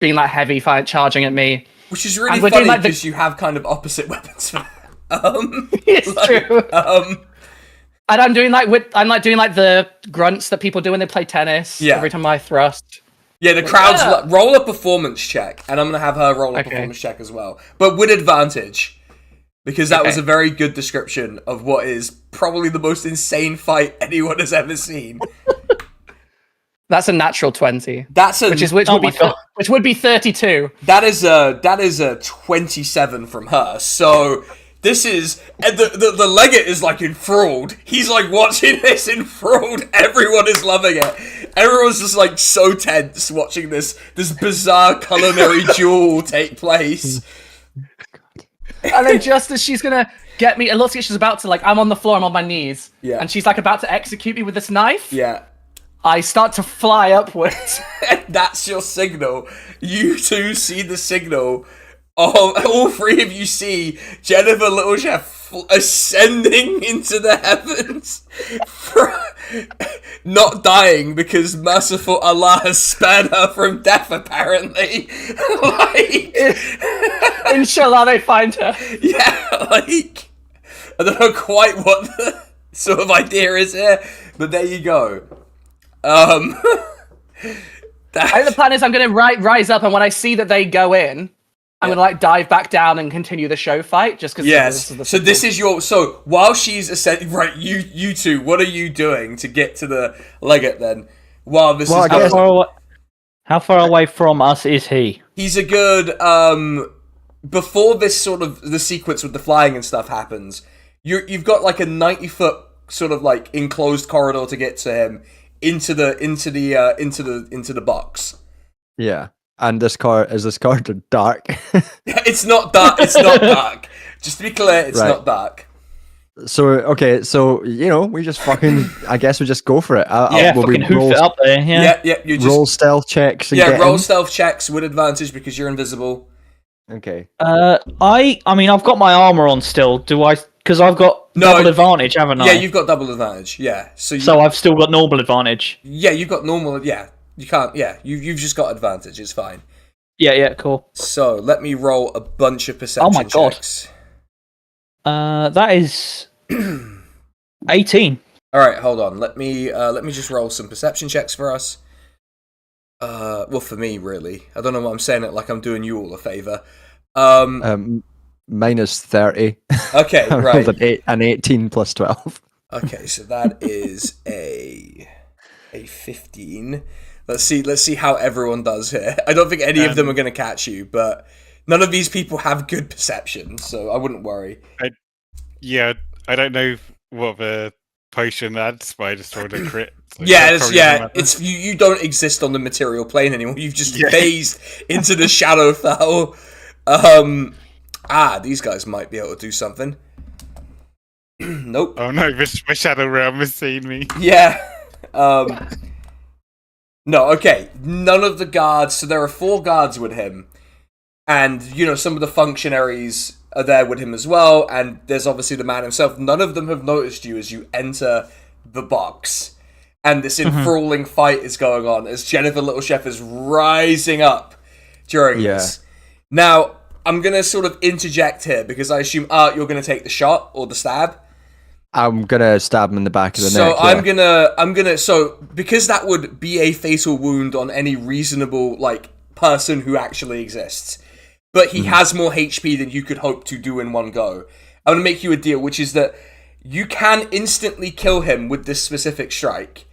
being like heavy fight charging at me. Which is really And we're funny doing, like, because you have kind of opposite weapons. It's true. And I'm doing like doing like the grunts that people do when they play tennis. Yeah. Every time I thrust. Yeah, the crowd's Yeah. roll a performance check, and I'm gonna have her roll a Okay. performance check as well, but with advantage, because that was Okay. a very good description of what is probably the most insane fight anyone has ever seen. That's a natural 20. That's a Which would be 32. that is a 27 from her. So this is and the legate is like enthralled. He's like watching this enthralled. Everyone is loving it. Everyone's just like so tense watching this bizarre culinary duel take place. And then just as she's gonna get me, it looks like she's about to like, I'm on the floor, I'm on my knees. Yeah. And she's like about to execute me with this knife. Yeah. I start to fly upwards. And that's your signal. You two see the signal. All 3 of you see Jennifer Littlechef ascending into the heavens, not dying because merciful Allah has spared her from death. Apparently, like Inshallah, they find her. yeah, like I don't know quite what the sort of idea is here, but there you go. I think the plan is I'm going to rise up, and when I see that they go in, I'm going to like dive back down and continue the show fight. Just because. Yes. So this is your. So while she's ascending, right? You two. What are you doing to get to the legate then? While this Well, is I guess- going, How far away from us is he? he's a good. Before this sort of the sequence with the flying and stuff happens, you've got like a 90-foot sort of like enclosed corridor to get to him into the box. Yeah. And this corridor dark? It's not dark. It's not dark. Just to be clear, it's Right. not dark. So, okay, so, we just fucking, I guess we just go for it. Yeah, Will we fucking hoof it up there. Yeah. Yeah. You just roll stealth checks and get roll in? stealth checks with advantage because you're invisible. Okay. I mean, I've got my armor on still. Do I? Because I've got No, double advantage, haven't I? Yeah, you've got double advantage. Yeah, So I've still got normal advantage. yeah, you've got normal. Yeah, you can't. Yeah, you've just got advantage. It's fine. Yeah, cool. So let me roll a bunch of perception Oh my God. checks. That is 18. All right, hold on. Let me just roll some perception checks for us. Well, for me, really. I don't know why I'm saying it like I'm doing you all a favor. Minus 30. Okay, I right. rolled an 18 plus 12. Okay, so that is a 15. Let's see how everyone does here. I don't think any of them are going to catch you, but none of these people have good perception, so I wouldn't worry. I don't know what the potion adds, but I just rolled a crit. So It's you don't exist on the material plane anymore. You've just phased into the Shadowfell. These guys might be able to do something. Nope. Oh no, my Shadow Realm has seen me. Yeah. No, okay. None of the guards, so there are 4 guards with him. And, some of the functionaries are there with him as well, and there's obviously the man himself. None of them have noticed you as you enter the box. And this enthralling fight is going on as Jennifer Littlechef is rising up during this. Now, I'm going to sort of interject here, because I assume, Art, you're going to take the shot or the stab. I'm gonna stab him in the back of the neck. So I'm gonna. So because that would be a fatal wound on any reasonable person who actually exists, but he has more HP than you could hope to do in one go. I'm gonna make you a deal, which is that you can instantly kill him with this specific strike,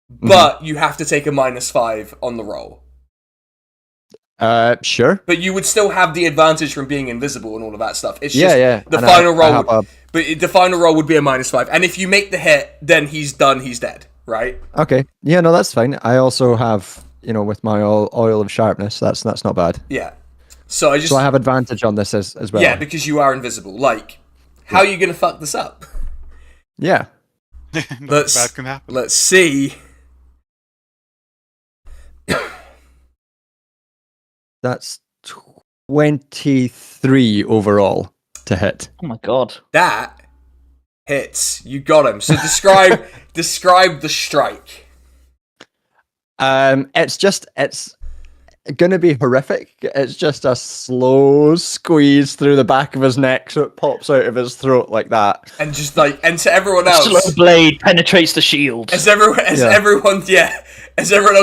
but you have to take a -5 on the roll. Sure. But you would still have the advantage from being invisible and all of that stuff. It's just the and final roll. But the final roll would be a -5. And if you make the hit, then he's done, he's dead, right? Okay. Yeah, no, that's fine. I also have, with my oil of sharpness, that's not bad. Yeah. So I have advantage on this as well. Yeah, because you are invisible. How are you going to fuck this up? Yeah. Bad can happen. Let's see. That's 23 overall to hit. Oh my god. That hits. You got him. So describe the strike. It's gonna be horrific. It's just a slow squeeze through the back of his neck so it pops out of his throat like that. And just and to everyone else, slow blade penetrates the shield. As everyone else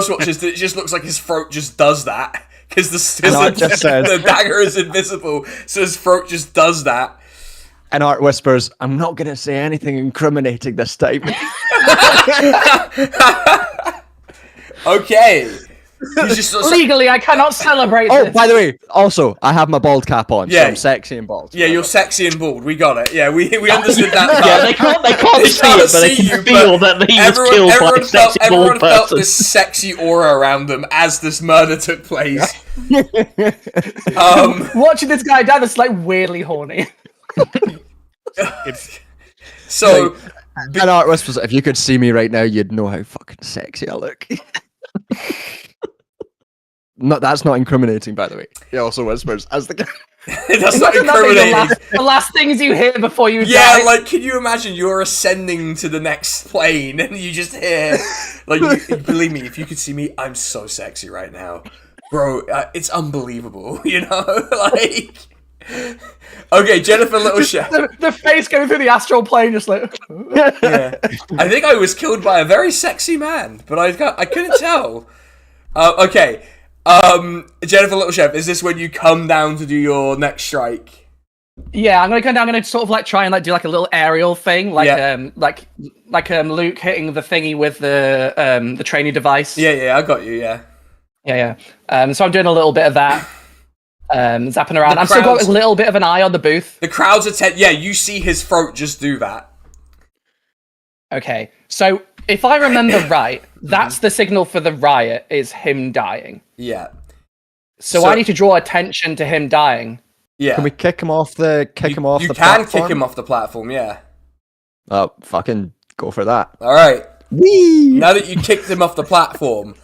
watches, it just looks like his throat just does that. Because the dagger is invisible, so his throat just does that. And Art whispers, "I'm not going to say anything incriminating this time." Okay. Legally, I cannot celebrate this. Oh, by the way, also, I have my bald cap on, so I'm sexy and bald. Yeah, you're sexy and bald. We got it. Yeah, we understood that. Yeah, they can't see it, but they can feel that he was killed by a sexy bald person. Everyone felt this sexy aura around them as this murder took place. Watching this guy die, that's weirdly horny. So, and Art whispers, "If you could see me right now, you'd know how fucking sexy I look." No, that's not incriminating, by the way. He also whispers as the guy. That's not incriminating. The last things you hear before you die. Yeah, can you imagine you're ascending to the next plane and you just hear, believe me, if you could see me, I'm so sexy right now. Bro, it's unbelievable, Okay, Jennifer Littlechef. The face going through the astral plane, just Yeah. I think I was killed by a very sexy man, but I couldn't tell. Okay. Jennifer Littlechef, is this when you come down to do your next strike? Yeah, I'm gonna come down. I'm gonna sort of try and do a little aerial thing, like Luke hitting the thingy with the training device. Yeah, I got you. Yeah. So I'm doing a little bit of that, zapping around. I'm still got a little bit of an eye on the booth. The crowds are you see his throat just do that. Okay, so if I remember right, that's the signal for the riot is him dying. Yeah. So I need to draw attention to him dying. Yeah. Can we kick him off the platform? You can kick him off the platform, yeah. Oh, fucking go for that. All right. Whee! Now that you kicked him off the platform,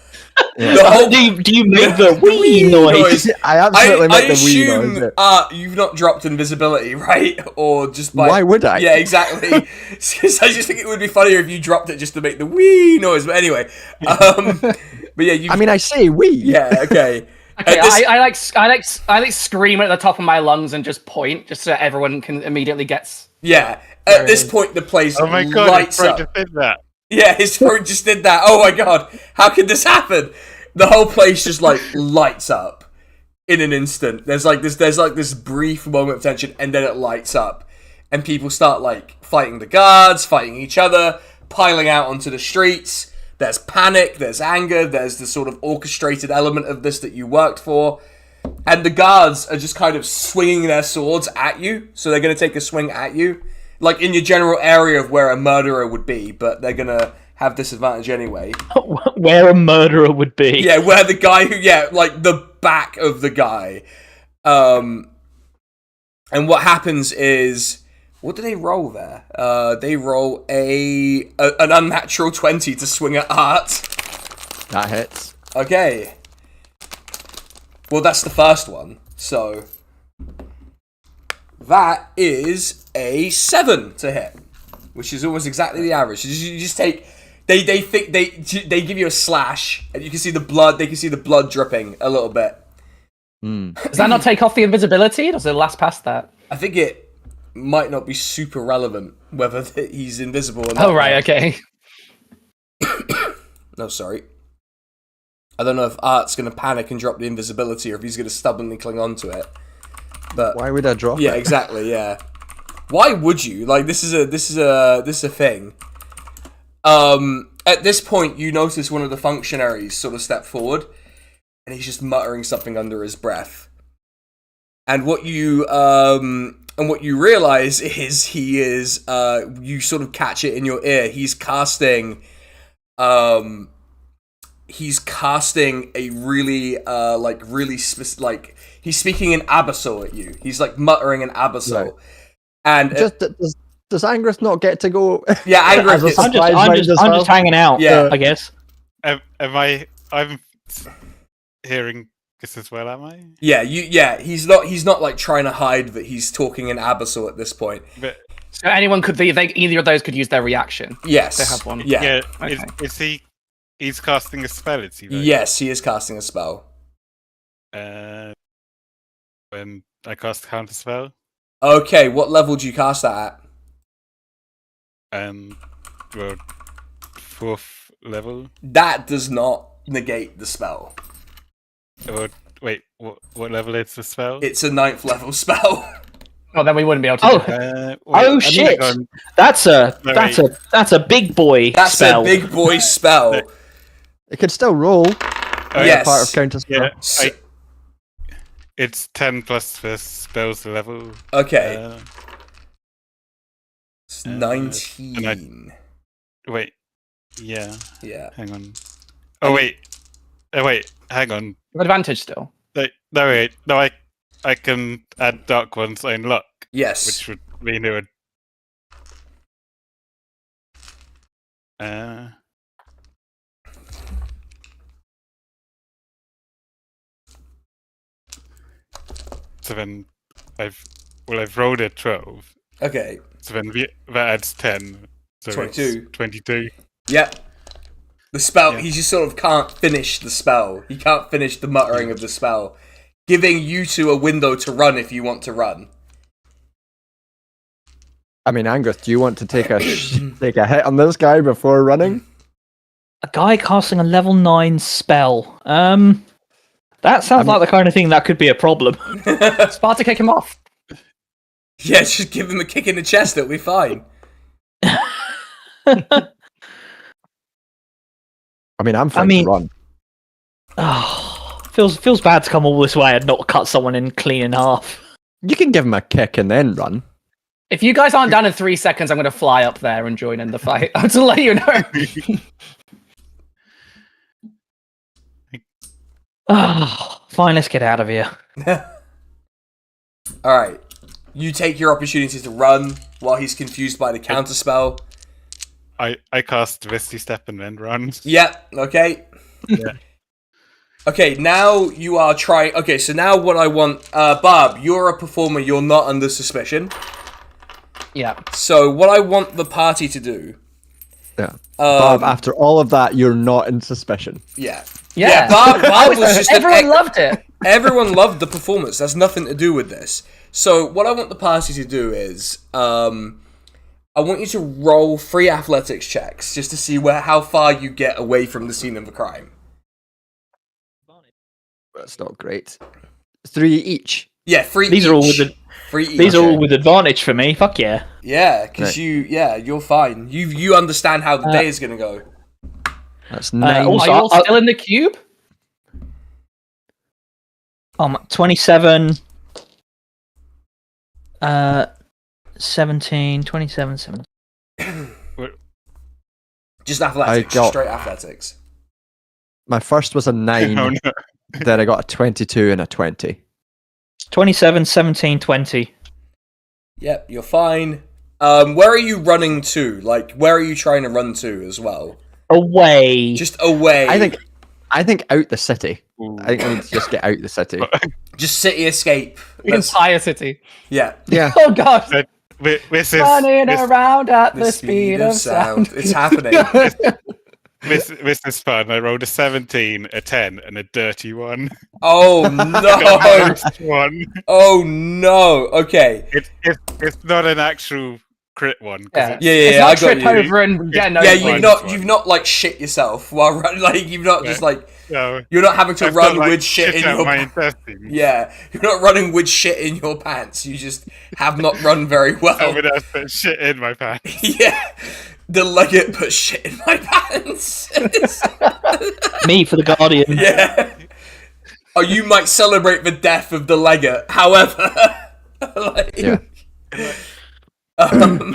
do you make the wee noise? I absolutely make the wee noise. You've not dropped invisibility, right? Or just by... Why would I? Yeah, exactly. Because I just think it would be funnier if you dropped it just to make the wee noise. But anyway, but yeah, I say wee. Yeah, okay. Okay, I like scream at the top of my lungs and just point, just so everyone can immediately get. Yeah. At this point, the place Oh my god, lights his up. just did that. Yeah, his throat just did that. Oh my god, how could this happen? The whole place just like lights up in an instant. There's this brief moment of tension, and then it lights up, and people start like fighting the guards, fighting each other, piling out onto the streets. There's panic, there's anger, there's the sort of orchestrated element of this that you worked for. And the guards are just kind of swinging their swords at you. So they're going to take a swing at you. Like in your general area of where a murderer would be. But they're going to have disadvantage anyway. Where a murderer would be. Yeah, where the guy who... Yeah, like the back of the guy. And what happens is... What do they roll there? They roll an unnatural 20 to swing at Art. That hits. Okay. Well, that's the first one. So that is a 7 to hit, which is almost exactly the average. You just take. They give you a slash, and you can see the blood. They can see the blood dripping a little bit. Does that not take off the invisibility? Does it last past that? I think it might not be super relevant whether he's invisible or not. Oh, right, okay. No, sorry. I don't know if Art's going to panic and drop the invisibility or if he's going to stubbornly cling on to it. But why would I drop it? Yeah, exactly, yeah. Why would you? Like, this is a thing. At this point, you notice one of the functionaries sort of step forward, and he's just muttering something under his breath. And what you realize is he is, you sort of catch it in your ear. He's casting a really, he's speaking in Abyssal at you. He's like muttering in Abyssal. Right. And does Angrith not get to go? Yeah, Angrith. I'm just hanging out. Yeah, I guess. I'm hearing this as well, am I? Yeah, he's not like trying to hide that he's talking in Abyssal at this point. But so anyone could either of those could use their reaction. Yes. They have one. Yeah. Okay. He's casting a spell, is he? Right? Yes, he is casting a spell. When I cast counter spell. Okay, what level do you cast that at? Well, 4th level. That does not negate the spell. Wait, what level is the spell? It's a 9th level spell. Oh, then we wouldn't be able to. Shit! That's a big boy. That's spell. a big boy spell. It could still roll. Yes. Part of counter spell. Yeah, it's 10 plus the spell's level. Okay. It's 19. Wait. Yeah. Yeah. Hang on. Wait, hang on. Advantage still. No, I can add dark ones in luck. Yes. Which would mean it would. So then I've rolled a 12. Okay. So then that adds 10. So 22. 22. Yep. The spell, he just sort of can't finish the spell. He can't finish the muttering of the spell. Giving you two a window to run if you want to run. I mean, Angrith, do you want to take a hit on this guy before running? A guy casting a level 9 spell. That sounds like the kind of thing that could be a problem. Sparta, kick him off. Yeah, just give him a kick in the chest, it'll be fine. I mean, I'm fine to run. Oh, feels bad to come all this way and not cut someone in clean in half. You can give him a kick and then run. If you guys aren't done in 3 seconds, I'm going to fly up there and join in the fight. I'm to let you know. Fine, let's get out of here. Alright. You take your opportunity to run while he's confused by the counterspell. I cast Misty Step and then run. Yep, okay. Yeah. Okay, now you are trying... Okay, so now what I want... Barb, you're a performer, you're not under suspicion. Yeah. So what I want the party to do... Yeah. Barb, after all of that, you're not in suspicion. Yeah. Yeah. Barb was just everyone loved it. Everyone loved the performance. That's nothing to do with this. So what I want the party to do is, I want you to roll 3 athletics checks just to see how far you get away from the scene of the crime. That's not great. 3 each. Yeah, 3 These each. are all with the. 3 each. These are all with advantage for me. Fuck yeah. Yeah, because Right. you're fine. You understand how the day is gonna go. That's 9. also- Are you all still in the cube? 27. 17, 27, 17. Just athletics, straight athletics. My first was a 9. Oh, no. Then I got a 22 and a 20. 27, 17, 20. Yep, you're fine. Where are you running to? Like, where are you trying to run to as well? Away. Just away. I think out the city. Ooh. I think I need to just get out the city. Just city escape. The entire city. Yeah. Yeah. Oh god. This is Running this, around at The the speed of sound. It's happening. this is fun. I rolled a 17, a 10, and a dirty 1. Oh Got no! the worst one. Oh no! Okay. It's not an actual crit one. 'cause Yeah. it's- It's Yeah. not I got trip you. over and get no. Yeah, Right. you've not like shit yourself while running. Like you've not just like No, you're not having to I've run got, like, with shit in out your my intestines. Yeah, you're not running with shit in your pants. You just have not run very well. Someone else put shit in my pants. Yeah, the legate put shit in my pants. Me for the Guardian. Yeah. Oh, you might celebrate the death of the legate. However, like, Yeah. Can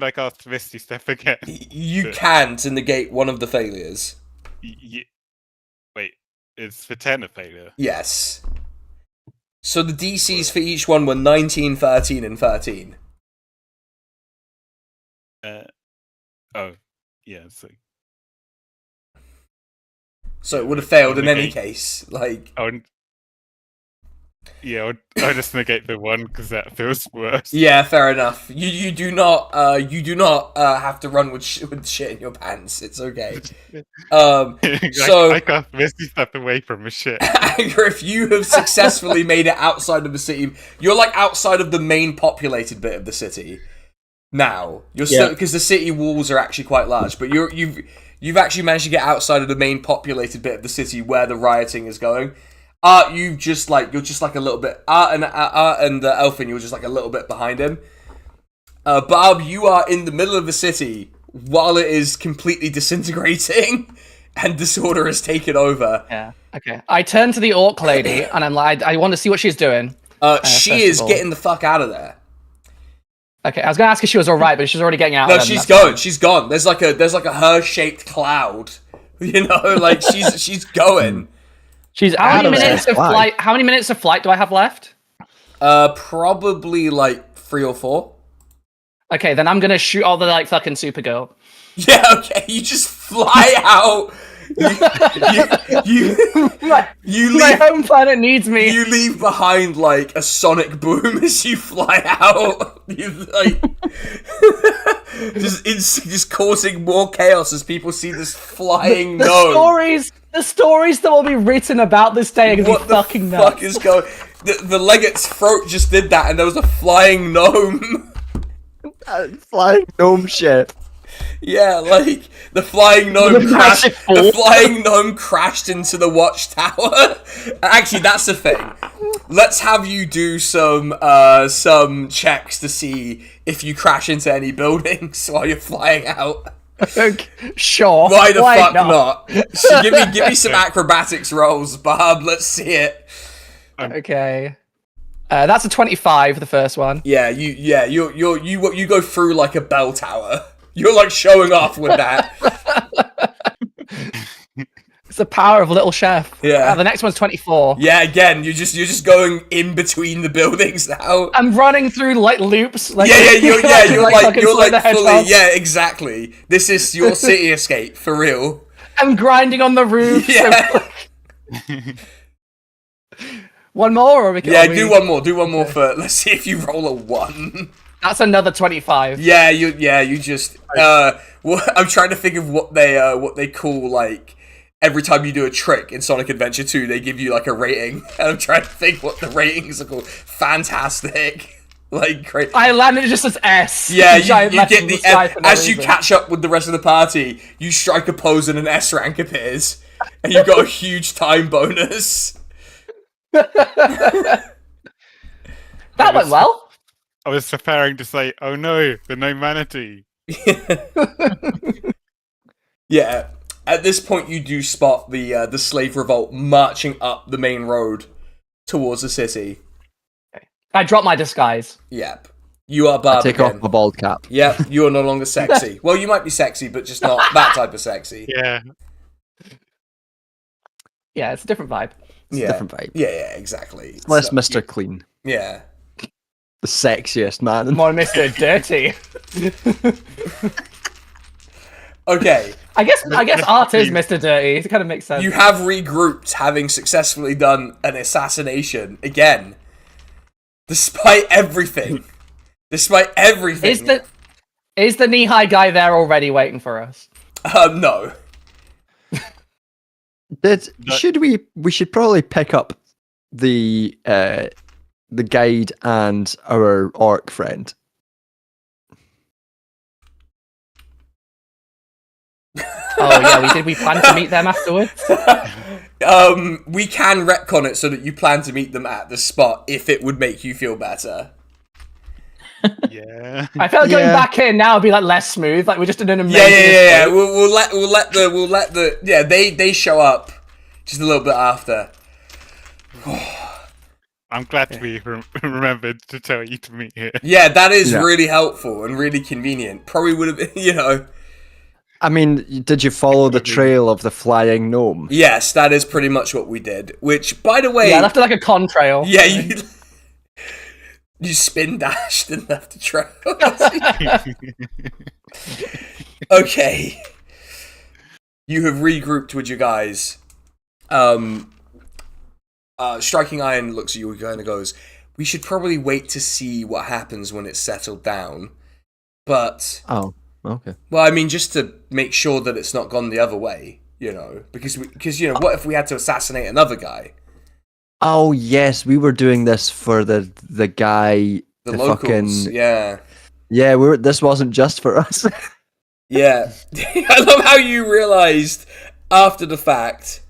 I cast Misty Step again? you can to negate one of the failures. Wait, it's for 10 a failure. Yes. So the DCs for each one were 19, 13, and 13. Oh, yeah. So it would have failed in any Negate. case. Like, I'll just negate the 1 because that feels worse. yeah, fair enough. You do not have to run with shit in your pants. It's okay. So I cast Misty Step away from the shit. Anger, if you have successfully made it outside of the city, you're like outside of the main populated bit of the city. Now you're still because the city walls are actually quite large, but you've actually managed to get outside of the main populated bit of the city where the rioting is going. You're just like a little bit. And Elfin, you're just like a little bit behind him. Barb, you are in the middle of the city while it is completely disintegrating and disorder has taken over. Yeah. Okay. I turn to the orc lady and I'm like, I want to see what she's doing. She first is of all. getting the fuck out of there. Okay. I was gonna ask if she was all right, but she's already getting out. No, of there, she's that's going. She's gone. There's like a her-shaped cloud. You know, like she's going. She's How out many of minutes there. of flight? How many minutes of flight do I have left? Probably like 3 or 4. Okay, then I'm gonna shoot all the like fucking Supergirl. Yeah, okay. You just fly out. You My leave. home planet needs me. You leave behind like a sonic boom as you fly out. You like just causing more chaos as people see this flying The gnome. stories that will be written about this day are gonna What be the fucking fuck nuts. is going? The legate's throat just did that, and there was a flying gnome. Flying gnome shit. Yeah, like the flying gnome The crashed. massive The fall. flying gnome crashed into the watchtower. Actually, that's the thing. Let's have you do some checks to see if you crash into any buildings while you're flying out. Okay, sure. Why the fuck not? not? So give me some acrobatics rolls, Barb. Let's see it. Okay. That's a 25, the first one. Yeah, you go through like a bell tower. You're like showing off with that. It's the power of Little Chef. Yeah. The next one's 24. Yeah, again, you're just going in between the buildings now. I'm running through like loops. Like, You're fucking you're Sonic like the fully, Hedgehog. yeah, exactly. This is your city escape for real. I'm grinding on the roof. Yeah. One more, or we can. Yeah, do one more for. Let's see if you roll a 1. That's another 25. Yeah, you just. I'm trying to think of what they call like every time you do a trick in Sonic Adventure 2, they give you like a rating. And I'm trying to think what the ratings are called. Fantastic. Like, great. I landed just as S. Yeah, you get the S. As you catch up with the rest of the party, you strike a pose and an S rank appears. And you've got a huge time bonus. That went well. I was preparing to say, oh no, the no manatee. Yeah. At this point, you do spot the slave revolt marching up the main road towards the city. I drop my disguise. Yep. You are Barb Take again. off my bald cap. Yep, you are no longer sexy. Well, you might be sexy, but just not that type of sexy. Yeah. Yeah, it's a different vibe. It's a different vibe. Yeah, exactly. Less Mr. Clean. Yeah. The sexiest man. More Mr. Dirty. Okay. I guess Art is Mr. Dirty. It kind of makes sense. You have regrouped, having successfully done an assassination again. Despite everything. Is the Nihai guy there already waiting for us? No. We should probably pick up the guide and our orc friend. Oh yeah, we plan to meet them afterwards. We can retcon it so that you plan to meet them at the spot if it would make you feel better. Yeah. I felt like going back in now would be like less smooth. Like we're just in an amazing. Yeah. We'll let the they show up just a little bit after. I'm glad we remembered to tell you to meet here. Yeah, that is really helpful and really convenient. Probably would have been, I mean, did you follow the trail of the flying gnome? Yes, that is pretty much what we did. Which, by the way... Yeah, left like a contrail. Yeah, you spin dashed and left a trail. Okay. You have regrouped with your guys. Striking Iron looks at you and kind of goes, we should probably wait to see what happens when it's settled down. But... Oh. Okay. Well, I mean, just to make sure that it's not gone the other way, because what if we had to assassinate another guy? Oh yes, we were doing this for the guy, the locals, fucking yeah. This wasn't just for us. Yeah, I love how you realized after the fact.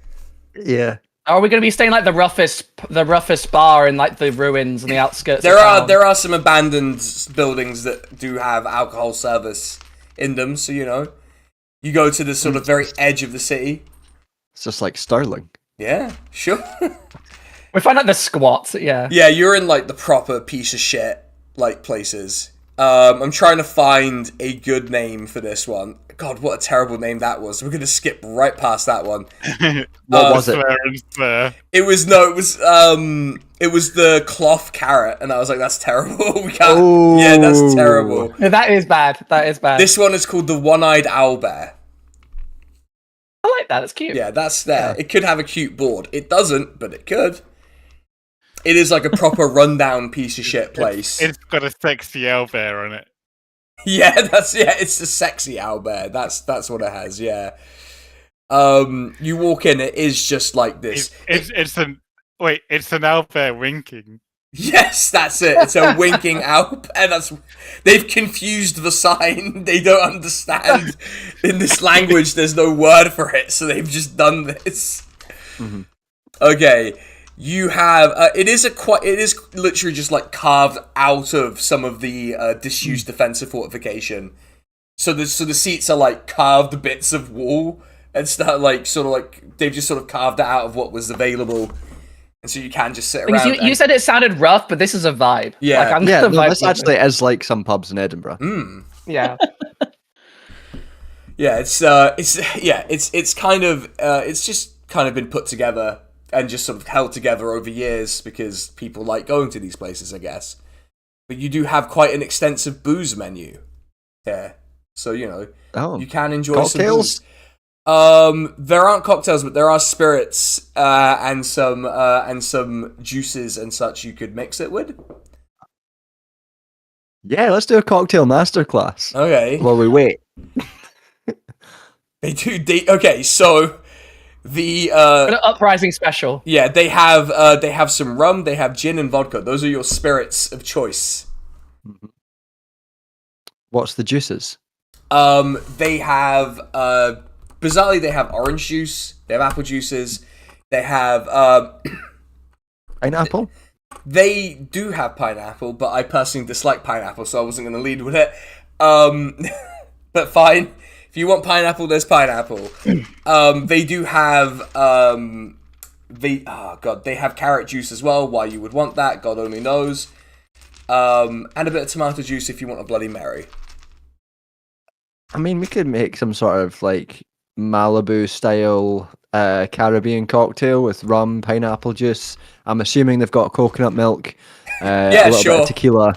Yeah. Are we going to be staying like the roughest bar in like the ruins and the outskirts? There are some abandoned buildings that do have alcohol service in them, so you go to the sort of very edge of the city. It's just like Sterling. Yeah, sure. We find like the squats, yeah. Yeah, you're in like the proper piece of shit like places. I'm trying to find a good name for this one. God, what a terrible name that was. We're gonna skip right past that one. What was it? It was the cloth carrot, and I was like, that's terrible. We can't. Ooh. Yeah, that's terrible. No, that is bad. This one is called the One-Eyed Owlbear. I like that. It's cute. Yeah, that's there. Yeah. It could have a cute board. It doesn't, but it could. It is like a proper rundown piece of shit place. It's got a sexy owlbear on it. Yeah, it's the sexy owlbear. That's what it has, yeah. You walk in, it is just like this. It's an owlbear winking. Yes, that's it. It's a winking owlbear. They've confused the sign. They don't understand. In this language, there's no word for it, so they've just done this. Mm-hmm. Okay. You have it is literally just like carved out of some of the disused defensive fortification. So the seats are like carved bits of wall and stuff, like sort of like they've just sort of carved it out of what was available, and so you can just sit around. You said it sounded rough, but this is a vibe. Yeah, like, this actually is like some pubs in Edinburgh. Yeah. Yeah, it's kind of it's just kind of been put together and just sort of held together over years because people like going to these places, I guess. But you do have quite an extensive booze menu here, so you can enjoy cocktails. Some booze. There aren't cocktails, but there are spirits and some juices and such you could mix it with. Yeah, let's do a cocktail masterclass. Okay. While we wait. Okay, so The An uprising special. yeah, they have some rum, they have gin and vodka. Those are your spirits of choice. What's the juices? They have bizarrely they have orange juice, they have apple juices, they have Pineapple? they do have pineapple, but I personally dislike pineapple, so I wasn't going to lead with it. But fine. If you want pineapple, there's pineapple. They do have they have carrot juice as well. Why you would want that, God only knows. And a bit of tomato juice if you want a Bloody Mary. I mean, we could make some sort of like Malibu style Caribbean cocktail with rum, pineapple juice. I'm assuming they've got coconut milk, a little bit of tequila.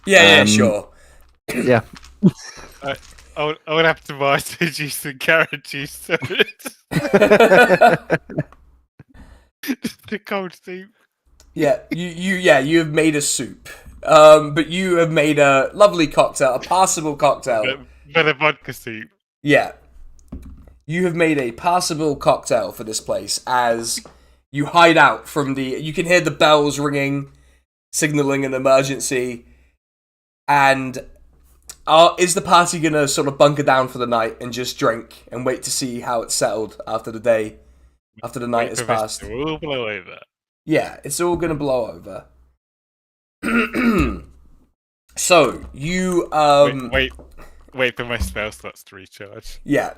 Yeah, sure. Yeah. I would have to buy the juice and carrot juice. Just a cold soup. Yeah, you have made a soup. But you have made a lovely cocktail, a passable cocktail. But a vodka soup. Yeah. You have made a passable cocktail for this place as you hide out from the... You can hear the bells ringing, signaling an emergency. And is the party going to sort of bunker down for the night and just drink and wait to see how it's settled after the day, after the night has passed? It will blow over. Yeah, it's all going to blow over. So, you... Wait for my spell slots to recharge. Yeah.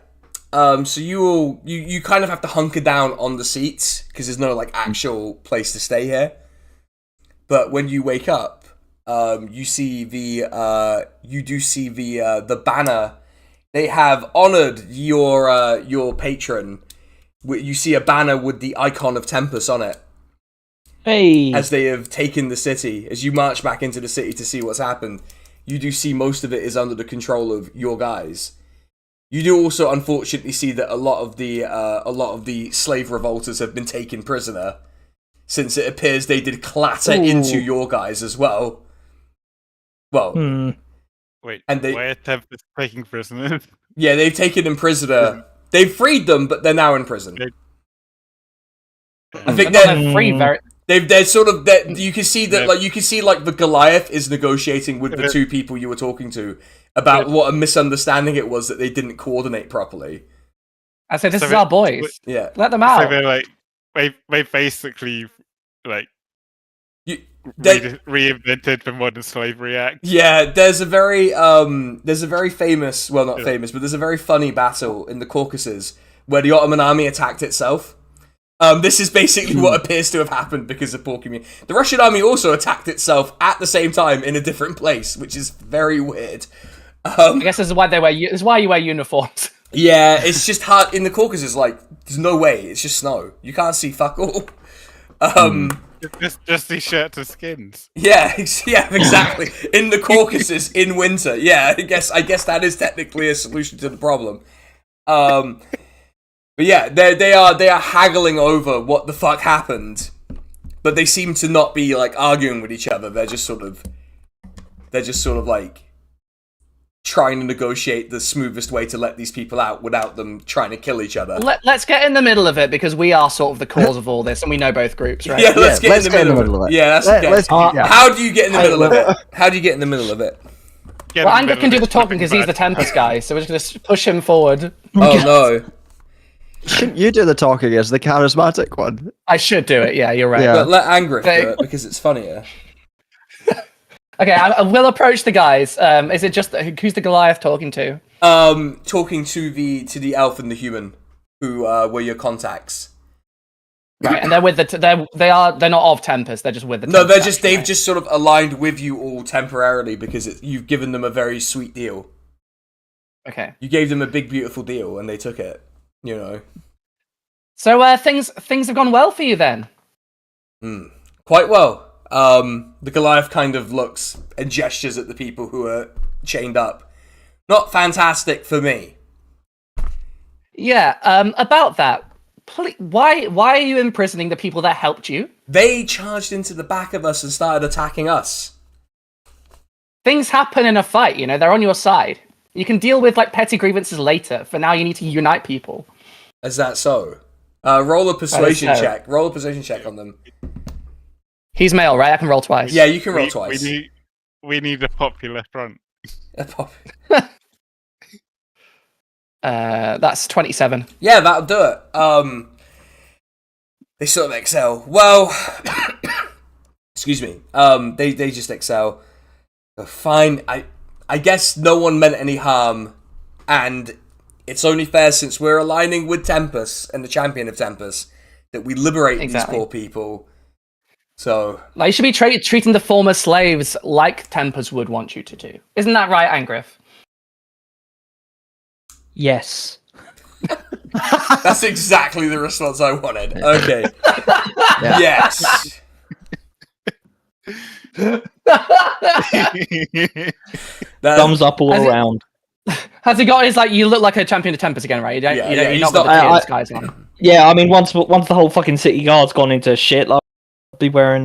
So you kind of have to hunker down on the seats because there's no like actual place to stay here. But when you wake up, you see the banner. They have honored your patron. You see a banner with the icon of Tempest on it. Hey. As they have taken the city, as you march back into the city to see what's happened, you do see most of it is under the control of your guys. You do also, unfortunately, see that a lot of the slave revolters have been taken prisoner, since it appears they did clatter into your guys as well. Well, wait, and why are Tempest taking prisoners? Yeah, they've taken them prisoner. They've freed them, but they're now in prison. I think they're free. They're sort of you can see that like the Goliath is negotiating with the two people you were talking to about what a misunderstanding it was that they didn't coordinate properly. I said, this is our boys. Yeah, let them out. So they're like they basically like reinvented the Modern Slavery Act. Yeah, there's a very famous, well, not famous, but there's a very funny battle in the Caucasus where the Ottoman army attacked itself. This is basically what appears to have happened because of poor community. The Russian army also attacked itself at the same time in a different place, which is very weird. I guess this is why it's why you wear uniforms. Yeah, it's just hard in the Caucasus. Like, there's no way. It's just snow. You can't see fuck all. Just these shirts and skins. Yeah, exactly. In the Caucasus in winter. Yeah, I guess that is technically a solution to the problem. But yeah, they are haggling over what the fuck happened, but they seem to not be like arguing with each other. They're just sort of like trying to negotiate the smoothest way to let these people out without them trying to kill each other. Let's get in the middle of it because we are sort of the cause of all this, and we know both groups, right? Yeah, let's get in the middle of it. Yeah, that's How do you get in the middle of it? How do you get in the middle of it? Well, Anger can do the talking because he's the Tempest guy, so we're just going to push him forward. Oh no. Shouldn't you do the talking as the charismatic one? I should do it, yeah, you're right. Yeah. But let Angriff do it because it's funnier. Okay, I will approach the guys. Is it just who's the Goliath talking to? Talking to the elf and the human, who were your contacts. Right, and they're with they're not of Tempest. They're just with the. No, Tempest they've just sort of aligned with you all temporarily because you've given them a very sweet deal. Okay. You gave them a big beautiful deal and they took it. You know. So things have gone well for you then. Quite well. The Goliath kind of looks and gestures at the people who are chained up. Not fantastic for me. Yeah. About that, why are you imprisoning the people that helped you? They charged into the back of us and started attacking us. Things happen in a fight. You know, they're on your side. You can deal with like petty grievances later. For now, you need to unite people. Is that so? Roll a persuasion so- check. Roll a persuasion check on them. He's male, right? I can roll twice. Yeah, you can roll twice. We need a popular front. That's 27. Yeah, that'll do it. They sort of excel. Well, excuse me. They just excel. Fine. I guess no one meant any harm, and it's only fair since we're aligning with Tempest and the champion of Tempest that we liberate these poor people. So, Like, you should be treating the former slaves like Tempest would want you to do. Isn't that right, Angriff? Yes. that's exactly the response I wanted. Okay. Yes. Thumbs up all around. Has he got his, like, you look like a champion of Tempest again, right? You don't, Yeah, you're not got the disguise on. Yeah, I mean, once the whole fucking city guard's gone into shit, like, I'll be wearing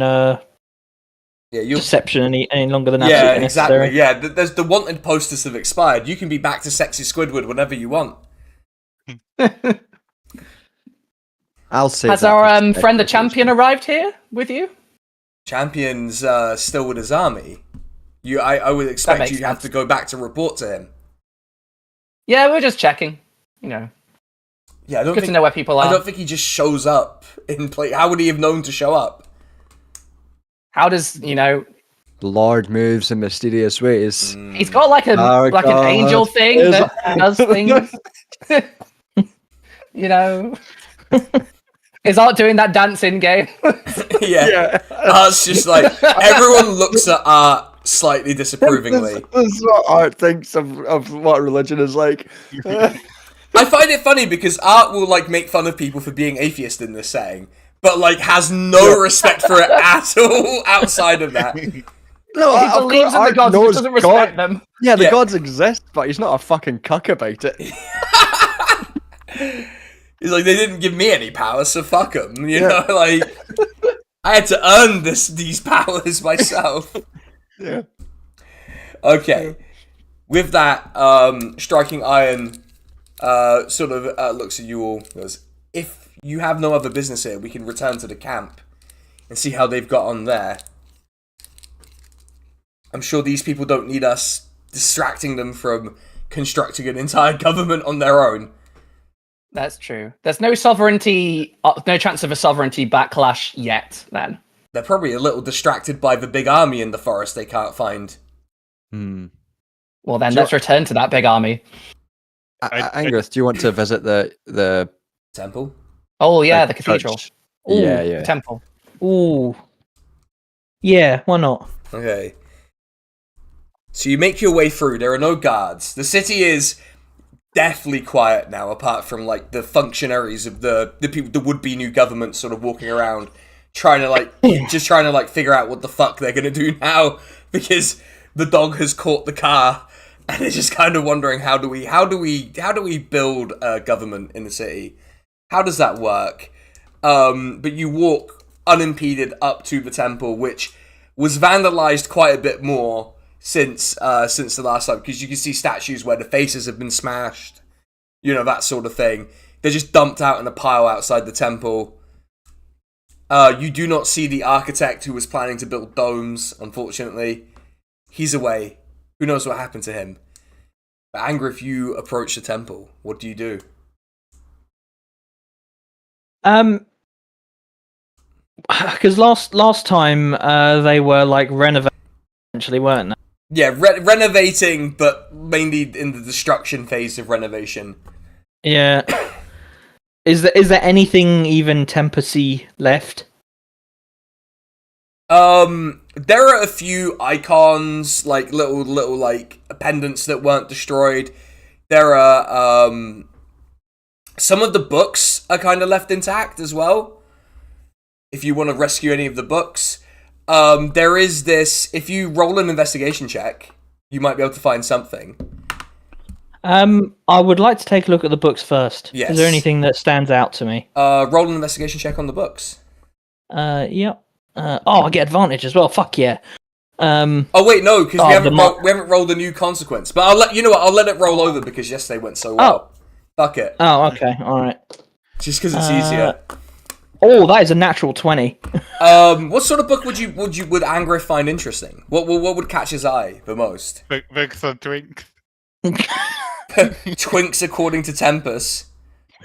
deception any longer than absolutely necessary. Exactly. Yeah, there's the wanted posters have expired. You can be back to sexy Squidward whenever you want. I'll say. Has our friend the champion arrived here with you? Champion's still with his army. I would expect you have to go back to report to him. Yeah, we're just checking. You know. Yeah, I don't Good to know where people are. I don't think he just shows up in play. How would he have known to show up? How does, you know... The Lord moves in mysterious ways. He's got like an angel thing that does things. You know? Is Art doing that dancing game? Yeah. Art's just like, everyone looks at Art slightly disapprovingly. This is what Art thinks of what religion is like. I find it funny because Art will like make fun of people for being atheist in this setting, but like has no respect for it at all outside of that. No, he believes in the gods, but doesn't respect them. Yeah, the gods exist, but he's not a fucking cuck about it. He's like, they didn't give me any power, so fuck them. You know, like I had to earn these powers myself. Yeah. Okay. With that, Striking Iron sort of looks at you all. Goes, if you have no other business here, we can return to the camp and see how they've got on there. I'm sure these people don't need us distracting them from constructing an entire government on their own. That's true. There's no sovereignty, no chance of a sovereignty backlash yet, then. They're probably a little distracted by the big army in the forest they can't find. Well, then let's return to that big army. Angrith, do you want to visit the temple? Oh, yeah, the cathedral. Ooh, yeah. The temple. Ooh. Yeah, why not? Okay. So you make your way through. There are no guards. The city is deathly quiet now, apart from like the functionaries of the people, the would-be new government, sort of walking around, trying to figure out what the fuck they're gonna do now because the dog has caught the car, and they're just kind of wondering how do we build a government in the city? How does that work? But you walk unimpeded up to the temple, which was vandalized quite a bit more since the last time, because you can see statues where the faces have been smashed, you know, that sort of thing. They're just dumped out in a pile outside the temple. You do not see the architect who was planning to build domes, unfortunately. He's away. Who knows what happened to him? But Anger, if you approach the temple, what do you do? Because last time they were like renovating, essentially, weren't they? Yeah, renovating, but mainly in the destruction phase of renovation. Yeah. Is there anything even Tempest-y left? There are a few icons, like little like pendants that weren't destroyed. There are some of the books are kind of left intact as well. If you want to rescue any of the books. There is this, if you roll an investigation check, you might be able to find something. I would like to take a look at the books first. Yes. Is there anything that stands out to me? Roll an investigation check on the books. Yep. I get advantage as well. Fuck yeah. Oh wait, no, because we haven't rolled a new consequence. But I'll let it roll over because yesterday went so well. Fuck it. Oh, okay, all right. Just because it's easier. Oh, that is a natural 20. What sort of book would Angriff find interesting? What would catch his eye the most? Books on Twink. Twinks according to Tempest.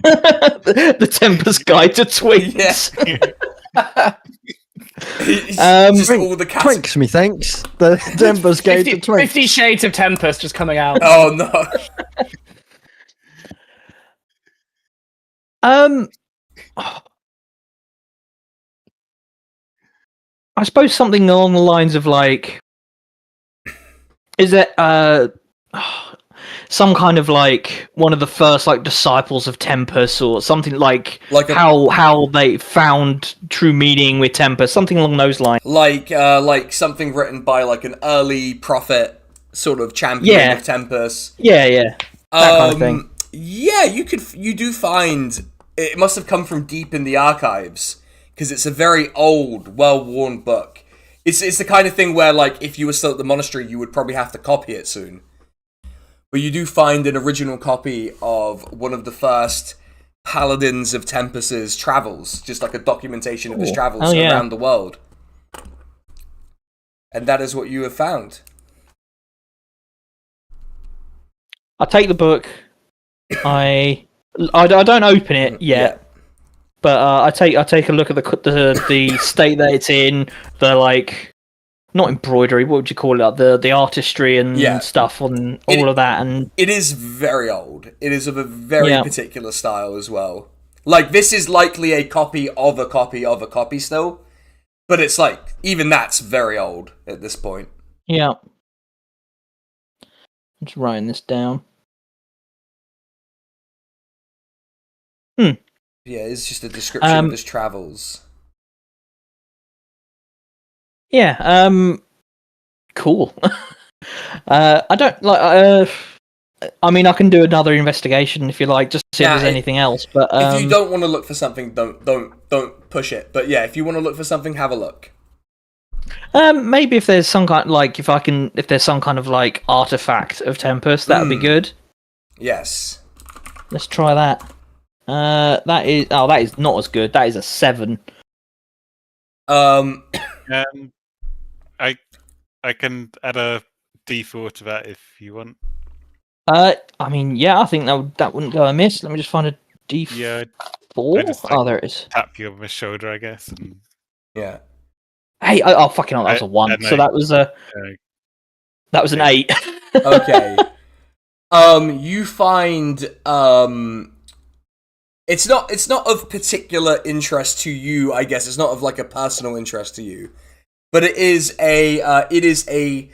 The Tempest Guide to Twinks. Just all the cats. Twinks, methinks. The Tempest Guide to Twinks. 50 Shades of Tempest just coming out. Oh no. I suppose something along the lines of like, is it some kind of like one of the first like disciples of Tempest or something like how they found true meaning with Tempest, something along those lines. Like something written by like an early prophet sort of champion of Tempest. Yeah. That kind of thing. Yeah, you do find it must have come from deep in the archives. Because it's a very old, well-worn book. It's the kind of thing where, like, if you were still at the monastery, you would probably have to copy it soon. But you do find an original copy of one of the first paladins of Tempest's travels, just like a documentation of his travels around the world. And that is what you have found. I take the book. I don't open it yet. But I take a look at the state that it's in, the like, not embroidery, what would you call it? The artistry and stuff on all of that, and it is very old. It is of a very particular style as well. Like, this is likely a copy of a copy of a copy still, but it's like even that's very old at this point. Yeah, I'm just writing this down. Yeah, it's just a description of his travels. Yeah, cool. I don't like. I mean, I can do another investigation if you like, just to see if there's anything else. But if you don't want to look for something, don't push it. But yeah, if you want to look for something, have a look. Maybe if there's some kind, like if there's some kind of like artifact of Tempest, that would be good. Yes. Let's try that. That is not as good. That is a 7. I can add a D4 to that if you want. I mean, yeah, I think that wouldn't go amiss. Let me just find a D4. Yeah. There it is. Tap you on the shoulder, I guess. And... Yeah. Hey, fucking hell, that was a 1. So that was an 8. Okay. You find It's not of particular interest to you, I guess. It's not of like a personal interest to you, but it is an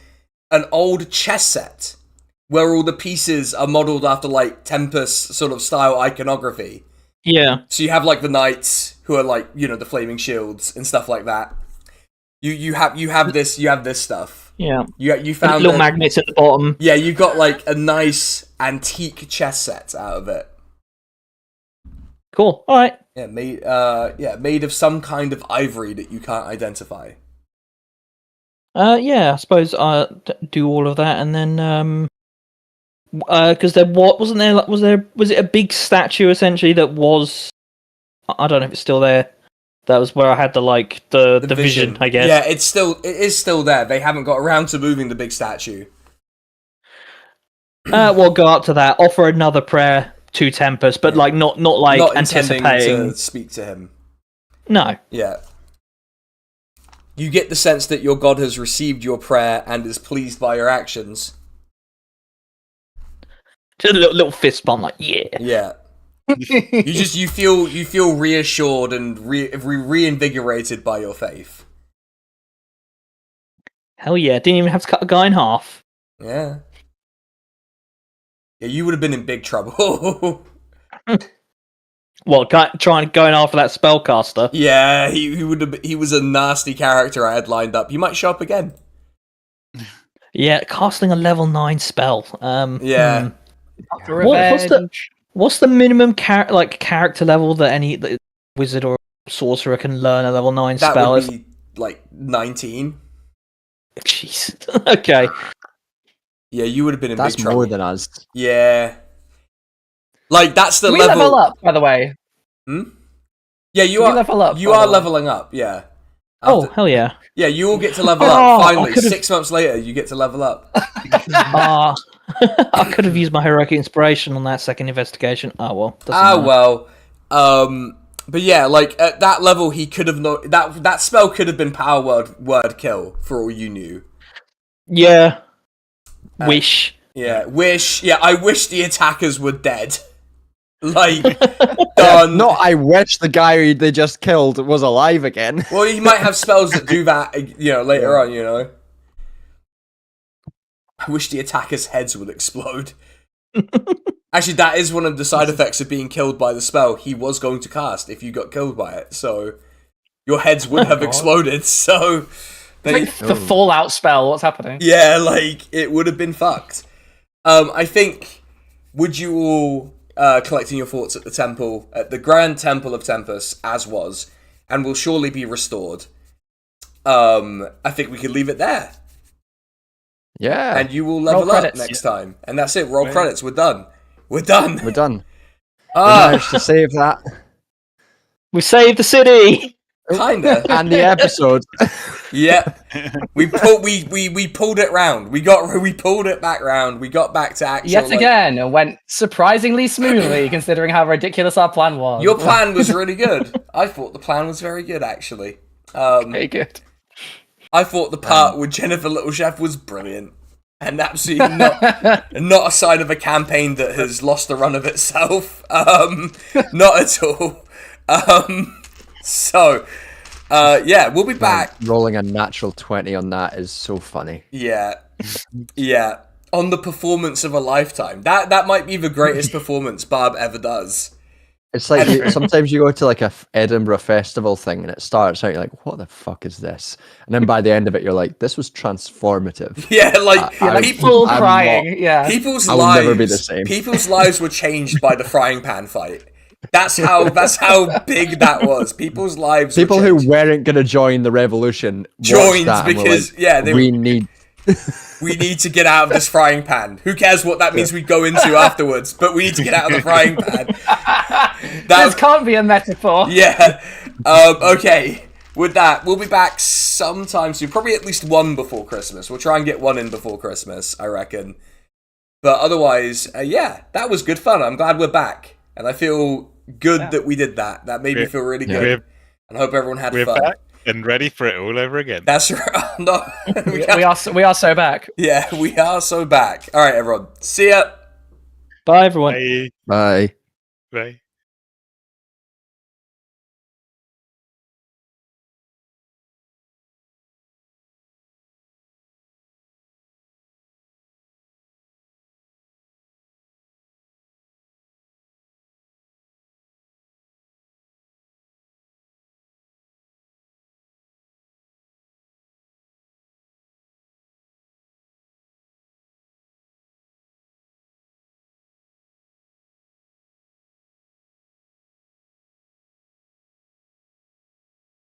old chess set where all the pieces are modeled after like Tempest sort of style iconography. Yeah. So you have like the knights who are like, you know, the flaming shields and stuff like that. You have this stuff. Yeah. You found little magnets at the bottom. Yeah, you got like a nice antique chess set out of it. Cool. All right. Yeah, made of some kind of ivory that you can't identify. Yeah, I suppose I do all of that, and then because there wasn't there was it a big statue essentially that was, I don't know if it's still there. That was where I had the vision, I guess. Yeah, it is still there. They haven't got around to moving the big statue. We'll go up to that. Offer another prayer to Tempest, but like not anticipating to speak to him. No. Yeah. You get the sense that your god has received your prayer and is pleased by your actions. Just a little fist bump, like yeah. Yeah. you feel reassured and reinvigorated by your faith. Hell yeah! Didn't even have to cut a guy in half. Yeah. Yeah, you would have been in big trouble. Well, going after that spellcaster. Yeah, he was a nasty character I had lined up. He might show up again. Yeah, casting a level 9 spell. Yeah. What's the minimum character level that any wizard or sorcerer can learn a level 9 spell? That would be like 19. Jeez. Okay. Yeah, you would have been in big trouble. That's more than us. Yeah. Like, that's the Can we level... level up, by the way? Yeah, you Did we are level up, You by are the way? leveling up. Yeah. Oh, After- hell yeah. Yeah, you all get to level Oh, up. I Finally, could've- 6 months later, you get to level up. I could have used my heroic inspiration on that second investigation. Oh, well. doesn't matter. Well. But yeah, like at that level, he could have that spell could have been power word kill for all you knew. Yeah. Wish. Yeah, I wish the attackers were dead. Like, done. No, I wish the guy they just killed was alive again. Well, he might have spells that do that, later on, I wish the attackers' heads would explode. Actually, that is one of the side effects of being killed by the spell he was going to cast if you got killed by it. So, your heads would have exploded, so... Like the Fallout spell, what's happening? Yeah, like, it would have been fucked. I think, would you all... collecting your thoughts at the Grand Temple of Tempest, as was, and will surely be restored. I think we could leave it there. Yeah. And you will level up credits. next time. And that's it, roll credits, we're done. We're done. We're done. We managed to save that. We saved the city! Kinda. And the episode. Yeah. We pulled it round. We pulled it back round. We got back to actual... Yet again, it went surprisingly smoothly, considering how ridiculous our plan was. Your plan was really good. I thought the plan was very good, actually. Very good. I thought the part with Jennifer Littlechef was brilliant. And absolutely not a sign of a campaign that has lost the run of itself. Not at all. We'll be back. Rolling a natural 20 on that is so funny. Yeah. On the performance of a lifetime. That might be the greatest performance Barb ever does. It's like sometimes you go to like a Edinburgh festival thing and it starts out, you're like, what the fuck is this? And then by the end of it, you're like, this was transformative. Yeah, like people crying. Yeah. People's I'll lives never be the same. People's lives were changed by the frying pan fight. That's how big that was. People's lives People were who changed. weren't going to join the revolution Joined watched that and were because, like, we need to get out of this frying pan. Who cares what that means we go into afterwards, but we need to get out of the frying pan. This can't be a metaphor. Yeah. Okay. With that, we'll be back sometime soon. Probably at least one before Christmas. We'll try and get one in before Christmas, I reckon. But otherwise, that was good fun. I'm glad we're back. And I feel good that we did that. That made me feel really good. And I hope everyone had we're fun. Back and ready for it all over again. That's right. No, We are so back. Yeah, we are so back. All right, everyone. See ya. Bye, everyone. Bye. Bye. Bye.